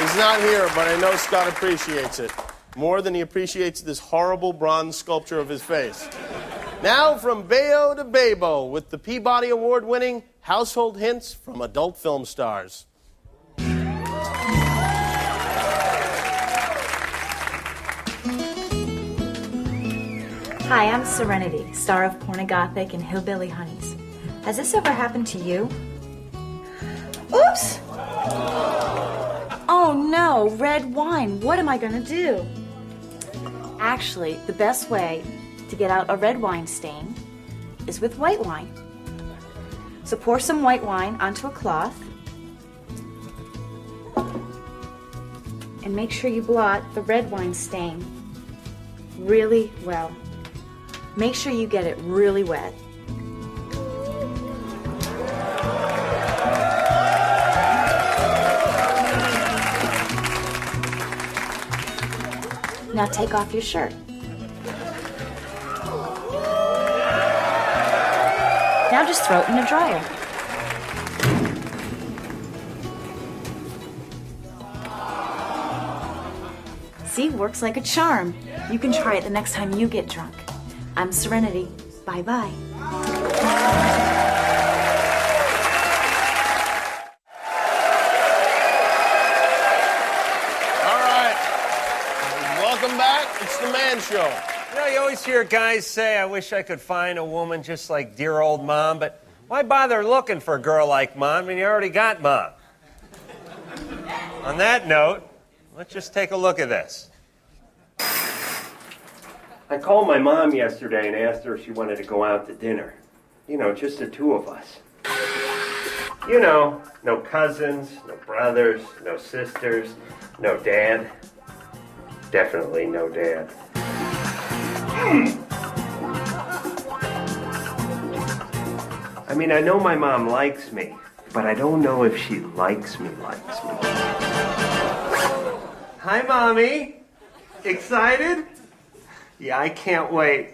Speaker 2: he's not here, but I know Scott appreciates it more than he appreciates this horrible bronze sculpture of his face. Now, from Baio to Babo, with the Peabody Award-winning Household Hints from Adult Film Stars.
Speaker 14: Hi, I'm Serenity, star of Pornogothic and Hillbilly Honeys. Has this ever happened to you? Oops! Oh no, red wine. What am I gonna do? Actually, the best way to get out a red wine stain is with white wine. So pour some white wine onto a cloth and make sure you blot the red wine stain really well. Make sure you get it really wet. Now take off your shirt. Now just throw it in a dryer. See, works like a charm. You can try it the next time you get drunk. I'm Serenity. Bye-bye.
Speaker 2: All right. Welcome back. It's the Man Show.
Speaker 18: You know, you always hear guys say, I wish I could find a woman just like dear old Mom, but why bother looking for a girl like Mom when you already got Mom? On that note, let's just take a look at this. I called my mom yesterday and asked her if she wanted to go out to dinner. You know, just the two of us. You know, no cousins, no brothers, no sisters, no dad. Definitely no dad. I mean, I know my mom likes me, but I don't know if she likes me. Hi, Mommy. Excited? Yeah, I can't wait.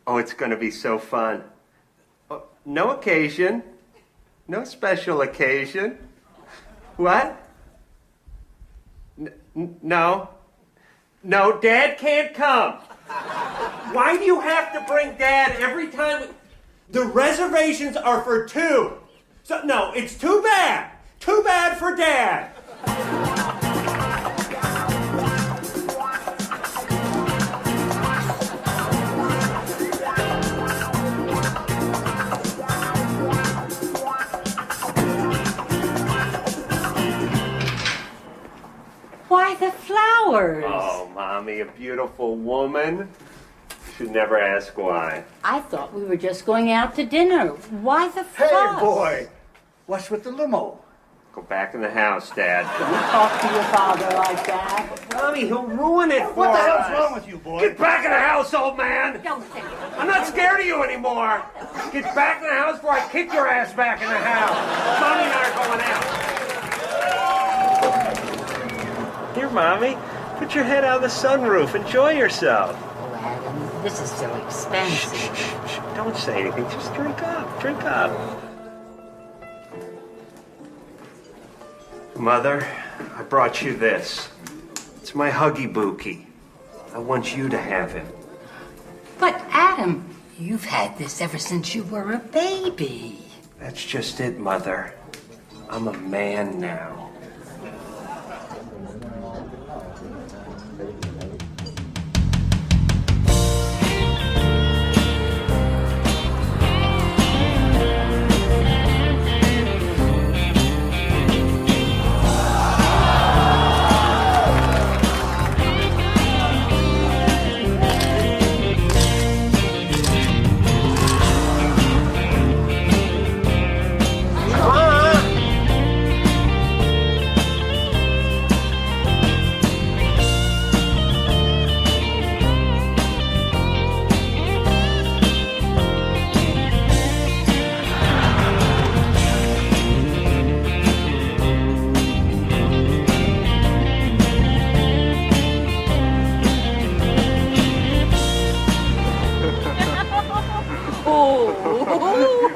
Speaker 18: Oh, it's going to be so fun. Oh, no occasion. No special occasion. What? No. No, Dad can't come. Why do you have to bring Dad every time? The reservations are for two. So, no, it's too bad. Too bad for Dad.
Speaker 22: Why the flowers?
Speaker 18: Oh, Mommy, a beautiful woman. Should never ask why.
Speaker 22: I thought we were just going out to dinner. Why the fuss?
Speaker 3: Hey, boy. What's with the limo?
Speaker 18: Go back in the house, Dad.
Speaker 22: Don't talk to your father like that.
Speaker 18: Mommy, he'll ruin it for
Speaker 3: What the hell's
Speaker 18: us.
Speaker 3: wrong with you, boy?
Speaker 18: Get back in the house, old man.
Speaker 22: Don't say it.
Speaker 18: I'm not scared of you anymore. Get back in the house before I kick your ass back in the house. Mommy and I are going out. Here, Mommy. Put your head out of the sunroof. Enjoy yourself.
Speaker 22: Oh, Adam, this is so expensive.
Speaker 18: Shh. Don't say anything. Just drink up. Drink up. Mother, I brought you this. It's my Huggy Bookie. I want you to have him.
Speaker 22: But, Adam, you've had this ever since you were a baby.
Speaker 18: That's just it, Mother. I'm a man now.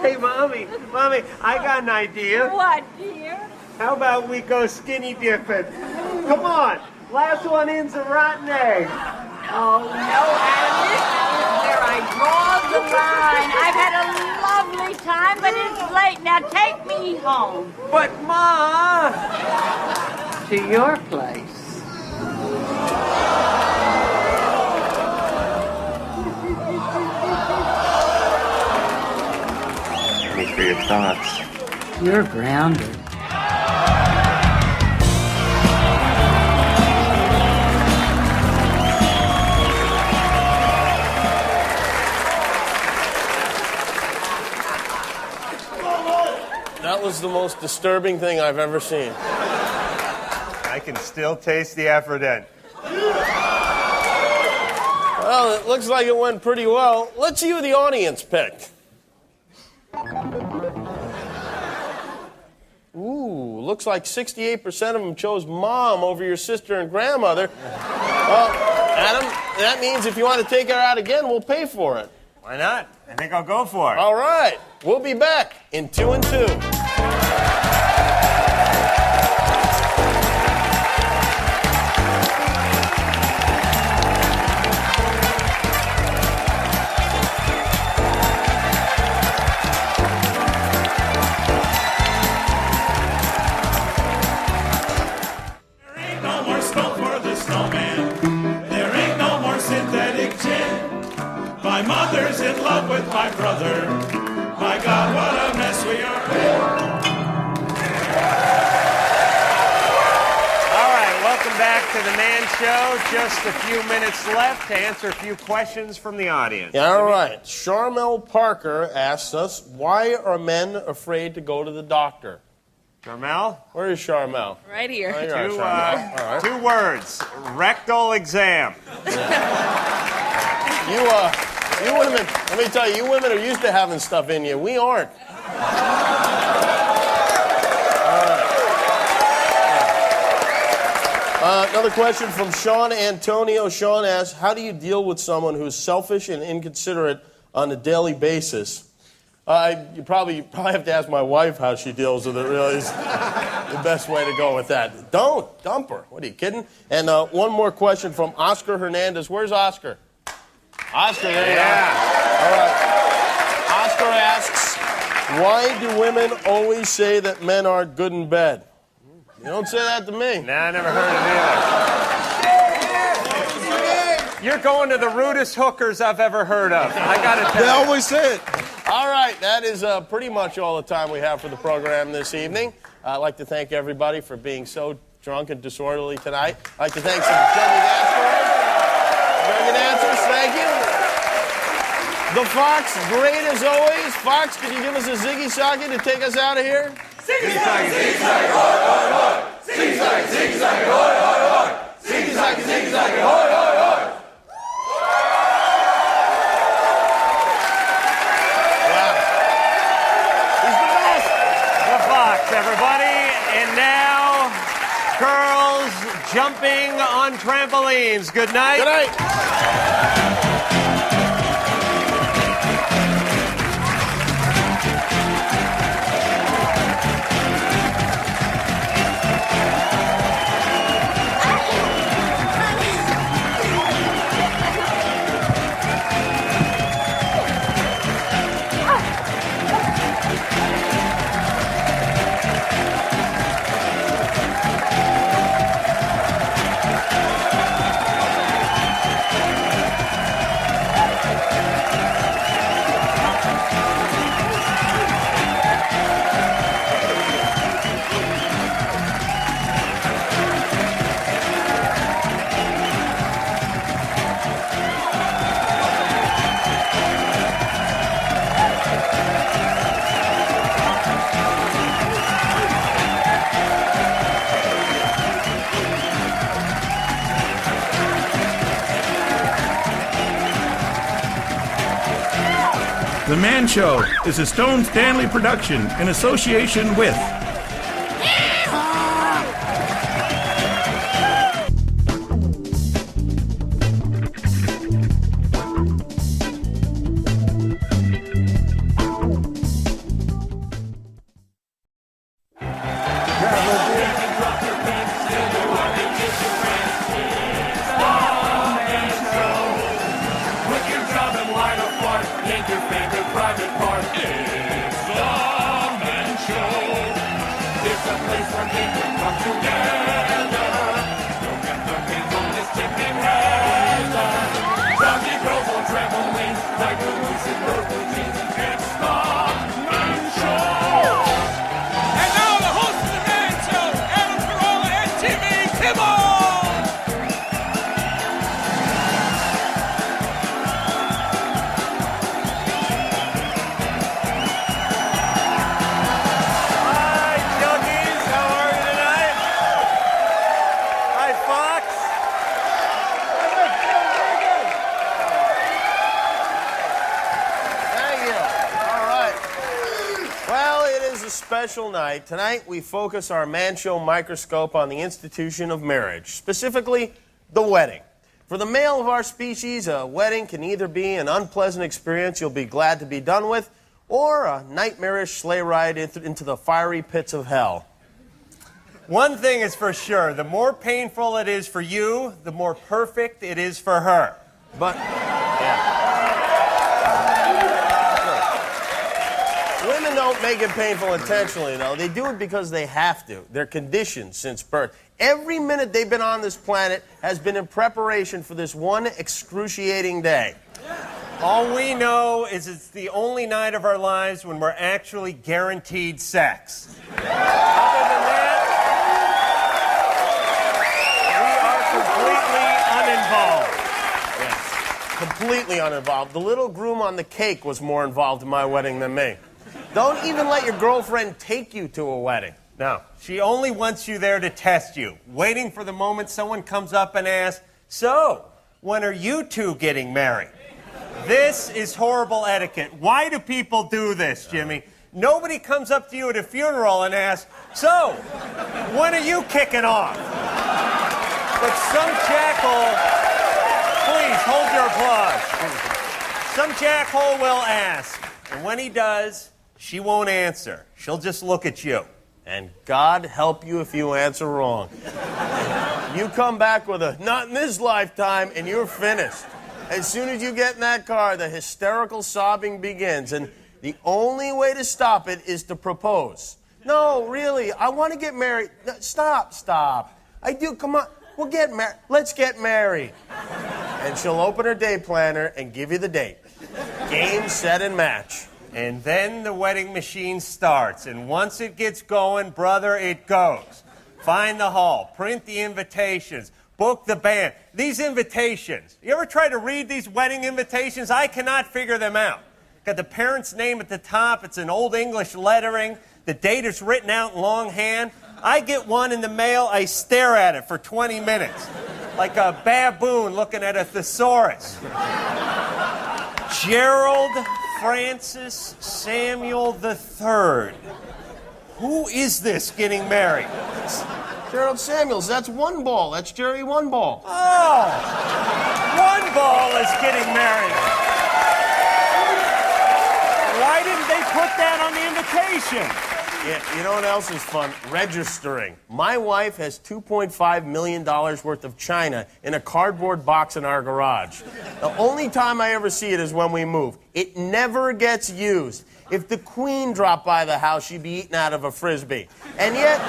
Speaker 18: Hey, Mommy, I got an idea.
Speaker 22: What, dear?
Speaker 18: How about we go skinny dipping? Come on, last one in's a rotten egg.
Speaker 22: Oh, no, Adam, this is where I draw the line. I've had a lovely time, but it's late. Now take me home.
Speaker 18: But, Ma!
Speaker 22: To your place.
Speaker 18: Thanks for your thoughts.
Speaker 22: You're grounded.
Speaker 2: That was the most disturbing thing I've ever seen.
Speaker 18: I can still taste the effort in.
Speaker 2: Well, it looks like it went pretty well. Let's see who the audience picked. Ooh, looks like 68% of them chose Mom over your sister and grandmother. Well, Adam, that means if you want to take her out again, we'll pay for it.
Speaker 18: Why not? I think I'll go for it.
Speaker 2: All right. We'll be back in 2 and 2.
Speaker 15: My mother's in love with my brother. My God, what a mess we are in.
Speaker 18: All right, welcome back to the Man Show. Just a few minutes left to answer a few questions from the audience.
Speaker 2: Yeah, all right. Charmel Parker asks us, why are men afraid to go to the doctor?
Speaker 18: Charmel?
Speaker 2: Where is Charmel?
Speaker 8: Right here.
Speaker 2: Oh, you are, Charmel. All right.
Speaker 18: 2 words. Rectal exam.
Speaker 2: You women, let me tell you, you women are used to having stuff in you. We aren't. Another question from Sean Antonio. Sean asks, how do you deal with someone who's selfish and inconsiderate on a daily basis? You probably have to ask my wife how she deals with it, really, is the best way to go with that. Don't dump her. What are you kidding? And one more question from Oscar Hernandez. Where's Oscar? Oscar, there you are. All right. Oscar asks, why do women always say that men aren't good in bed? You don't say that to me.
Speaker 18: Nah, I never heard it either. You're going to the rudest hookers I've ever heard of. I gotta tell you.
Speaker 2: They always say it. All right, that is pretty much all the time we have for the program this evening. I'd like to thank everybody for being so drunk and disorderly tonight. I'd like to thank some junkie dancers, thank you. The Fox, great as always. Fox, could you give us a ziggy socket to take us out of here?
Speaker 6: Ziggy socket, ziggy socket, hoi, hoi, hoi. Ziggy socket, ziggy socket, hoi, hoi, hoi. Ziggy socket, ziggy socket, hoi, hoi, hoi.
Speaker 2: Wow. He's the best.
Speaker 18: The Fox, everybody. And now, girls jumping on trampolines. Good night.
Speaker 2: Good night.
Speaker 15: The Man Show is a Stone Stanley production in association with
Speaker 2: special night. Tonight, we focus our Man Show microscope on the institution of marriage, specifically the wedding. For the male of our species, a wedding can either be an unpleasant experience you'll be glad to be done with, or a nightmarish sleigh ride into the fiery pits of hell.
Speaker 18: One thing is for sure, the more painful it is for you, the more perfect it is for her.
Speaker 2: But, yeah. Women don't make it painful intentionally, though. They do it because they have to. They're conditioned since birth. Every minute they've been on this planet has been in preparation for this one excruciating day.
Speaker 18: All we know is it's the only night of our lives when we're actually guaranteed sex. Other than that,
Speaker 2: we are completely uninvolved. Yes, completely uninvolved. The little groom on the cake was more involved in my wedding than me. Don't even let your girlfriend take you to a wedding.
Speaker 18: No, she only wants you there to test you, waiting for the moment someone comes up and asks, "So, when are you two getting married?" This is horrible etiquette. Why do people do this, Jimmy? Nobody comes up to you at a funeral and asks, "So, when are you kicking off?" But some jackhole, please hold your applause. Some jackhole will ask, and when he does, she won't answer. She'll just look at you.
Speaker 2: And God help you if you answer wrong. You come back with a "not in this lifetime," and you're finished. As soon as you get in that car, the hysterical sobbing begins, and the only way to stop it is to propose. "No, really, I want to get married." No, stop. "I do, come on, we'll get married. Let's get married." And she'll open her day planner and give you the date. Game, set, and match.
Speaker 18: And then the wedding machine starts, and once it gets going, brother, it goes. Find the hall, print the invitations, book the band. These invitations, you ever try to read these wedding invitations? I cannot figure them out. Got the parent's name at the top, it's in Old English lettering, the date is written out in longhand. I get one in the mail, I stare at it for 20 minutes, like a baboon looking at a thesaurus. Gerald Francis Samuel III. Who is this getting married?
Speaker 2: Gerald Samuels, that's One Ball. That's Jerry One Ball.
Speaker 18: Oh! One Ball is getting married. Why didn't they put that on the invitation?
Speaker 2: Yeah, you know what else is fun? Registering. My wife has $2.5 million worth of china in a cardboard box in our garage. The only time I ever see it is when we move. It never gets used. If the Queen dropped by the house, she'd be eaten out of a Frisbee. And yet,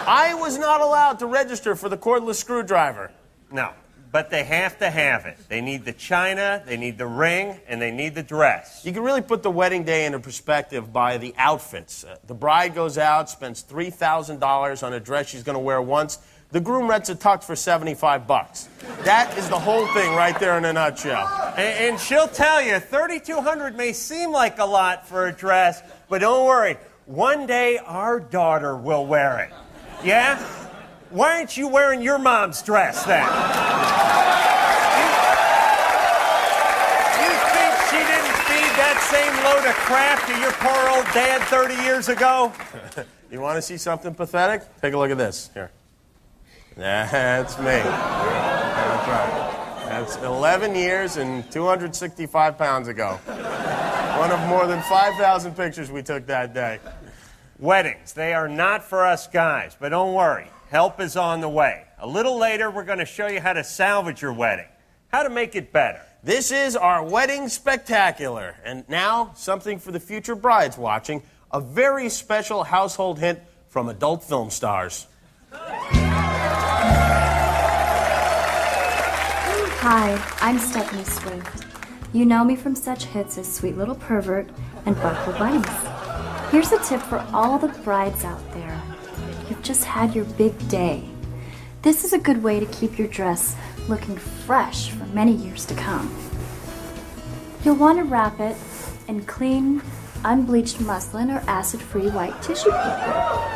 Speaker 2: I was not allowed to register for the cordless screwdriver.
Speaker 18: No, but they have to have it. They need the china, they need the ring, and they need the dress.
Speaker 2: You can really put the wedding day into perspective by the outfits. The bride goes out, spends $3,000 on a dress she's going to wear once. The groom rents a tux for $75. That is the whole thing right there in a nutshell.
Speaker 18: And she'll tell you, $3,200 may seem like a lot for a dress, but don't worry. One day, our daughter will wear it. Yeah? Why aren't you wearing your mom's dress then? You think she didn't feed that same load of crap to your poor old dad 30 years ago?
Speaker 2: You want to see something pathetic? Take a look at this. Here. That's me. That's right. That's 11 years and 265 pounds ago. One of more than 5,000 pictures we took that day.
Speaker 18: Weddings, they are not for us guys, but don't worry. Help is on the way. A little later, we're going to show you how to salvage your wedding, how to make it better.
Speaker 2: This is our wedding spectacular. And now, something for the future brides watching, a very special household hint from adult film stars.
Speaker 8: Hi, I'm Stephanie Swift. You know me from such hits as Sweet Little Pervert and Buckle Bunnies. Here's a tip for all the brides out there. You've just had your big day. This is a good way to keep your dress looking fresh for many years to come. You'll want to wrap it in clean, unbleached muslin or acid-free white tissue paper.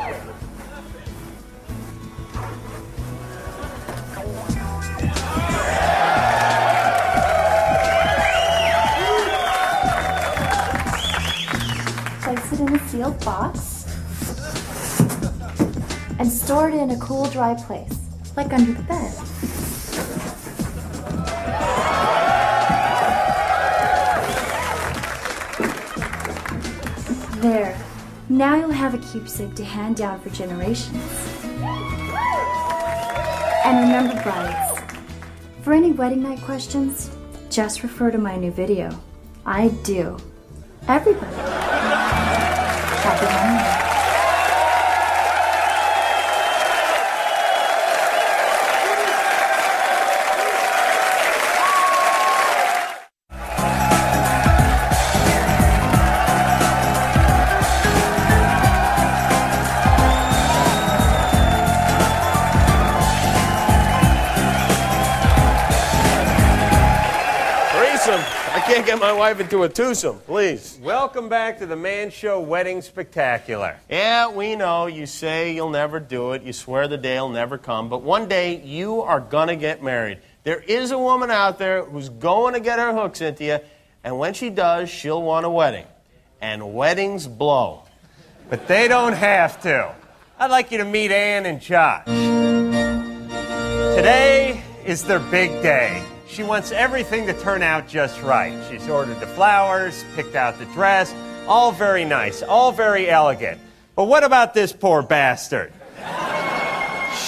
Speaker 8: Place it in a sealed box and store it in a cool, dry place, like under the bed. There. Now you'll have a keepsake to hand down for generations. And remember, brides, for any wedding night questions, just refer to my new video. I do. Everybody. Happy honeymoon.
Speaker 2: I can't get my wife into a twosome, please.
Speaker 18: Welcome back to the Man Show Wedding Spectacular.
Speaker 2: Yeah, we know. You say you'll never do it. You swear the day will never come. But one day, you are going to get married. There is a woman out there who's going to get her hooks into you, and when she does, she'll want a wedding. And weddings blow.
Speaker 18: But they don't have to. I'd like you to meet Ann and Josh. Today is their big day. She wants everything to turn out just right. She's ordered the flowers, picked out the dress, all very nice, all very elegant. But what about this poor bastard?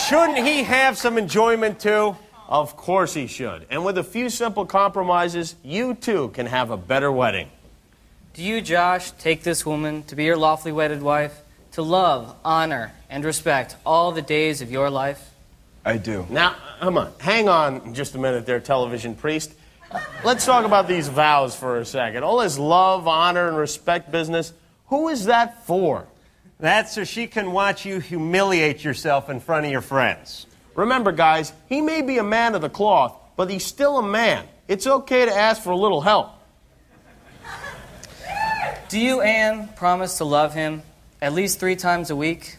Speaker 18: Shouldn't he have some enjoyment too?
Speaker 2: Of course he should. And with a few simple compromises, you too can have a better wedding.
Speaker 11: Do you, Josh, take this woman to be your lawfully wedded wife, to love, honor, and respect all the days of your life?
Speaker 12: I do.
Speaker 2: Now, come on. Hang on just a minute there, television priest. Let's talk about these vows for a second. All this love, honor, and respect business, who is that for?
Speaker 18: That's so she can watch you humiliate yourself in front of your friends.
Speaker 2: Remember, guys, he may be a man of the cloth, but he's still a man. It's okay to ask for a little help.
Speaker 11: Do you, Anne, promise to love him at least 3 times a week?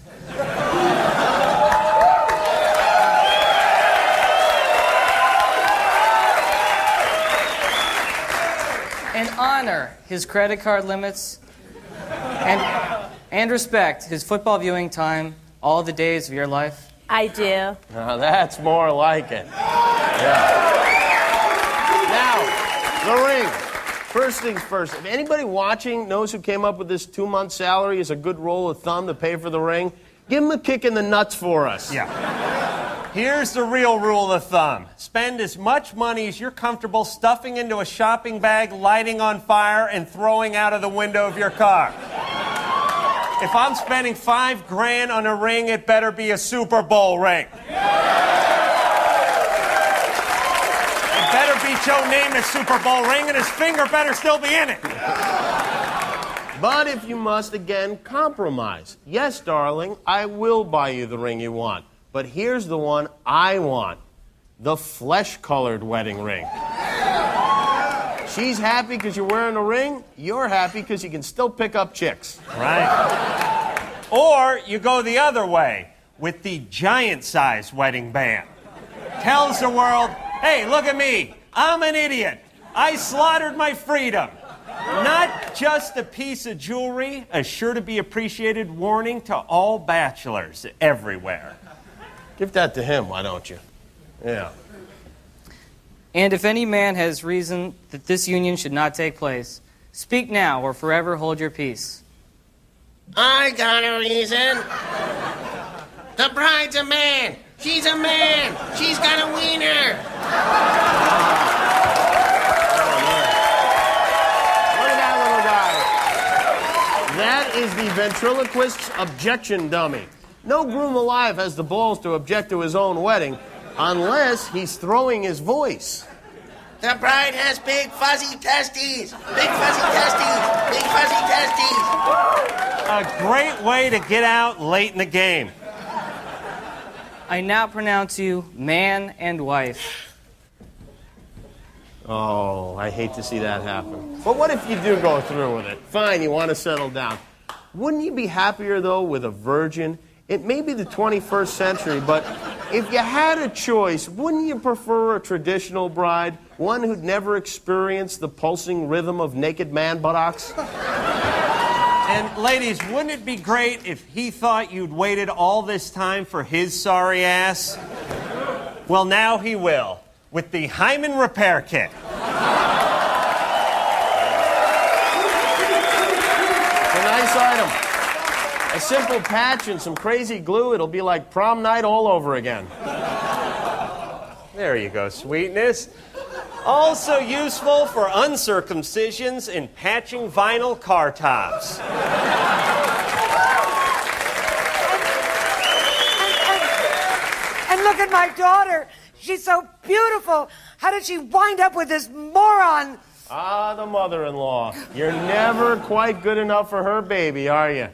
Speaker 11: And honor his credit card limits and respect his football viewing time all the days of your life?
Speaker 22: I do.
Speaker 2: Now, that's more like it. Yeah. Now, the ring. First things first. If anybody watching knows who came up with this 2-month salary as a good rule of thumb to pay for the ring, give him a kick in the nuts for us.
Speaker 18: Yeah. Here's the real rule of thumb. Spend as much money as you're comfortable stuffing into a shopping bag, lighting on fire, and throwing out of the window of your car. If I'm spending $5 grand on a ring, it better be a Super Bowl ring. It better be Joe Namath's Super Bowl ring, and his finger better still be in it.
Speaker 2: But if you must, again, compromise. Yes, darling, I will buy you the ring you want. But here's the one I want. The flesh-colored wedding ring. She's happy because you're wearing a ring. You're happy because you can still pick up chicks.
Speaker 18: Right. Or you go the other way with the giant-sized wedding band. Tells the world, hey, look at me. I'm an idiot. I slaughtered my freedom. Not just a piece of jewelry, a sure-to-be-appreciated warning to all bachelors everywhere.
Speaker 2: Give that to him, why don't you? Yeah.
Speaker 11: And if any man has reason that this union should not take place, speak now or forever hold your peace.
Speaker 13: I got a reason. The bride's a man. She's a man. She's got a wiener.
Speaker 2: Look at that little guy. That is the ventriloquist's objection dummy. No groom alive has the balls to object to his own wedding unless he's throwing his voice.
Speaker 13: The bride has big fuzzy testes. Big fuzzy testes. Big fuzzy testes.
Speaker 18: A great way to get out late in the game.
Speaker 11: I now pronounce you man and wife.
Speaker 2: Oh, I hate to see that happen. But what if you do go through with it? Fine, you want to settle down. Wouldn't you be happier, though, with a virgin? It may be the 21st century, but if you had a choice, wouldn't you prefer a traditional bride? One who'd never experienced the pulsing rhythm of naked man buttocks?
Speaker 18: And ladies, wouldn't it be great if he thought you'd waited all this time for his sorry ass? Well, now he will, with the Hyman Repair Kit.
Speaker 2: It's a nice A simple patch and some crazy glue, it'll be like prom night all over again.
Speaker 18: There you go, sweetness. Also useful for uncircumcisions in patching vinyl car tops.
Speaker 7: And look at my daughter. She's so beautiful. How did she wind up with this moron?
Speaker 2: Ah, the mother-in-law. You're never quite good enough for her baby, are you?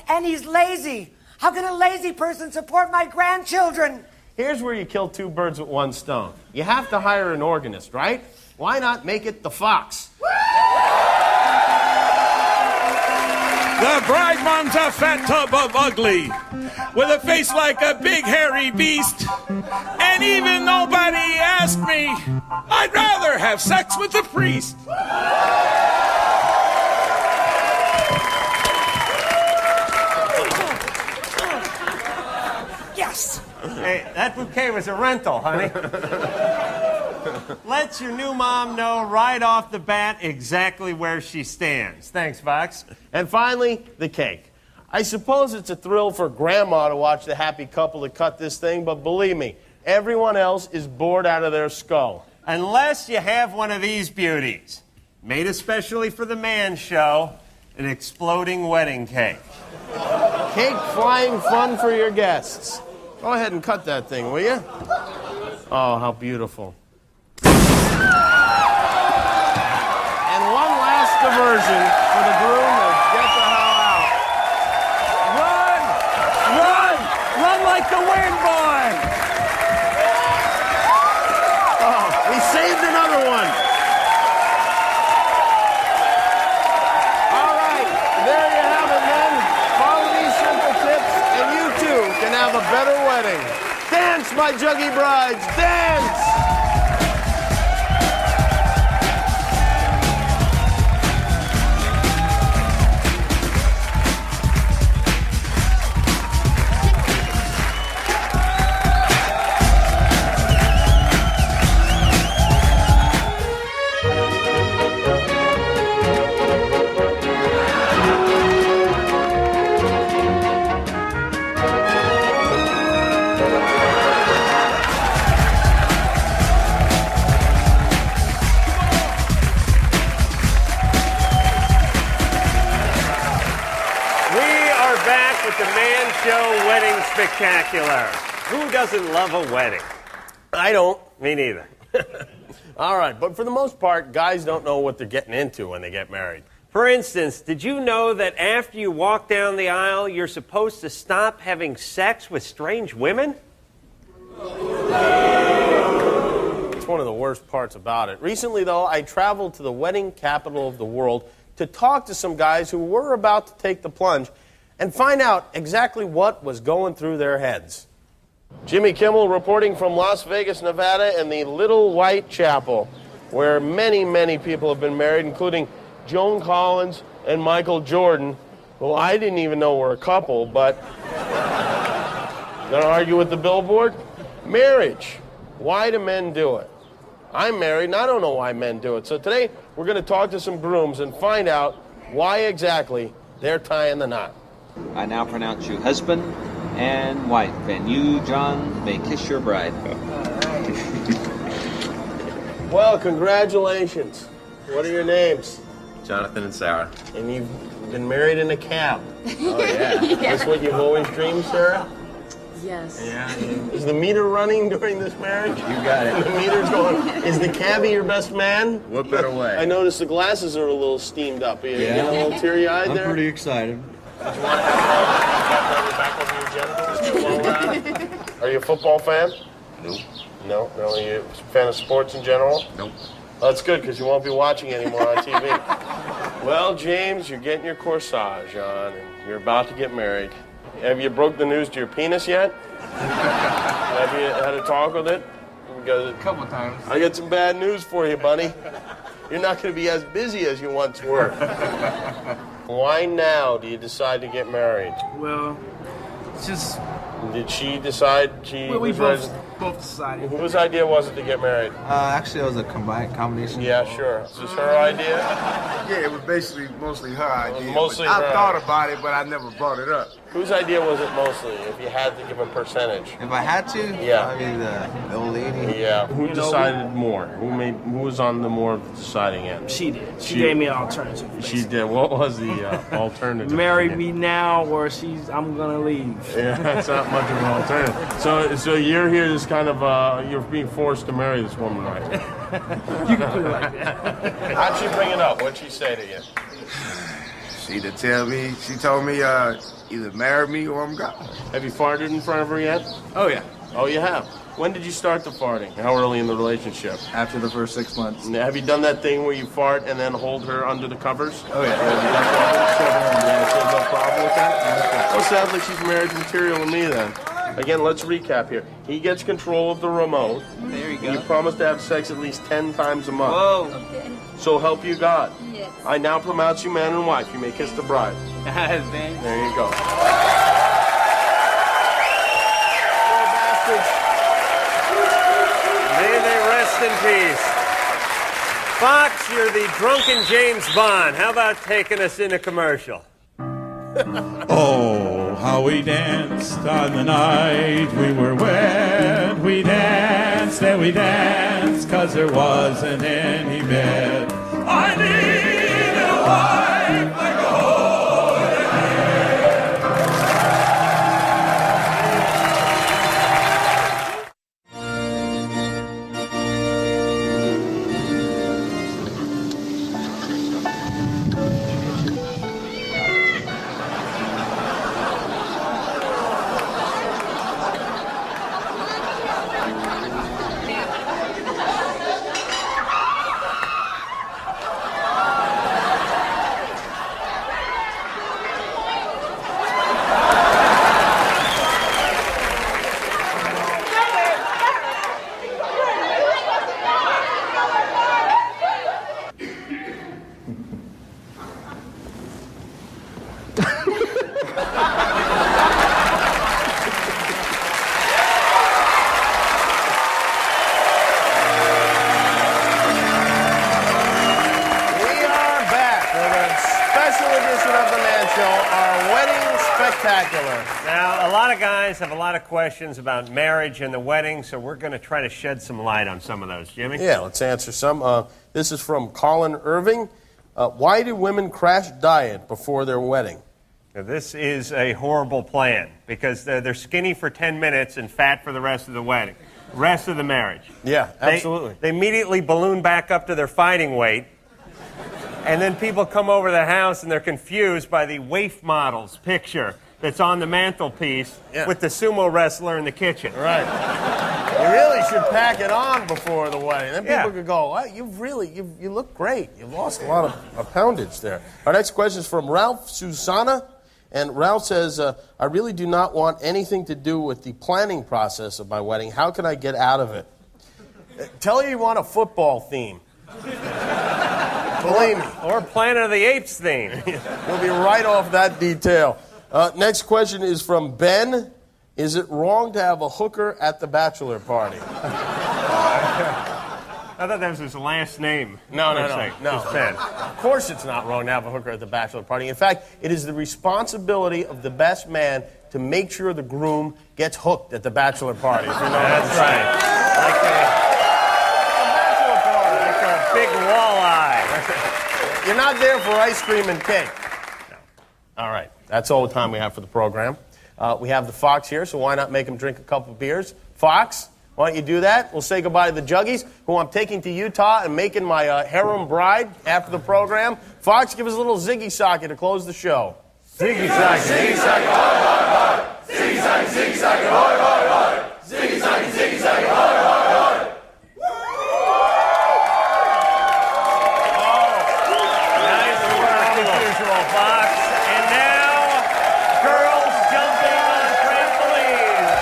Speaker 7: And he's lazy. How can a lazy person support my grandchildren?
Speaker 2: Here's where you kill two birds with one stone. You have to hire an organist, right? Why not make it the Fox?
Speaker 15: The bride mom's a fat tub of ugly, with a face like a big hairy beast. And even nobody asked me, I'd rather have sex with a priest.
Speaker 7: Yes.
Speaker 18: Hey, that bouquet was a rental, honey. Lets your new mom know right off the bat exactly where she stands. Thanks, Vox.
Speaker 2: And finally, the cake. I suppose it's a thrill for Grandma to watch the happy couple that cut this thing, but believe me, everyone else is bored out of their skull.
Speaker 18: Unless you have one of these beauties. Made especially for the man show, an exploding wedding cake.
Speaker 2: Cake flying fun for your guests. Go ahead and cut that thing, will you? Oh, how beautiful. And one last diversion for the groom to get the hell out.
Speaker 18: Run! Run! Run like the wind, boy!
Speaker 2: Oh, we saved another one. All right, there you have it, men. Follow these simple tips, and you too can have a better wedding. Dance, my juggy brides, dance!
Speaker 18: With the Man Show Wedding Spectacular. Who doesn't love a wedding?
Speaker 2: I don't.
Speaker 18: Me neither.
Speaker 2: All right, but for the most part, guys don't know what they're getting into when they get married.
Speaker 18: For instance, did you know that after you walk down the aisle, you're supposed to stop having sex with strange women?
Speaker 2: It's one of the worst parts about it. Recently, though, I traveled to the wedding capital of the world to talk to some guys who were about to take the plunge and find out exactly what was going through their heads. Jimmy Kimmel reporting from Las Vegas, Nevada, and the Little White Chapel, where many, many people have been married, including Joan Collins and Michael Jordan, who I didn't even know were a couple, but gonna argue with the billboard? Marriage. Why do men do it? I'm married, and I don't know why men do it. So today, we're gonna talk to some grooms and find out why exactly they're tying the knot.
Speaker 17: I now pronounce you husband and wife, and you, John, may kiss your bride.
Speaker 2: Well, congratulations. What are your names?
Speaker 23: Jonathan and Sarah.
Speaker 2: And you've been married in a cab.
Speaker 23: Oh, yeah.
Speaker 2: Is this what you've always dreamed, Sarah?
Speaker 23: Yes.
Speaker 2: Yeah. Is the meter running during this marriage?
Speaker 23: You got it.
Speaker 2: The meter's going. Is the cabbie your best man?
Speaker 23: What better way?
Speaker 2: I noticed the glasses are a little steamed up. You getting a little teary-eyed there?
Speaker 23: I'm pretty excited.
Speaker 2: Are you a football fan?
Speaker 23: Nope.
Speaker 2: No? Are you a fan of sports in general?
Speaker 23: Nope.
Speaker 2: Well, that's good, because you won't be watching anymore on TV. Well, James, you're getting your corsage on, and you're about to get married. Have you broke the news to your penis yet? Have you had a talk with it? Because
Speaker 23: A couple times.
Speaker 2: I got some bad news for you, buddy. You're not going to be as busy as you once were. Why now do you decide to get married?
Speaker 24: Well, it's just
Speaker 2: Did she decide
Speaker 23: We both decided.
Speaker 2: Whose idea was it to get married?
Speaker 23: Actually, it was a combination.
Speaker 2: Yeah, sure. Is this her idea?
Speaker 20: Yeah, it was basically mostly her idea.
Speaker 2: Mostly
Speaker 20: I
Speaker 2: her.
Speaker 20: thought about it, but I never brought it up.
Speaker 2: Whose idea was it mostly, if you had to give a percentage?
Speaker 23: If I had to,
Speaker 2: Yeah.
Speaker 23: I mean the old lady.
Speaker 2: Yeah. Who decided more? Who was on the more deciding end?
Speaker 5: She did. She gave me an alternative.
Speaker 2: She did. What was the alternative?
Speaker 5: Marry me now, or I'm gonna leave.
Speaker 2: Yeah, that's not much of an alternative. So you're here, just kind of you're being forced to marry this woman, right?
Speaker 5: You can put it like that.
Speaker 2: How'd she bring it up? What'd she say to you?
Speaker 20: She told me either marry me or I'm gone.
Speaker 2: Have you farted in front of her yet?
Speaker 23: Oh yeah.
Speaker 2: Oh, you have. When did you start the farting? How early in the relationship?
Speaker 23: After the first 6 months.
Speaker 2: Have you done that thing where you fart and then hold her under the covers?
Speaker 23: Oh yeah.
Speaker 2: No problem with that? Well, sounds like she's marriage material to me then. Again, let's recap here. He gets control of the remote.
Speaker 23: There you go.
Speaker 2: You promise to have sex at least 10 times a month.
Speaker 23: Whoa.
Speaker 2: Okay. So help you God.
Speaker 23: Yes.
Speaker 2: I now pronounce you man and wife. You may kiss the bride. There you go.
Speaker 18: May they rest in peace. Fox, you're the drunken James Bond. How about taking us in a commercial?
Speaker 15: Oh, how we danced on the night we were wed. We danced and we danced, 'cause there wasn't any bed. I needed a wife like a holy man.
Speaker 18: Now, a lot of guys have a lot of questions about marriage and the wedding, so we're going to try to shed some light on some of those. Jimmy?
Speaker 2: Yeah, let's answer some. This is from Colin Irving. Why do women crash diet before their wedding?
Speaker 18: Now, this is a horrible plan because they're skinny for 10 minutes and fat for the rest of the wedding, rest of the marriage.
Speaker 2: Yeah, absolutely.
Speaker 18: They immediately balloon back up to their fighting weight, and then people come over to the house and they're confused by the waif model's picture that's on the mantelpiece with the sumo wrestler in the kitchen.
Speaker 2: Right. You really should pack it on before the wedding. Then people could go, wow, you look great. You've lost a lot of poundage there. Our next question is from Ralph Susanna. And Ralph says, I really do not want anything to do with the planning process of my wedding. How can I get out of it? Tell her you want a football theme. Believe me.
Speaker 18: Or Planet of the Apes theme.
Speaker 2: We'll be right off that detail. Next question is from Ben. Is it wrong to have a hooker at the bachelor party?
Speaker 18: I thought that was his last name.
Speaker 2: No.
Speaker 18: Just Ben.
Speaker 2: Of course it's not wrong to have a hooker at the bachelor party. In fact, it is the responsibility of the best man to make sure the groom gets hooked at the bachelor party. If you know
Speaker 18: That's right. Like a big walleye.
Speaker 2: You're not there for ice cream and cake. No. All right. That's all the time we have for the program. We have the Fox here, so why not make him drink a couple beers? Fox, why don't you do that? We'll say goodbye to the Juggies, who I'm taking to Utah and making my harem bride after the program. Fox, give us a little ziggy socket to close the show.
Speaker 18: Ziggy socket.
Speaker 6: Ziggy socket, hoi, hoi, hoi. Ziggy socket, hoi, hoi, hoi. Ziggy socket, hoi, hoi, hoi.
Speaker 18: Nice work, as usual, Fox. And now, girls jumping on trampolines.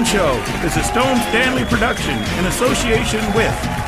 Speaker 15: Show is a Stone Stanley production in association with